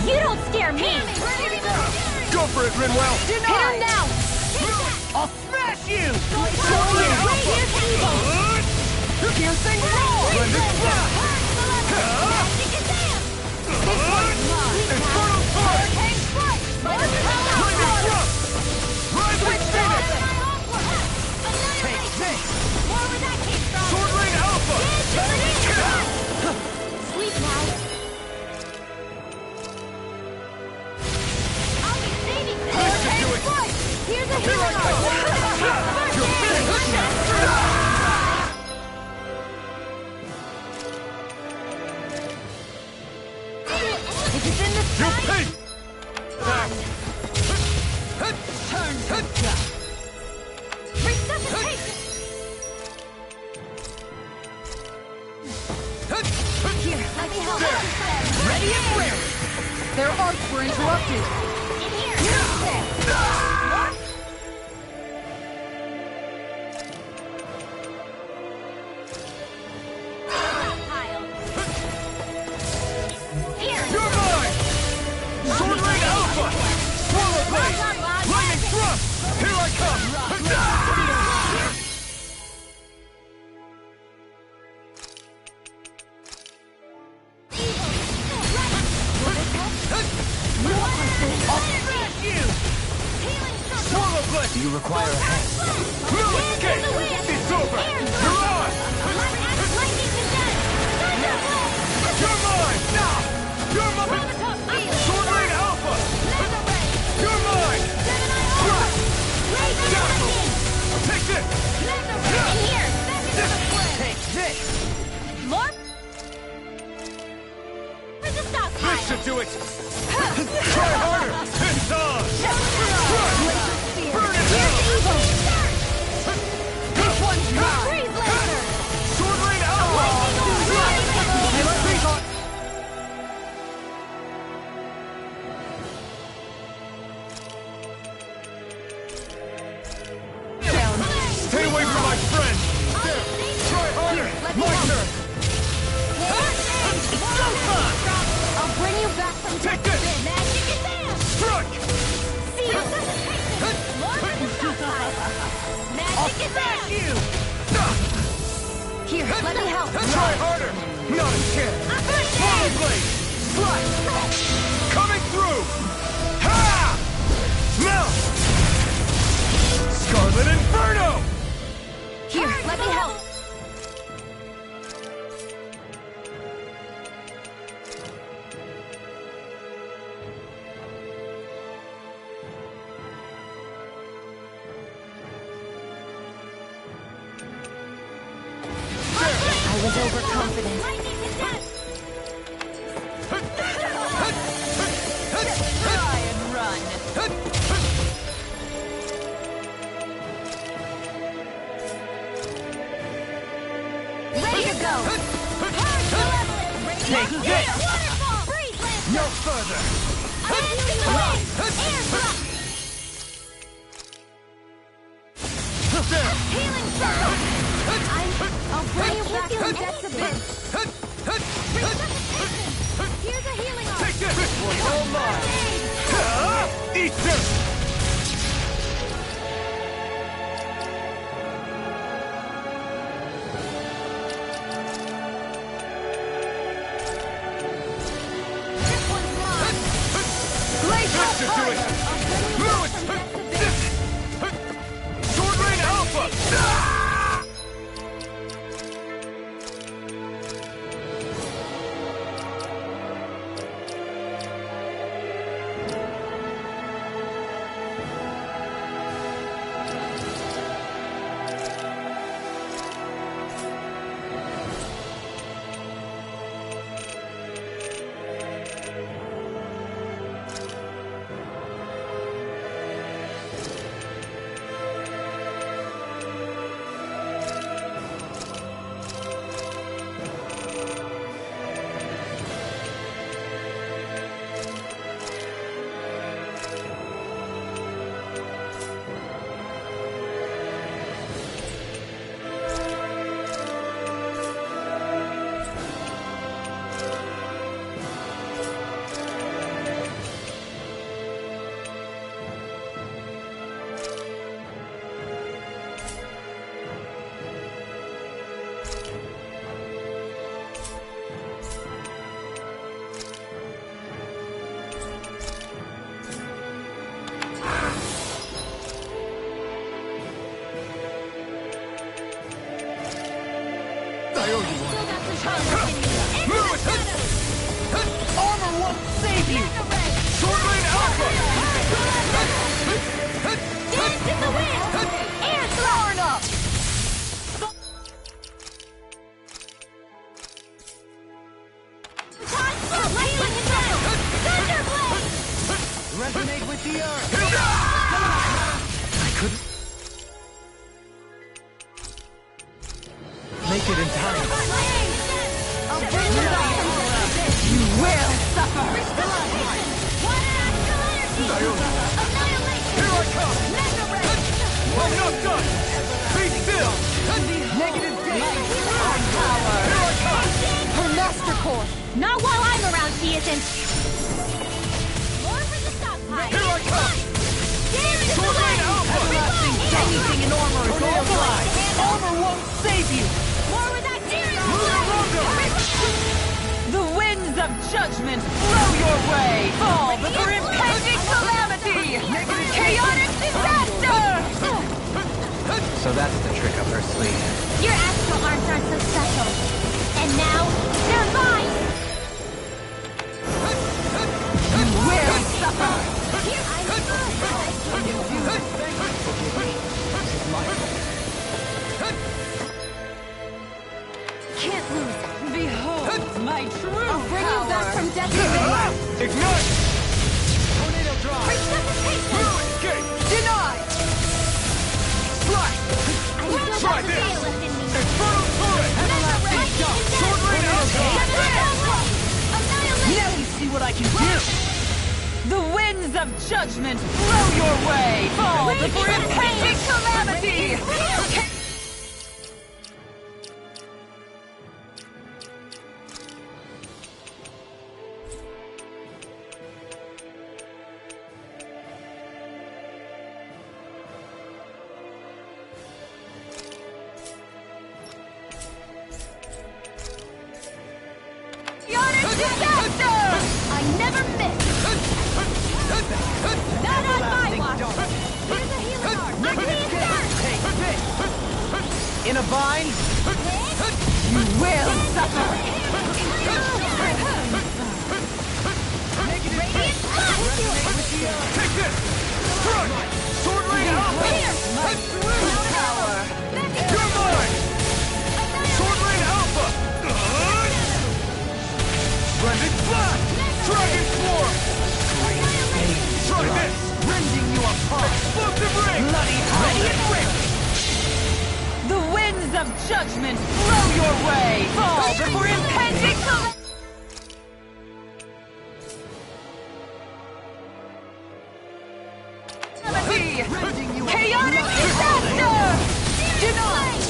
You don't scare me. Go for it, Rinwell! Hit him now! I'll smash you! Piercing roll! Infernal Sword! Lightning Thrust! Rising Phoenix! Take this! Sword Rain Alpha! Sleep now. I'll be saving this. This should do it. Here's a Here I come! You're finished! If it's in the You sky, pig! Turn to dust. resuscitate. Here, let me help. Ready and where? Their arcs were interrupted. In here. Stockpile. Here. You're mine! Sword Rain Alpha! Swallow Blade! Lightning Thrust! Here I come! I'll smash you! Swallow Blade! Do you require a hand? No escape! It's over! You're on! You're mine! Now! You're mine! Sword Rain Alpha! You're mine! Take this! Take this! More? Where's the stockpile? This should do it! Try harder! It's on! Burn it down! This one's mine! Freeze laser! Sword Rain Alpha! Stay away from my friend! There! Try harder! My turn! I'll bring you back from Take this! Magic advance! Strike! See you More for the stockpile! Magic advance! You! Here, let me help! Try harder! Not a chance! Swallow Blade! Slide! Coming through! Ha! Now! Scarlet Inferno! Here, let me help! I was overconfident. Try and run. Ready to go! Take this! Waterfall! Freeze Lancer! No further! Air drop! There! Healing circle! I'll bring you back from death's abyss. Here's a healing arm. Take this! This one's all mine! Eat this! This one's mine. This should do it! Lewis! Sword Rain Alpha! Armor won't save you! Sword Rain Alpha! Dance in the wind! Air throwing up! Lightning down! Thunderblade! Resonate with the earth! I couldn't make it in time. I'll bring you back! You will suffer! One astral energy! Annihilation! Here I come! Mega Ray! I'm not done! Be still! Negative gate! Power! Here I come! Her master core! Not while I'm around, she isn't. More for the stockpile! Here I come! Dance in the Sword Rain wind! Alpha! Anything in armor is all mine! Armor won't save you! More with that series! The winds of judgment blow your way! Fall before impending calamity! Chaotic disaster! So that's the trick up her sleeve. Your astral arms aren't so special. And now, they're mine! You will suffer! Can't lose! Behold my true I'll bring you back power! from death to life! Ignite! Tornado drive! Resuscitation! Escape! Denied! Strike! I still Try have the this! veil left in me! Infernal Turret! Sword Rain Alpha! Annihilation! Now you see what I can do! The winds of judgment blow your way! Fall before impending calamity! Chaotic disaster! I never miss! Not on my watch! Here's a healing arm! I can Take this! In a vine? You will suffer! Take this! Strike! Sword Rain Alpha! My true power! You're mine! Sword Rain Alpha! Splendid Blast! Dragon Swarm! Try this! Rending you apart! Explosive Ring! Bloody Radiant Ring! The winds of judgment blow your way! Fall before impending calamity! Rending you Chaotic disaster! Denied!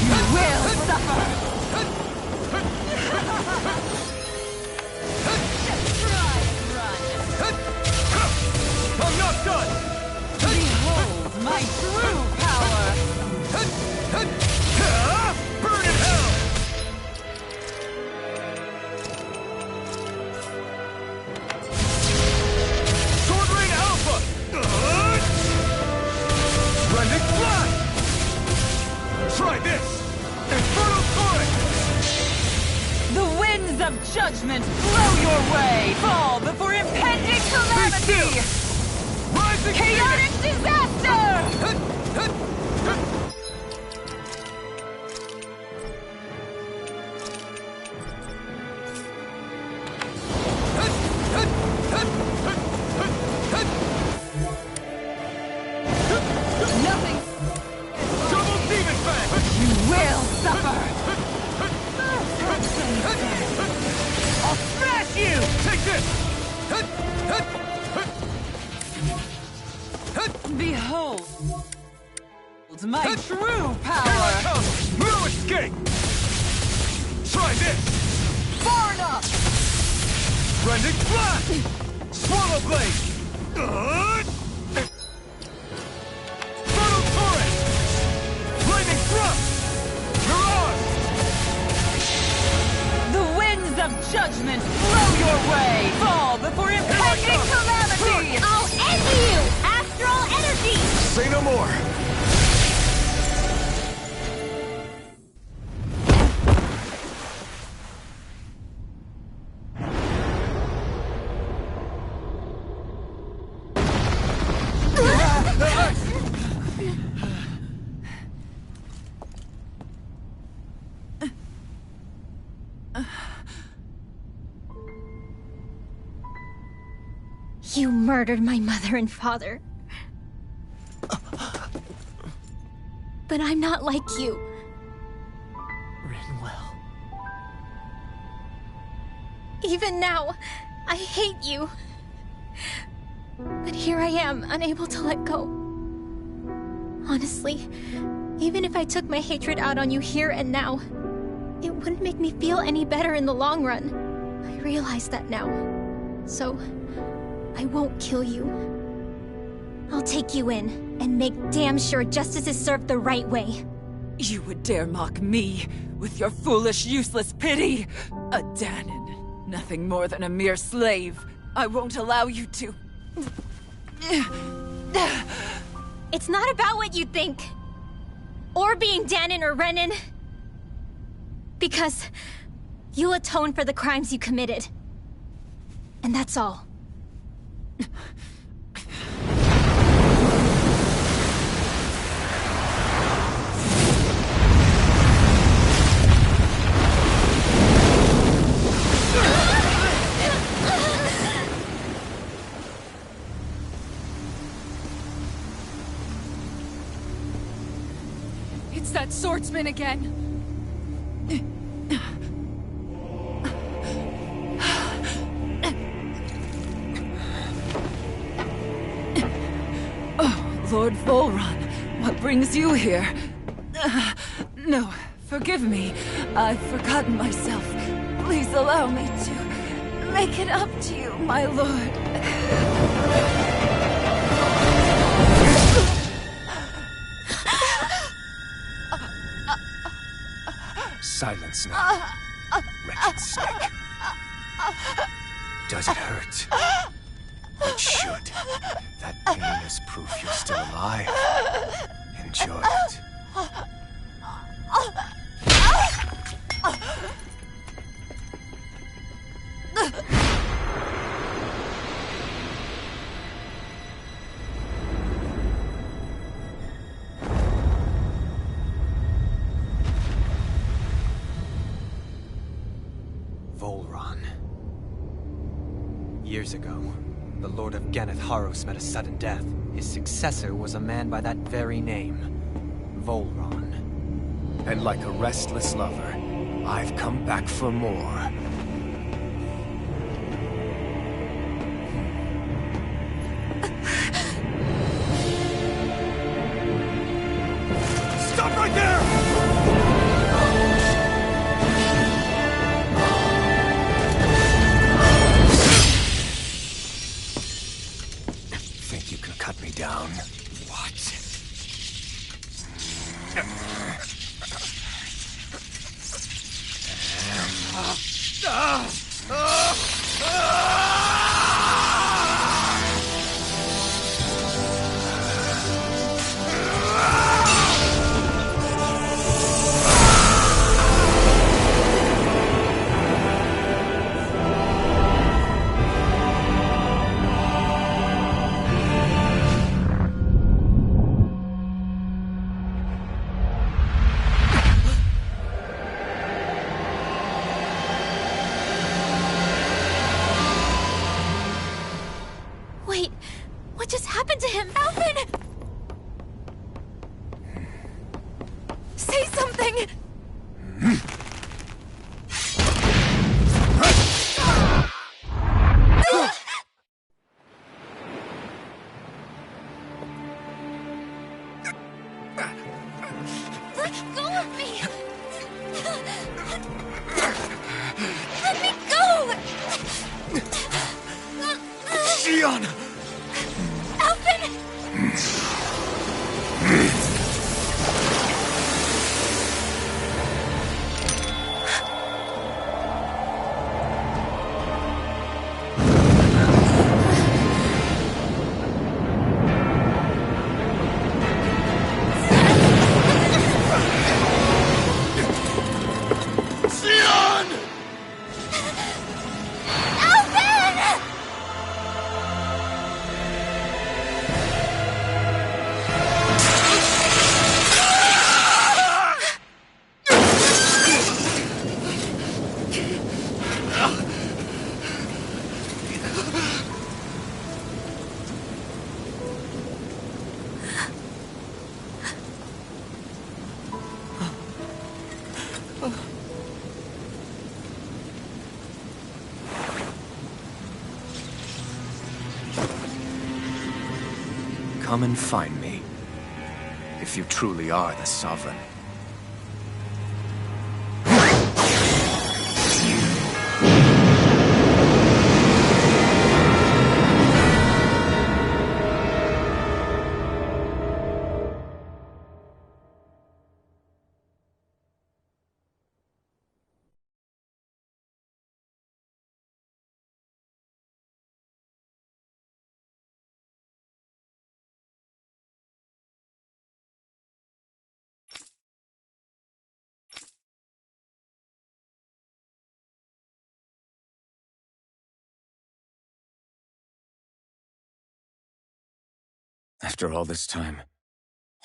You will suffer! I'm not done! Behold my true power! Burn in hell! Sword Rain Alpha! Splendid Blast! Try this! Infernal Torrent! The winds of judgment blow your way! Fall before impending calamity! Rising Chaotic disaster! Nothing! Double Demon Fang! You will suffer! I'll smash you! Take this! Behold my true Here I power! come! No escape! Try this! Far enough! Rending Blast! Swallow Blade! Infernal Torrent! Lightning Thrust! Mirage! The winds of judgment blow your way! Fall before impending calamity! I'll end you! You murdered my mother and father. But I'm not like you. Rinwell. Even now, I hate you. But here I am, unable to let go. Honestly, even if I took my hatred out on you here and now, it wouldn't make me feel any better in the long run. I realize that now. So, I won't kill you. I'll take you in, and make damn sure justice is served the right way. You would dare mock me with your foolish, useless pity? A Danon, nothing more than a mere slave. I won't allow you to... It's not about what you think. Or being Danon or Renan. Because you'll atone for the crimes you committed. And that's all. It's that swordsman again. Oh, Lord Volron, what brings you here? No, forgive me. I've forgotten myself. Please allow me to make it up to you, my lord. Silence now, wretched snake. Does it hurt? It should. That pain is proof you're still alive. Enjoy it. Volron. Years ago, the Lord of Ganeth Haros met a sudden death. His successor was a man by that very name, Volron. And like a restless lover, I've come back for more. Stop right there! Think you can cut me down? What? Wait, what just happened to him? Alvin! Say something! Let go of me! Let me go! Xion! Alvin! Xion! Alvin! come and find me. If you truly are the Sovereign. After all this time,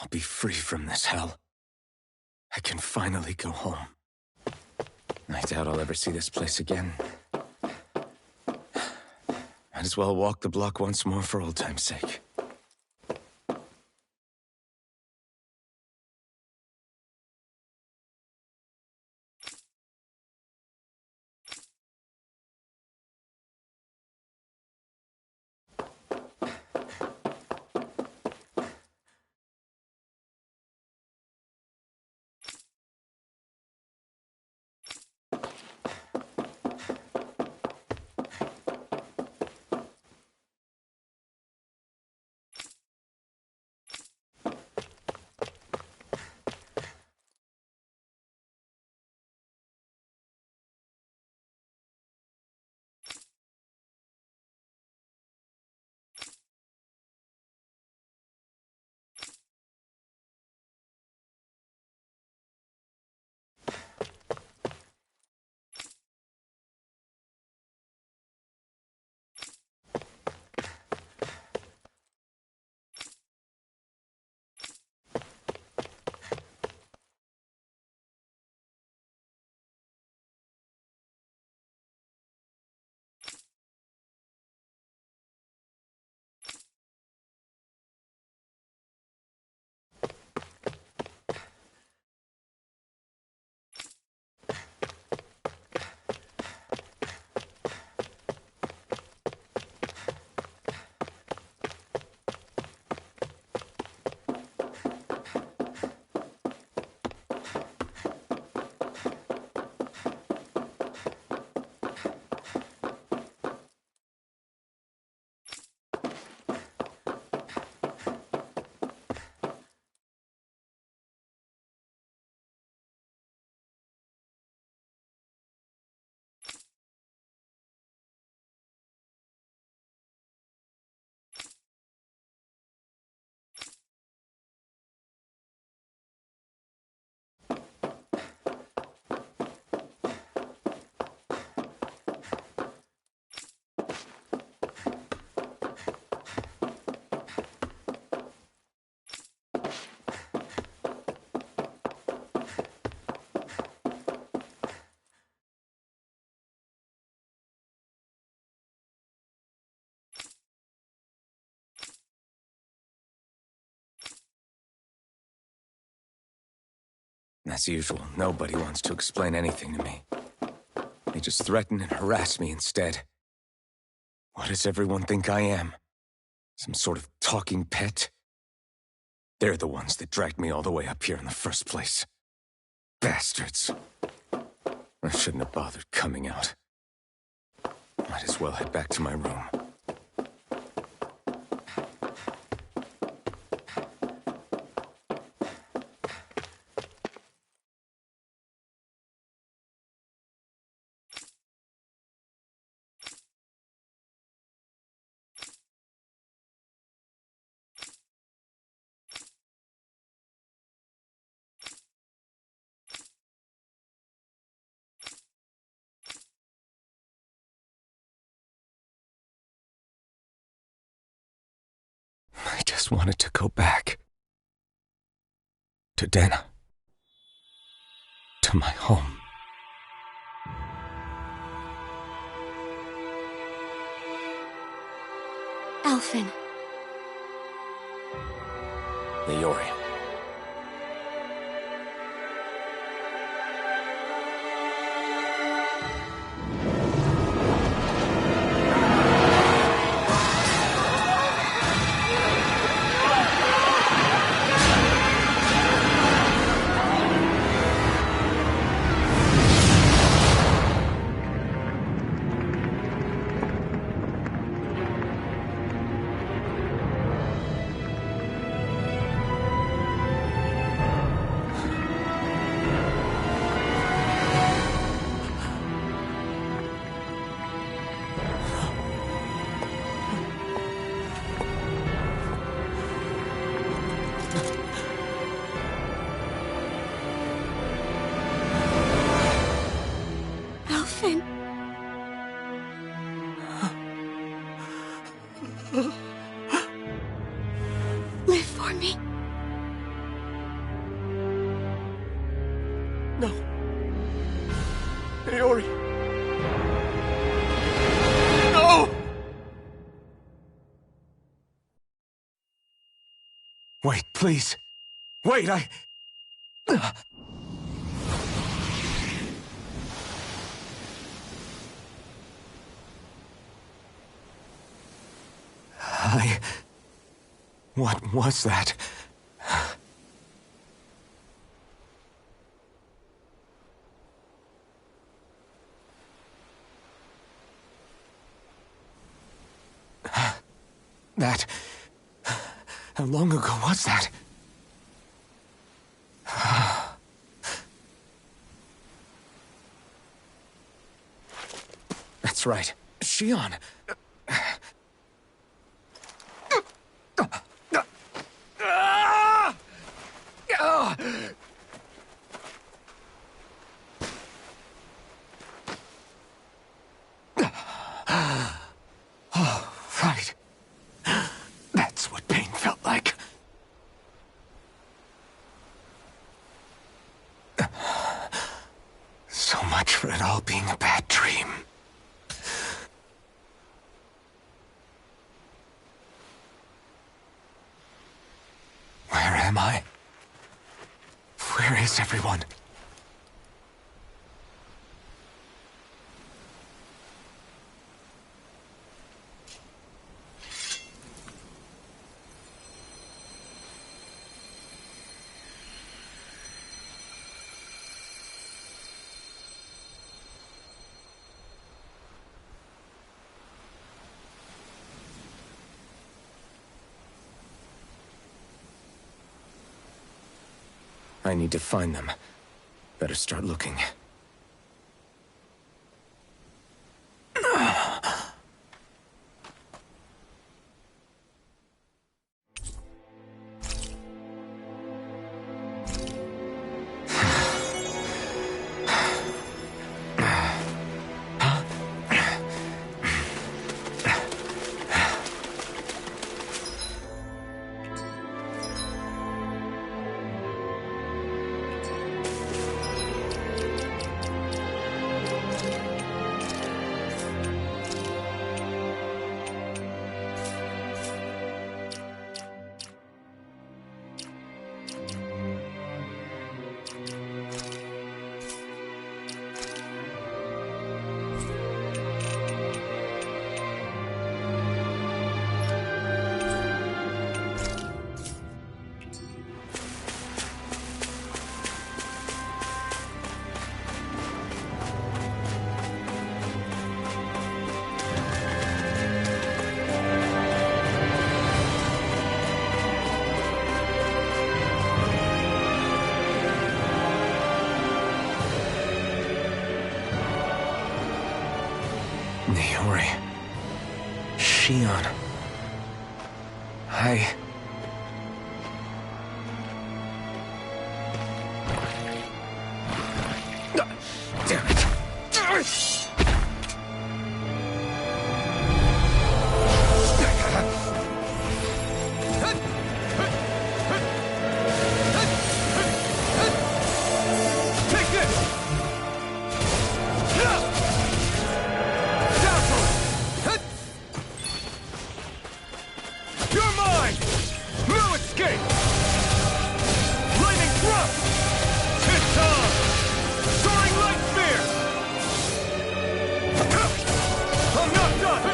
I'll be free from this hell. I can finally go home. I doubt I'll ever see this place again. Might as well walk the block once more for old time's sake. As usual, nobody wants to explain anything to me. They just threaten and harass me instead. What does everyone think I am? Some sort of talking pet? They're the ones that dragged me all the way up here in the first place. Bastards. I shouldn't have bothered coming out. Might as well head back to my room. I just wanted to go back. To Dana. To my home. Alphen. Leori. Wait, please. Wait, I... What was that? That... How long ago was that? That's right. Shion. Oh, right. That's what pain felt like. So much for it all being a bad dream. Where am I? Where is everyone? I need to find them. Better start looking. Naori. Shion. Damn it. Take this! You're mine! No escape! Lightning thrust! It's on! Soaring light spear! I'm not done!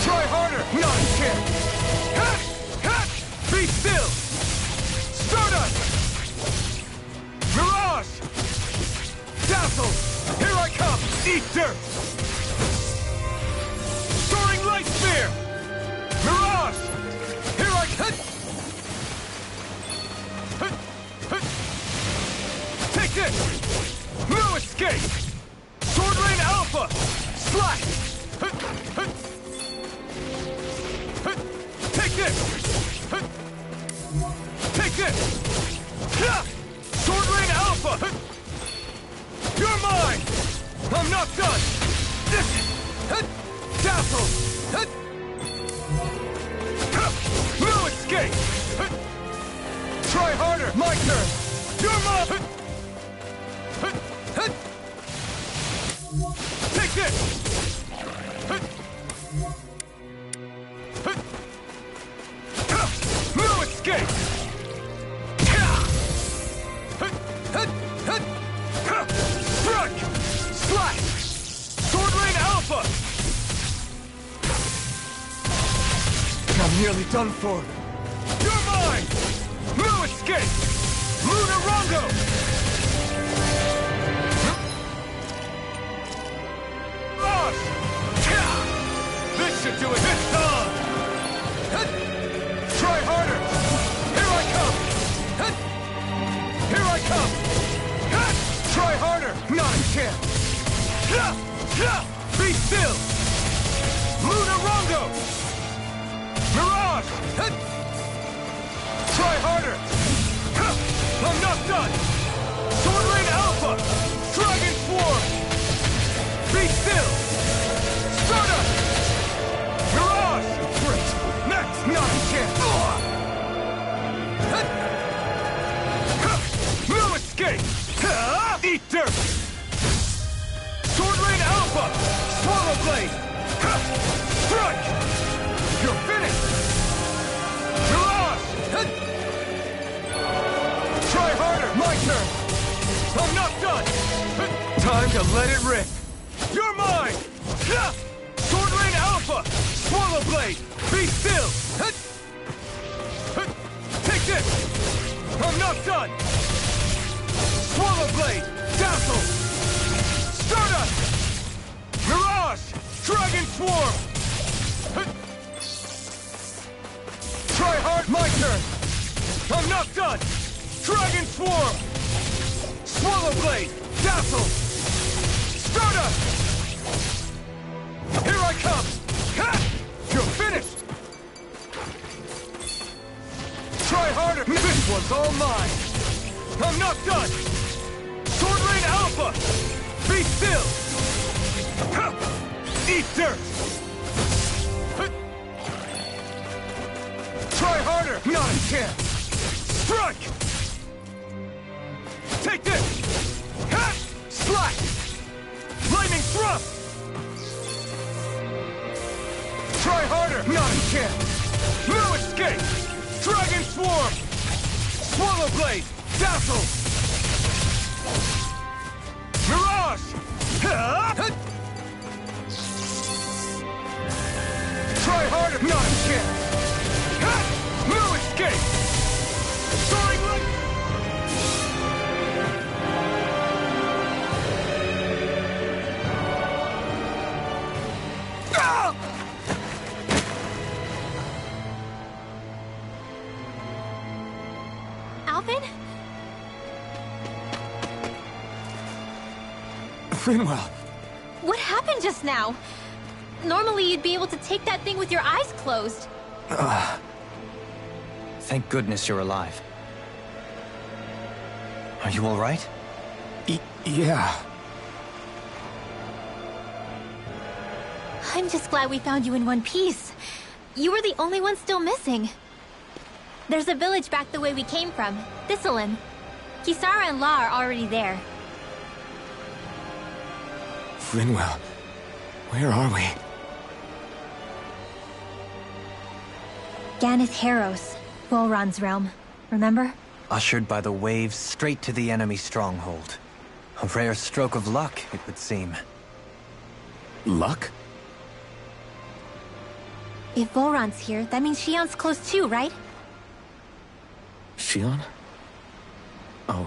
Try harder! Not a chance! Be still! Stardust! Mirage! Dazzle! Here I come! Eat dirt! Soaring light spear! Mirage! Here I come! Take this! No escape! Sword Rain Alpha! Slash! Take this! Take this! Sword Rain Alpha! You're mine! I'm not done! Dazzle! No escape! Try harder! My turn! You're mine! Take this! No escape! escape! Strike! Slash! Sword Lane Alpha! I'm nearly done for. You're mine! No escape! Lunarongo! Rush! This should do it this time! Try harder! Here I come! Here I come! Try harder! Not a chance! Be still! Lunarongo! Mirage! Try harder! I'm not done! Sword Lane Alpha! Dragon Swarm! Be still! Stardust! Mirage! Great! Next! Not a chance! No escape! Eat dirt! Sword Lane Alpha! Swallow Blade! Strike! You're finished! Mirage! Try harder! My turn! I'm not done! Time to let it rip! You're mine! Sword Lane Alpha! Swallow Blade! Be still! Take this! I'm not done! Swallow Blade! Dazzle! Stardust! Mirage! Dragon Swarm! Try hard! My turn! I'm not done! Dragon Swarm! Swallow Blade! Dazzle! Stardust! Here I come! You're finished! Try harder! This one's all mine! I'm not done! Sword Lane Alpha! Be still! Eat dirt! Try harder! Not a chance! Strike! Take this! Slash! Lightning thrust! Try harder! Not a chance! No escape! Dragon Swarm! Swallow Blade! Dazzle! Mirage! Try harder! Not a chance! No escape! Soaring light! Alvin? Rinwell! What happened just now? Normally you'd be able to take that thing with your eyes closed. Thank goodness you're alive. Are you all right? Yeah. I'm just glad we found you in one piece. You were the only one still missing. There's a village back the way we came from, Thistlein. Kisara and La are already there. Rinwell, where are we? Ganith Heros, Volron's realm. Remember? Ushered by the waves straight to the enemy stronghold. A rare stroke of luck, it would seem. Luck? If Volron's here, that means Shion's close too, right? Shion? Oh.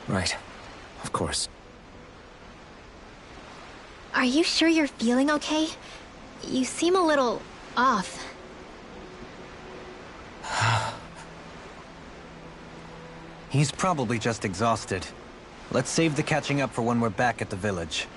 Right. Of course. Are you sure you're feeling okay? You seem a little off. He's probably just exhausted. Let's save the catching up for when we're back at the village.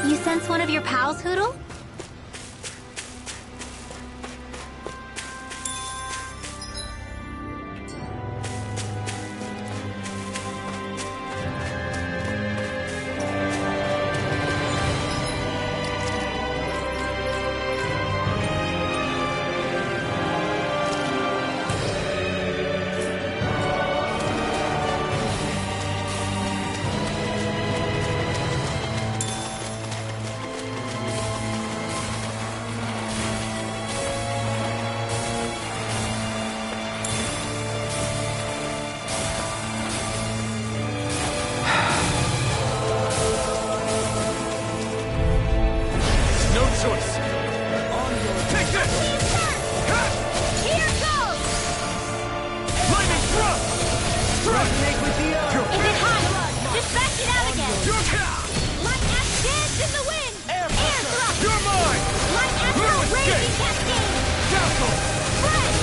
You sense one of your pals, Hoodle? choice! Take this! Here goes! Lightning thrust! Resonate with the earth! Is it hot? Just back it out again! Light ash dance in the wind! Air thrust! You're mine! Light No astral escape! raging cascade! Dazzle! Spread!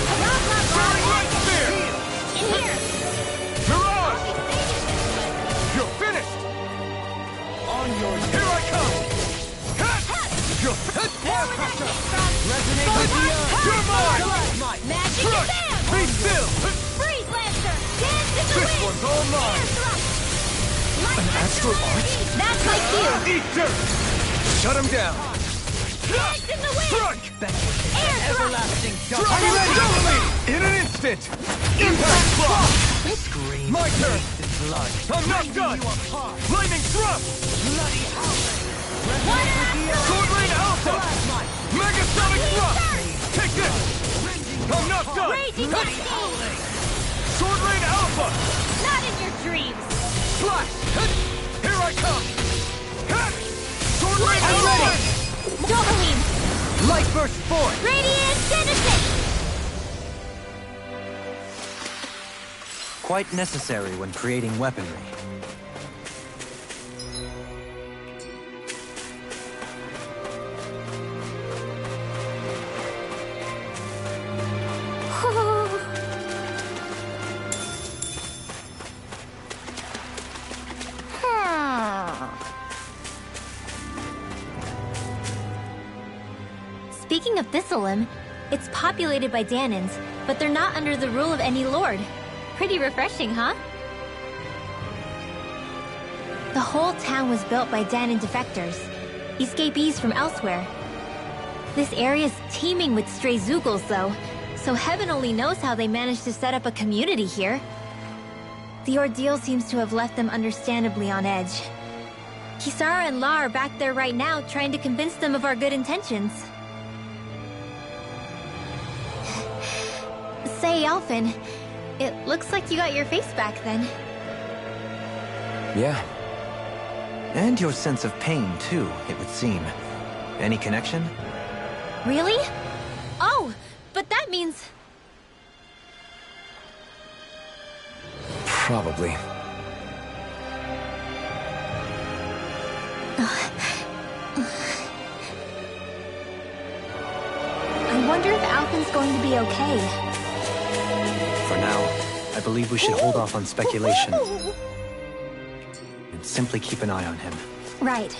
Rob, rob, rob, Light spear! in here! Mirage! You're finished! On your Here I come! You're Air pressure! resonate with the earth! You're mine! Plasmite! Magic Crush! Bam! Be still! Freeze Lancer! Dance in the This wind! one's all mine! Air thrust! Light An astral arch? That's my cue! Eat dirt! Shut him down! Dance in the wind! Strike! Air thrust! Everlasting Drop dark! it! In an instant! Impact block! Scream My turn! in blood! I'm not done! You apart! Lightning thrust! Bloody howling! One Resonate with the earth! Sword Rain Alpha! Plasmite! Megasonic thrust! Take this! I'm not done! Raging cascade! Sword Rain Alpha! Not in your dreams! Flash! Here I come! Sword Rain I'm Alpha! ready! Doubling! Light burst forth! Radiant Genesis! Quite necessary when creating weaponry. Speaking of Thistlelim, it's populated by Danans, but they're not under the rule of any lord. Pretty refreshing, huh? The whole town was built by Danan defectors, escapees from elsewhere. This area's teeming with stray Zoogles, though, so heaven only knows how they managed to set up a community here. The ordeal seems to have left them understandably on edge. Kisara and La are back there right now trying to convince them of our good intentions. Say, Elfin, it looks like you got your face back then. Yeah. And your sense of pain, too, it would seem. Any connection? Really? Oh, but that means... Probably. I wonder if Alfin's going to be okay. For now, I believe we should hold off on speculation. And simply keep an eye on him. Right.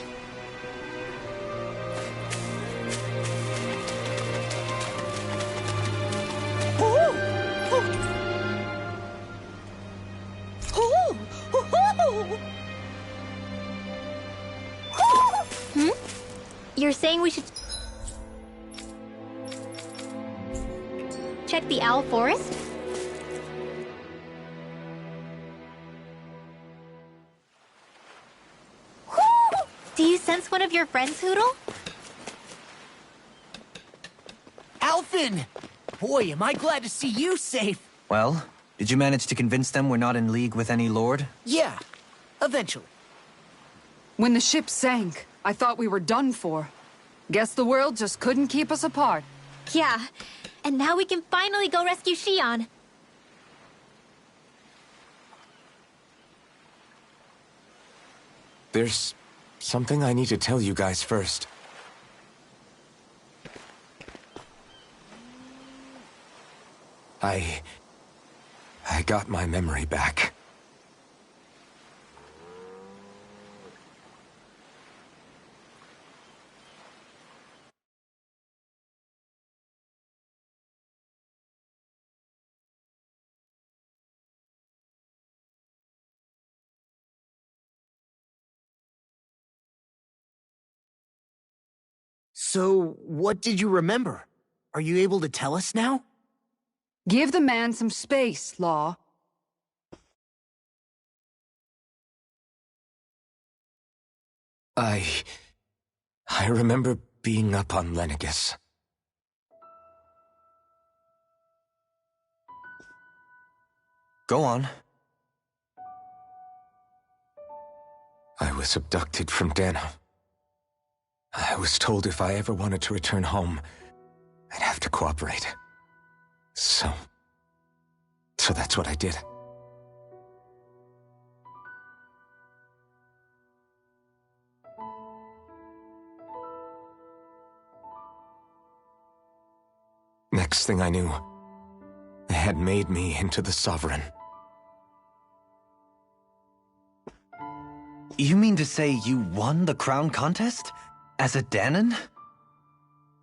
Hmm? You're saying we should... check the Owl Forest? Do you sense one of your friends, Hoodle? Alfin! Boy, am I glad to see you safe! Well, did you manage to convince them we're not in league with any lord? Yeah, eventually. When the ship sank, I thought we were done for. Guess the world just couldn't keep us apart. Yeah, and now we can finally go rescue Shion. There's something I need to tell you guys first. I got my memory back. So, what did you remember? Are you able to tell us now? Give the man some space, Law. I remember being up on Lenegus. Go on. I was abducted from Dana. I was told if I ever wanted to return home, I'd have to cooperate. So that's what I did. Next thing I knew, they had made me into the Sovereign. You mean to say you won the crown contest? As a Danon?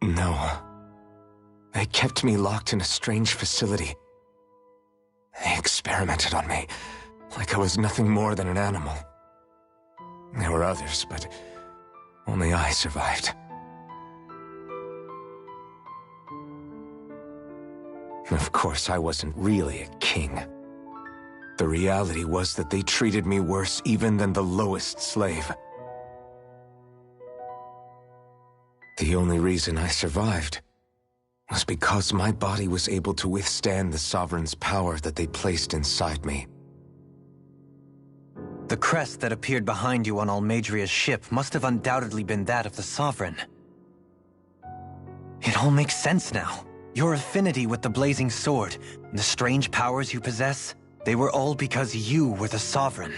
No. They kept me locked in a strange facility. They experimented on me, like I was nothing more than an animal. There were others, but only I survived. Of course, I wasn't really a king. The reality was that they treated me worse even than the lowest slave. The only reason I survived was because my body was able to withstand the Sovereign's power that they placed inside me. The crest that appeared behind you on Almadria's ship must have undoubtedly been that of the Sovereign. It all makes sense now. Your affinity with the Blazing Sword, and the strange powers you possess, they were all because you were the Sovereign.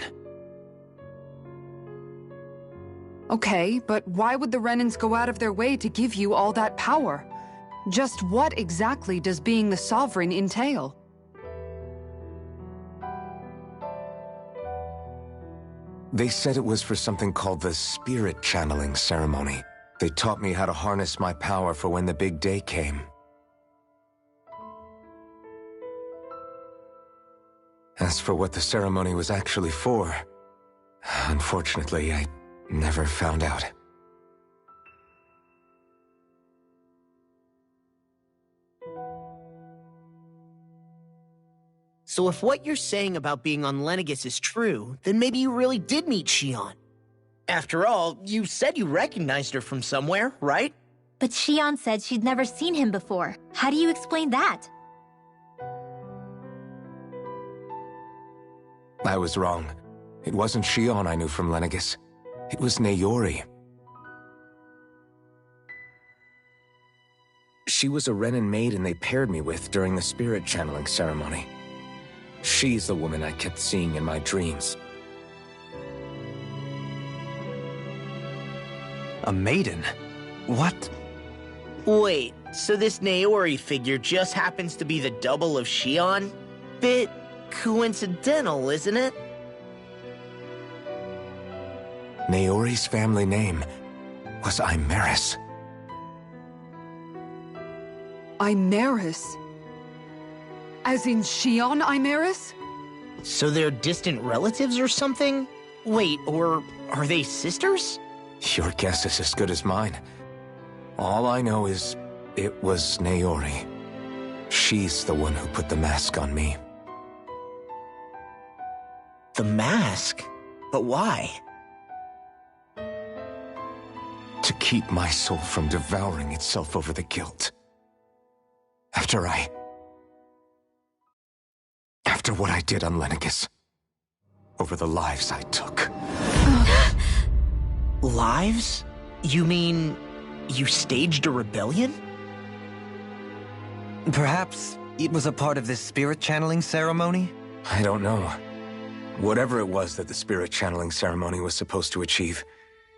Okay, but why would the Renans go out of their way to give you all that power? Just what exactly does being the Sovereign entail? They said it was for something called the Spirit Channeling Ceremony. They taught me how to harness my power for when the big day came. As for what the ceremony was actually for, unfortunately, I never found out. So if what you're saying about being on Lenegis is true, then maybe you really did meet Xion. After all, you said you recognized her from somewhere, right? But Xion said she'd never seen him before. How do you explain that? I was wrong. It wasn't Xion I knew from Lenegis. It was Naori. She was a Renan maiden they paired me with during the spirit channeling ceremony. She's the woman I kept seeing in my dreams. A maiden? What? Wait, so this Naori figure just happens to be the double of Xion? Bit coincidental, isn't it? Naori's family name was Imeris. Imeris? As in Xion Imeris? So they're distant relatives or something? Wait, or are they sisters? Your guess is as good as mine. All I know is it was Naori. She's the one who put the mask on me. The mask? But why? To keep my soul from devouring itself over the guilt. After what I did on Lenegis. Over the lives I took. Lives? You mean you staged a rebellion? Perhaps it was a part of this spirit channeling ceremony? I don't know. Whatever it was that the spirit channeling ceremony was supposed to achieve,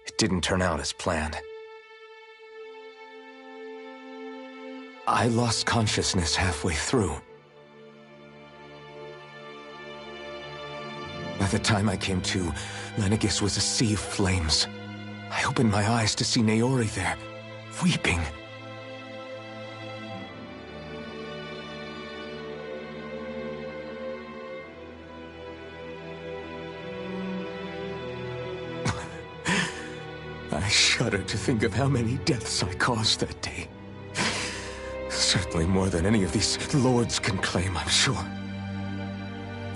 it didn't turn out as planned. I lost consciousness halfway through. By the time I came to, Lenegis was a sea of flames. I opened my eyes to see Naori there, weeping. I shudder to think of how many deaths I caused that day. Certainly more than any of these lords can claim, I'm sure.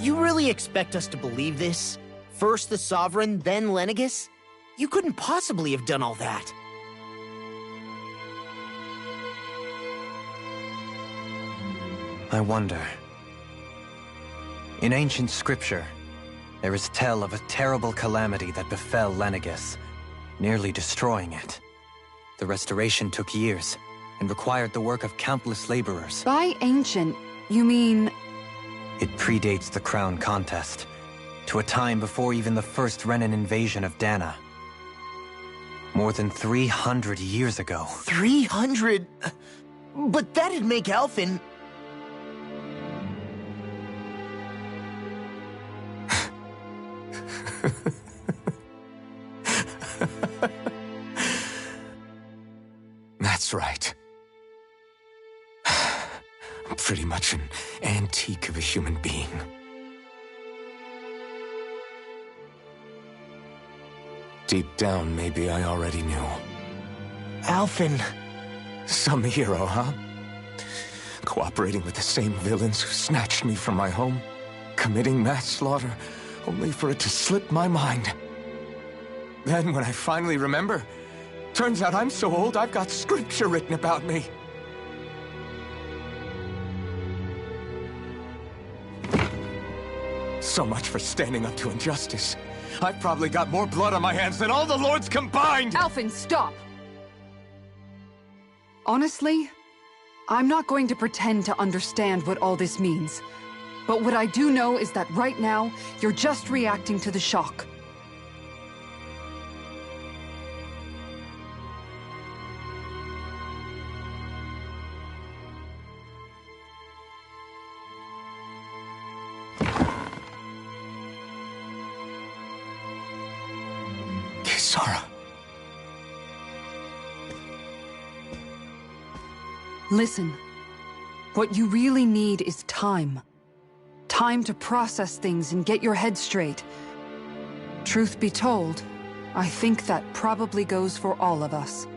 You really expect us to believe this? First the Sovereign, then Lenegis? You couldn't possibly have done all that. I wonder. In ancient scripture, there is tell of a terrible calamity that befell Lenegis, nearly destroying it. The restoration took years, and required the work of countless laborers. By ancient, you mean... It predates the Crown Contest, to a time before even the first Renan invasion of Dana. More than 300 years ago. 300? But that'd make Alphen... That's right. I'm pretty much an antique of a human being. Deep down, maybe I already knew. Alphen... Some hero, huh? Cooperating with the same villains who snatched me from my home, committing mass slaughter, only for it to slip my mind. Then, when I finally remember, turns out I'm so old I've got scripture written about me. So much for standing up to injustice. I've probably got more blood on my hands than all the lords combined! Alphen, stop! Honestly, I'm not going to pretend to understand what all this means. But what I do know is that right now, you're just reacting to the shock. Kisara. Listen, what you really need is time. Time to process things and get your head straight. Truth be told, I think that probably goes for all of us.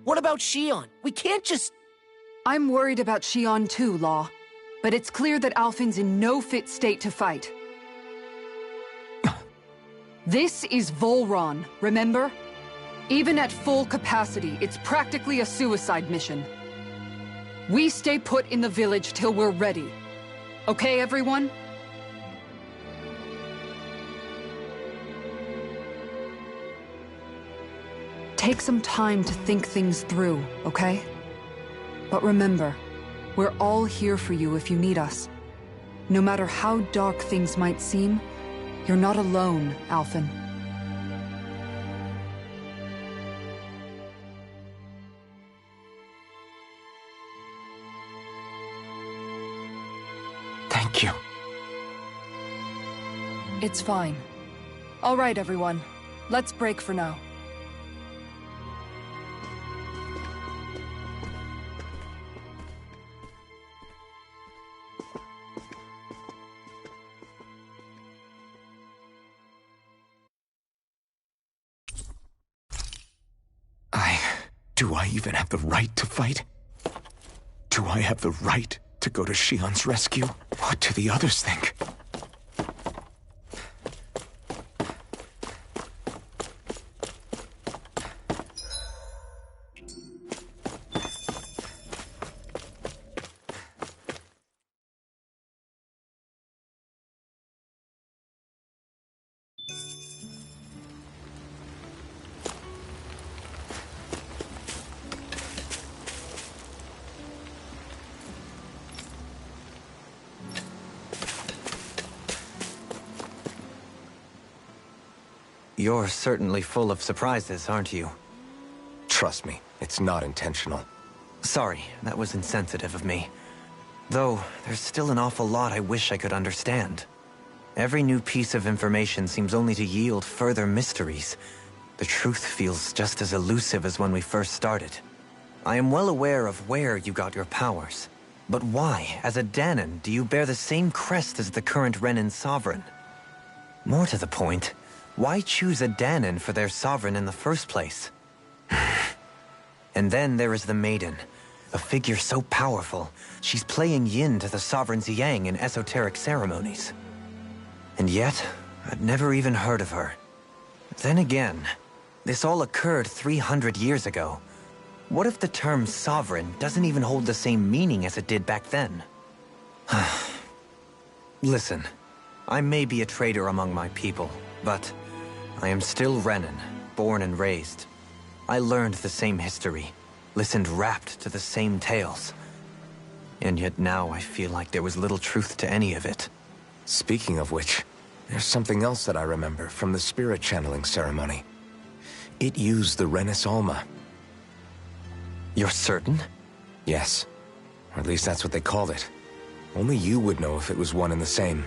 What about Shion? We can't just... I'm worried about Shion too, Law. But it's clear that Alphen's in no fit state to fight. This is Volron, remember? Even at full capacity, it's practically a suicide mission. We stay put in the village till we're ready. Okay, everyone? Take some time to think things through, okay? But remember, we're all here for you if you need us. No matter how dark things might seem, you're not alone, Alphen. Thank you. It's fine. All right, everyone. Let's break for now. Do I even have the right to fight? Do I have the right to go to Shion's rescue? What do the others think? You're certainly full of surprises, aren't you? Trust me, it's not intentional. Sorry, that was insensitive of me. Though, there's still an awful lot I wish I could understand. Every new piece of information seems only to yield further mysteries. The truth feels just as elusive as when we first started. I am well aware of where you got your powers. But why, as a Danan, do you bear the same crest as the current Renan sovereign? More to the point, why choose a Danan for their sovereign in the first place? And then there is the Maiden, a figure so powerful, she's playing yin to the sovereign's yang in esoteric ceremonies. And yet, I'd never even heard of her. Then again, this all occurred 300 years ago. What if the term sovereign doesn't even hold the same meaning as it did back then? Listen, I may be a traitor among my people, But I am still Renan, born and raised. I learned the same history, listened rapt to the same tales. And yet now I feel like there was little truth to any of it. Speaking of which, there's something else that I remember from the spirit channeling ceremony. It used the Renis Alma. You're certain? Yes. Or at least that's what they called it. Only you would know if it was one and the same.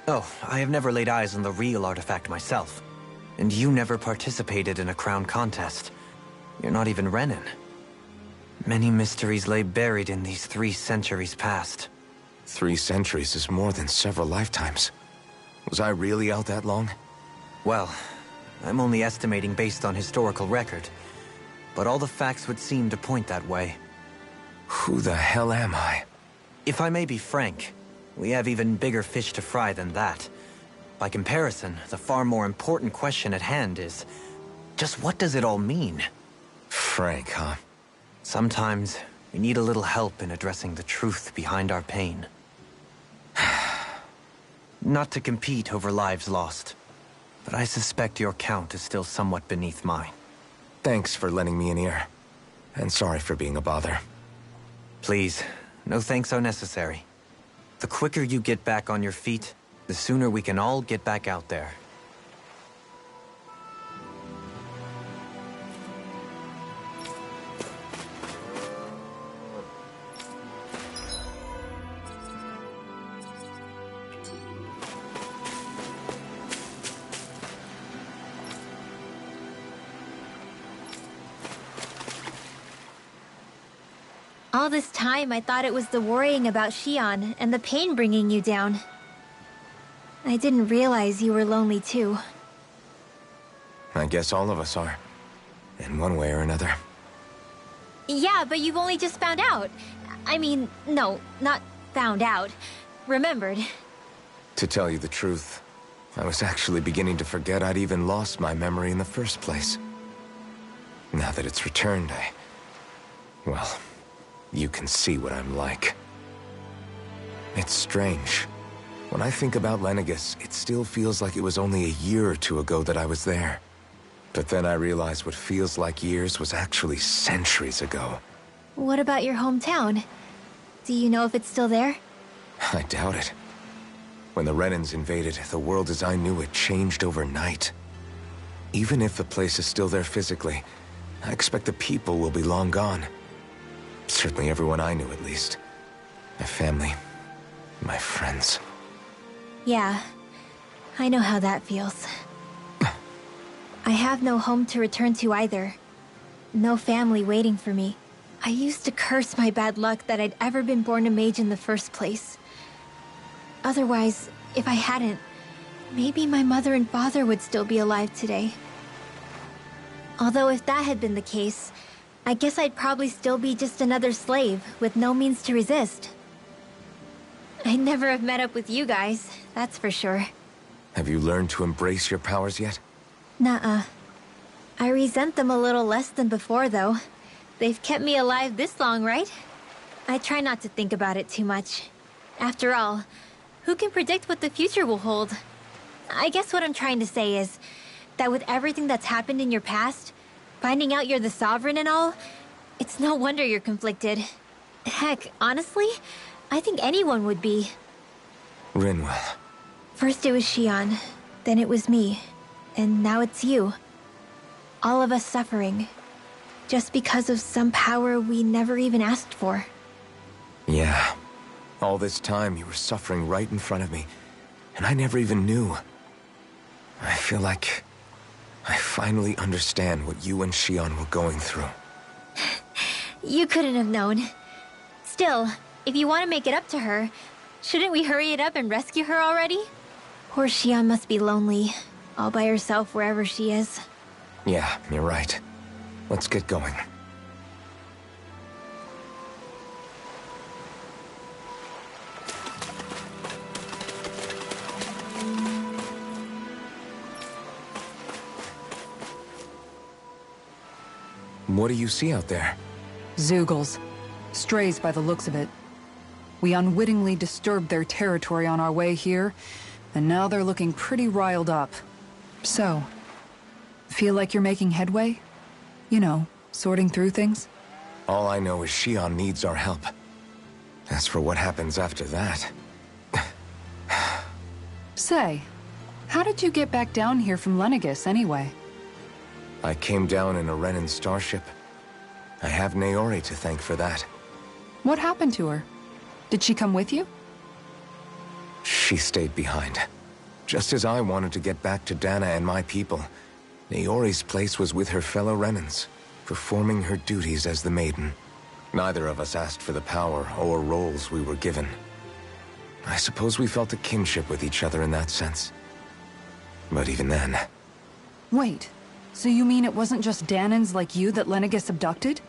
Oh, I have never laid eyes on the real artifact myself. And you never participated in a crown contest. You're not even Renan. Many mysteries lay buried in these 3 centuries past. 3 centuries is more than several lifetimes. Was I really out that long? Well, I'm only estimating based on historical record. But all the facts would seem to point that way. Who the hell am I? If I may be frank, we have even bigger fish to fry than that. By comparison, the far more important question at hand is, just what does it all mean? Frank, huh? Sometimes, we need a little help in addressing the truth behind our pain. Not to compete over lives lost, but I suspect your count is still somewhat beneath mine. Thanks for lending me an ear. And sorry for being a bother. Please, no thanks are necessary. The quicker you get back on your feet, the sooner we can all get back out there. All this time, I thought it was the worrying about Xion and the pain bringing you down. I didn't realize you were lonely too. I guess all of us are. In one way or another. Yeah, but you've only just found out. I mean, no, not found out. Remembered. To tell you the truth, I was actually beginning to forget I'd even lost my memory in the first place. Now that it's returned, well, you can see what I'm like. It's strange. When I think about Lenegis, it still feels like it was only a year or 2 ago that I was there. But then I realized what feels like years was actually centuries ago. What about your hometown? Do you know if it's still there? I doubt it. When the Renans invaded, the world as I knew it changed overnight. Even if the place is still there physically, I expect the people will be long gone. Certainly everyone I knew, at least. My family, my friends. Yeah, I know how that feels. I have no home to return to either. No family waiting for me. I used to curse my bad luck that I'd ever been born a mage in the first place. Otherwise, if I hadn't, maybe my mother and father would still be alive today. Although if that had been the case, I guess I'd probably still be just another slave with no means to resist. I'd never have met up with you guys, that's for sure. Have you learned to embrace your powers yet? Nuh-uh. I resent them a little less than before, though. They've kept me alive this long, right? I try not to think about it too much. After all, who can predict what the future will hold? I guess what I'm trying to say is that with everything that's happened in your past, finding out you're the Sovereign and all, it's no wonder you're conflicted. Heck, honestly, I think anyone would be. Rinwell. First it was Xion, then it was me, and now it's you. All of us suffering, just because of some power we never even asked for. Yeah. All this time you were suffering right in front of me, and I never even knew. I feel like I finally understand what you and Xion were going through. You couldn't have known. Still, if you want to make it up to her, shouldn't we hurry it up and rescue her already? Poor Xion must be lonely, all by herself wherever she is. Yeah, you're right. Let's get going. What do you see out there? Zeugles. Strays by the looks of it. We unwittingly disturbed their territory on our way here, And now they're looking pretty riled up. So, feel like you're making headway? You know, sorting through things? All I know is Shion needs our help. As for what happens after that... Say, how did you get back down here from Lenegis anyway? I came down in a Renan starship. I have Naori to thank for that. What happened to her? Did she come with you? She stayed behind. Just as I wanted to get back to Dana and my people, Naori's place was with her fellow Renans, performing her duties as the Maiden. Neither of us asked for the power or roles we were given. I suppose we felt a kinship with each other in that sense. But even then... Wait, so you mean it wasn't just Danans like you that Lenegis abducted?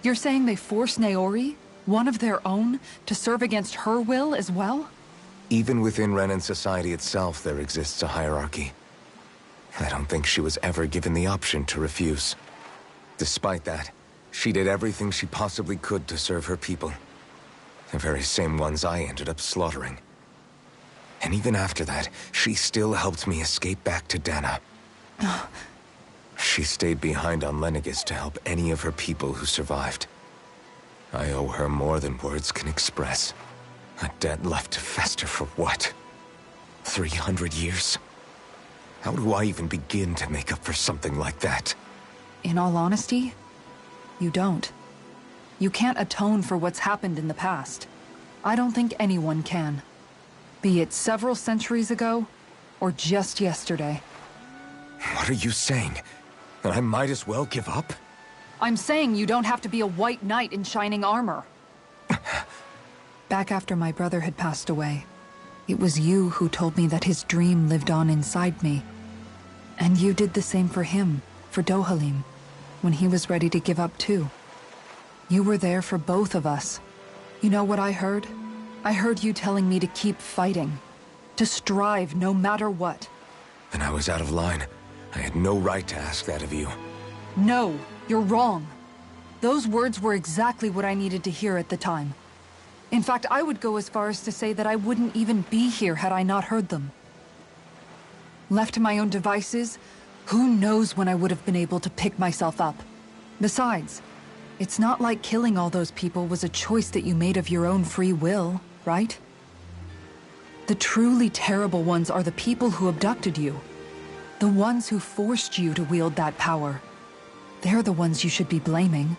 You're saying they forced Naori, one of their own, to serve against her will as well? Even within Renan society itself, there exists a hierarchy. I don't think she was ever given the option to refuse. Despite that, she did everything she possibly could to serve her people. The very same ones I ended up slaughtering. And even after that, she still helped me escape back to Dana. She stayed behind on Lenegis to help any of her people who survived. I owe her more than words can express. A debt left to fester for what? 300 years? How do I even begin to make up for something like that? In all honesty, you don't. You can't atone for what's happened in the past. I don't think anyone can. Be it several centuries ago, or just yesterday. What are you saying? That I might as well give up? I'm saying you don't have to be a white knight in shining armor. Back after my brother had passed away, it was you who told me that his dream lived on inside me. And you did the same for him, for Dohalim, when he was ready to give up too. You were there for both of us. You know what I heard? I heard you telling me to keep fighting. To strive no matter what. Then I was out of line. I had no right to ask that of you. No, you're wrong. Those words were exactly what I needed to hear at the time. In fact, I would go as far as to say that I wouldn't even be here had I not heard them. Left to my own devices, who knows when I would have been able to pick myself up. Besides, it's not like killing all those people was a choice that you made of your own free will, right? The truly terrible ones are the people who abducted you. The ones who forced you to wield that power. They're the ones you should be blaming.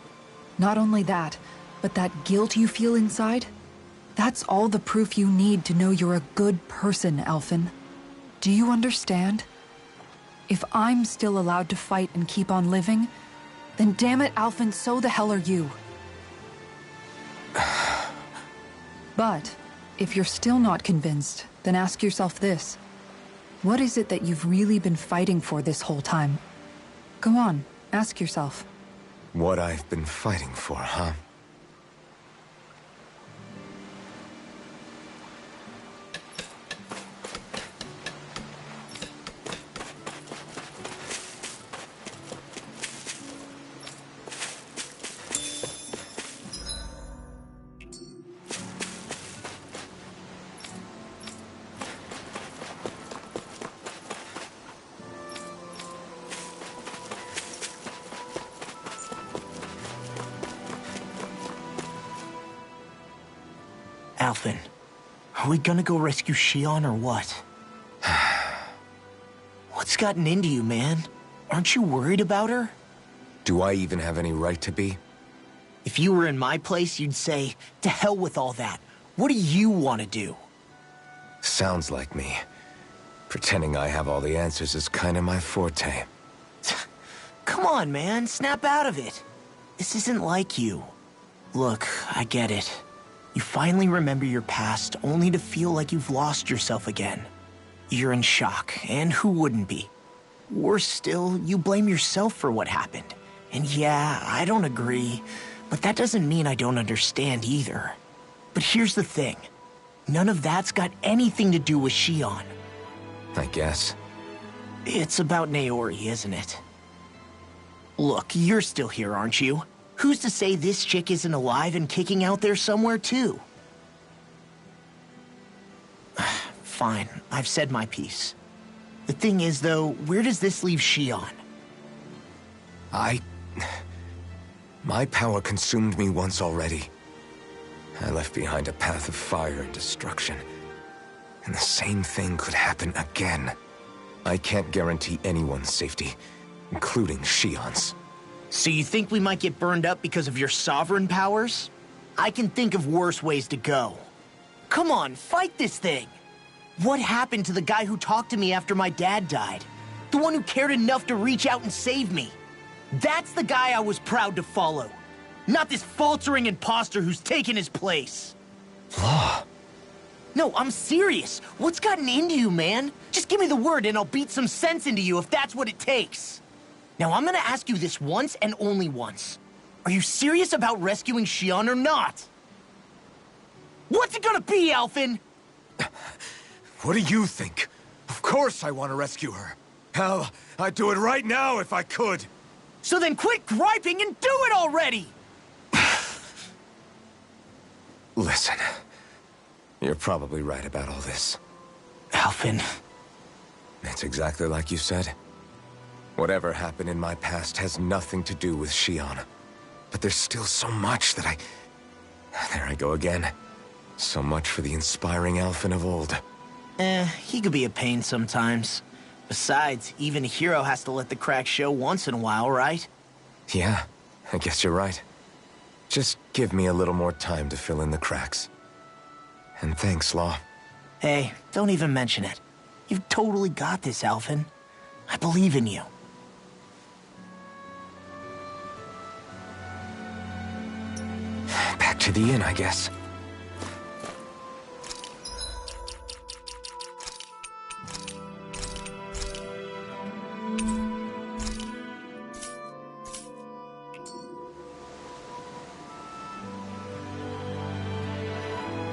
Not only that, but that guilt you feel inside, that's all the proof you need to know you're a good person, Alphen. Do you understand? If I'm still allowed to fight and keep on living, then damn it, Alphen, so the hell are you. But, if you're still not convinced, then ask yourself this. What is it that you've really been fighting for this whole time? Go on, ask yourself. What I've been fighting for, huh? Alphen, are we gonna go rescue Shion or what? What's gotten into you, man? Aren't you worried about her? Do I even have any right to be? If you were in my place, you'd say, to hell with all that. What do you want to do? Sounds like me. Pretending I have all the answers is kinda my forte. Come on, man, snap out of it. This isn't like you. Look, I get it. You finally remember your past, only to feel like you've lost yourself again. You're in shock, and who wouldn't be? Worse still, you blame yourself for what happened. And yeah, I don't agree, but that doesn't mean I don't understand either. But here's the thing. None of that's got anything to do with Shion. I guess. It's about Naori, isn't it? Look, you're still here, aren't you? Who's to say this chick isn't alive and kicking out there somewhere, too? Fine, I've said my piece. The thing is, though, where does this leave Shion? My power consumed me once already. I left behind a path of fire and destruction. And the same thing could happen again. I can't guarantee anyone's safety, including Shion's. So you think we might get burned up because of your sovereign powers? I can think of worse ways to go. Come on, fight this thing! What happened to the guy who talked to me after my dad died? The one who cared enough to reach out and save me? That's the guy I was proud to follow. Not this faltering imposter who's taken his place. Law. No, I'm serious. What's gotten into you, man? Just give me the word and I'll beat some sense into you if that's what it takes. Now, I'm gonna ask you this once and only once. Are you serious about rescuing Shion or not? What's it gonna be, Alphen? What do you think? Of course I want to rescue her. Hell, I'd do it right now if I could. So then quit griping and do it already! Listen, you're probably right about all this. Alphen. It's exactly like you said. Whatever happened in my past has nothing to do with Shion. But there's still so much that There I go again. So much for the inspiring Alphen of old. He could be a pain sometimes. Besides, even a hero has to let the cracks show once in a while, right? Yeah, I guess you're right. Just give me a little more time to fill in the cracks. And thanks, Law. Hey, don't even mention it. You've totally got this, Alphen. I believe in you. Back to the inn, I guess.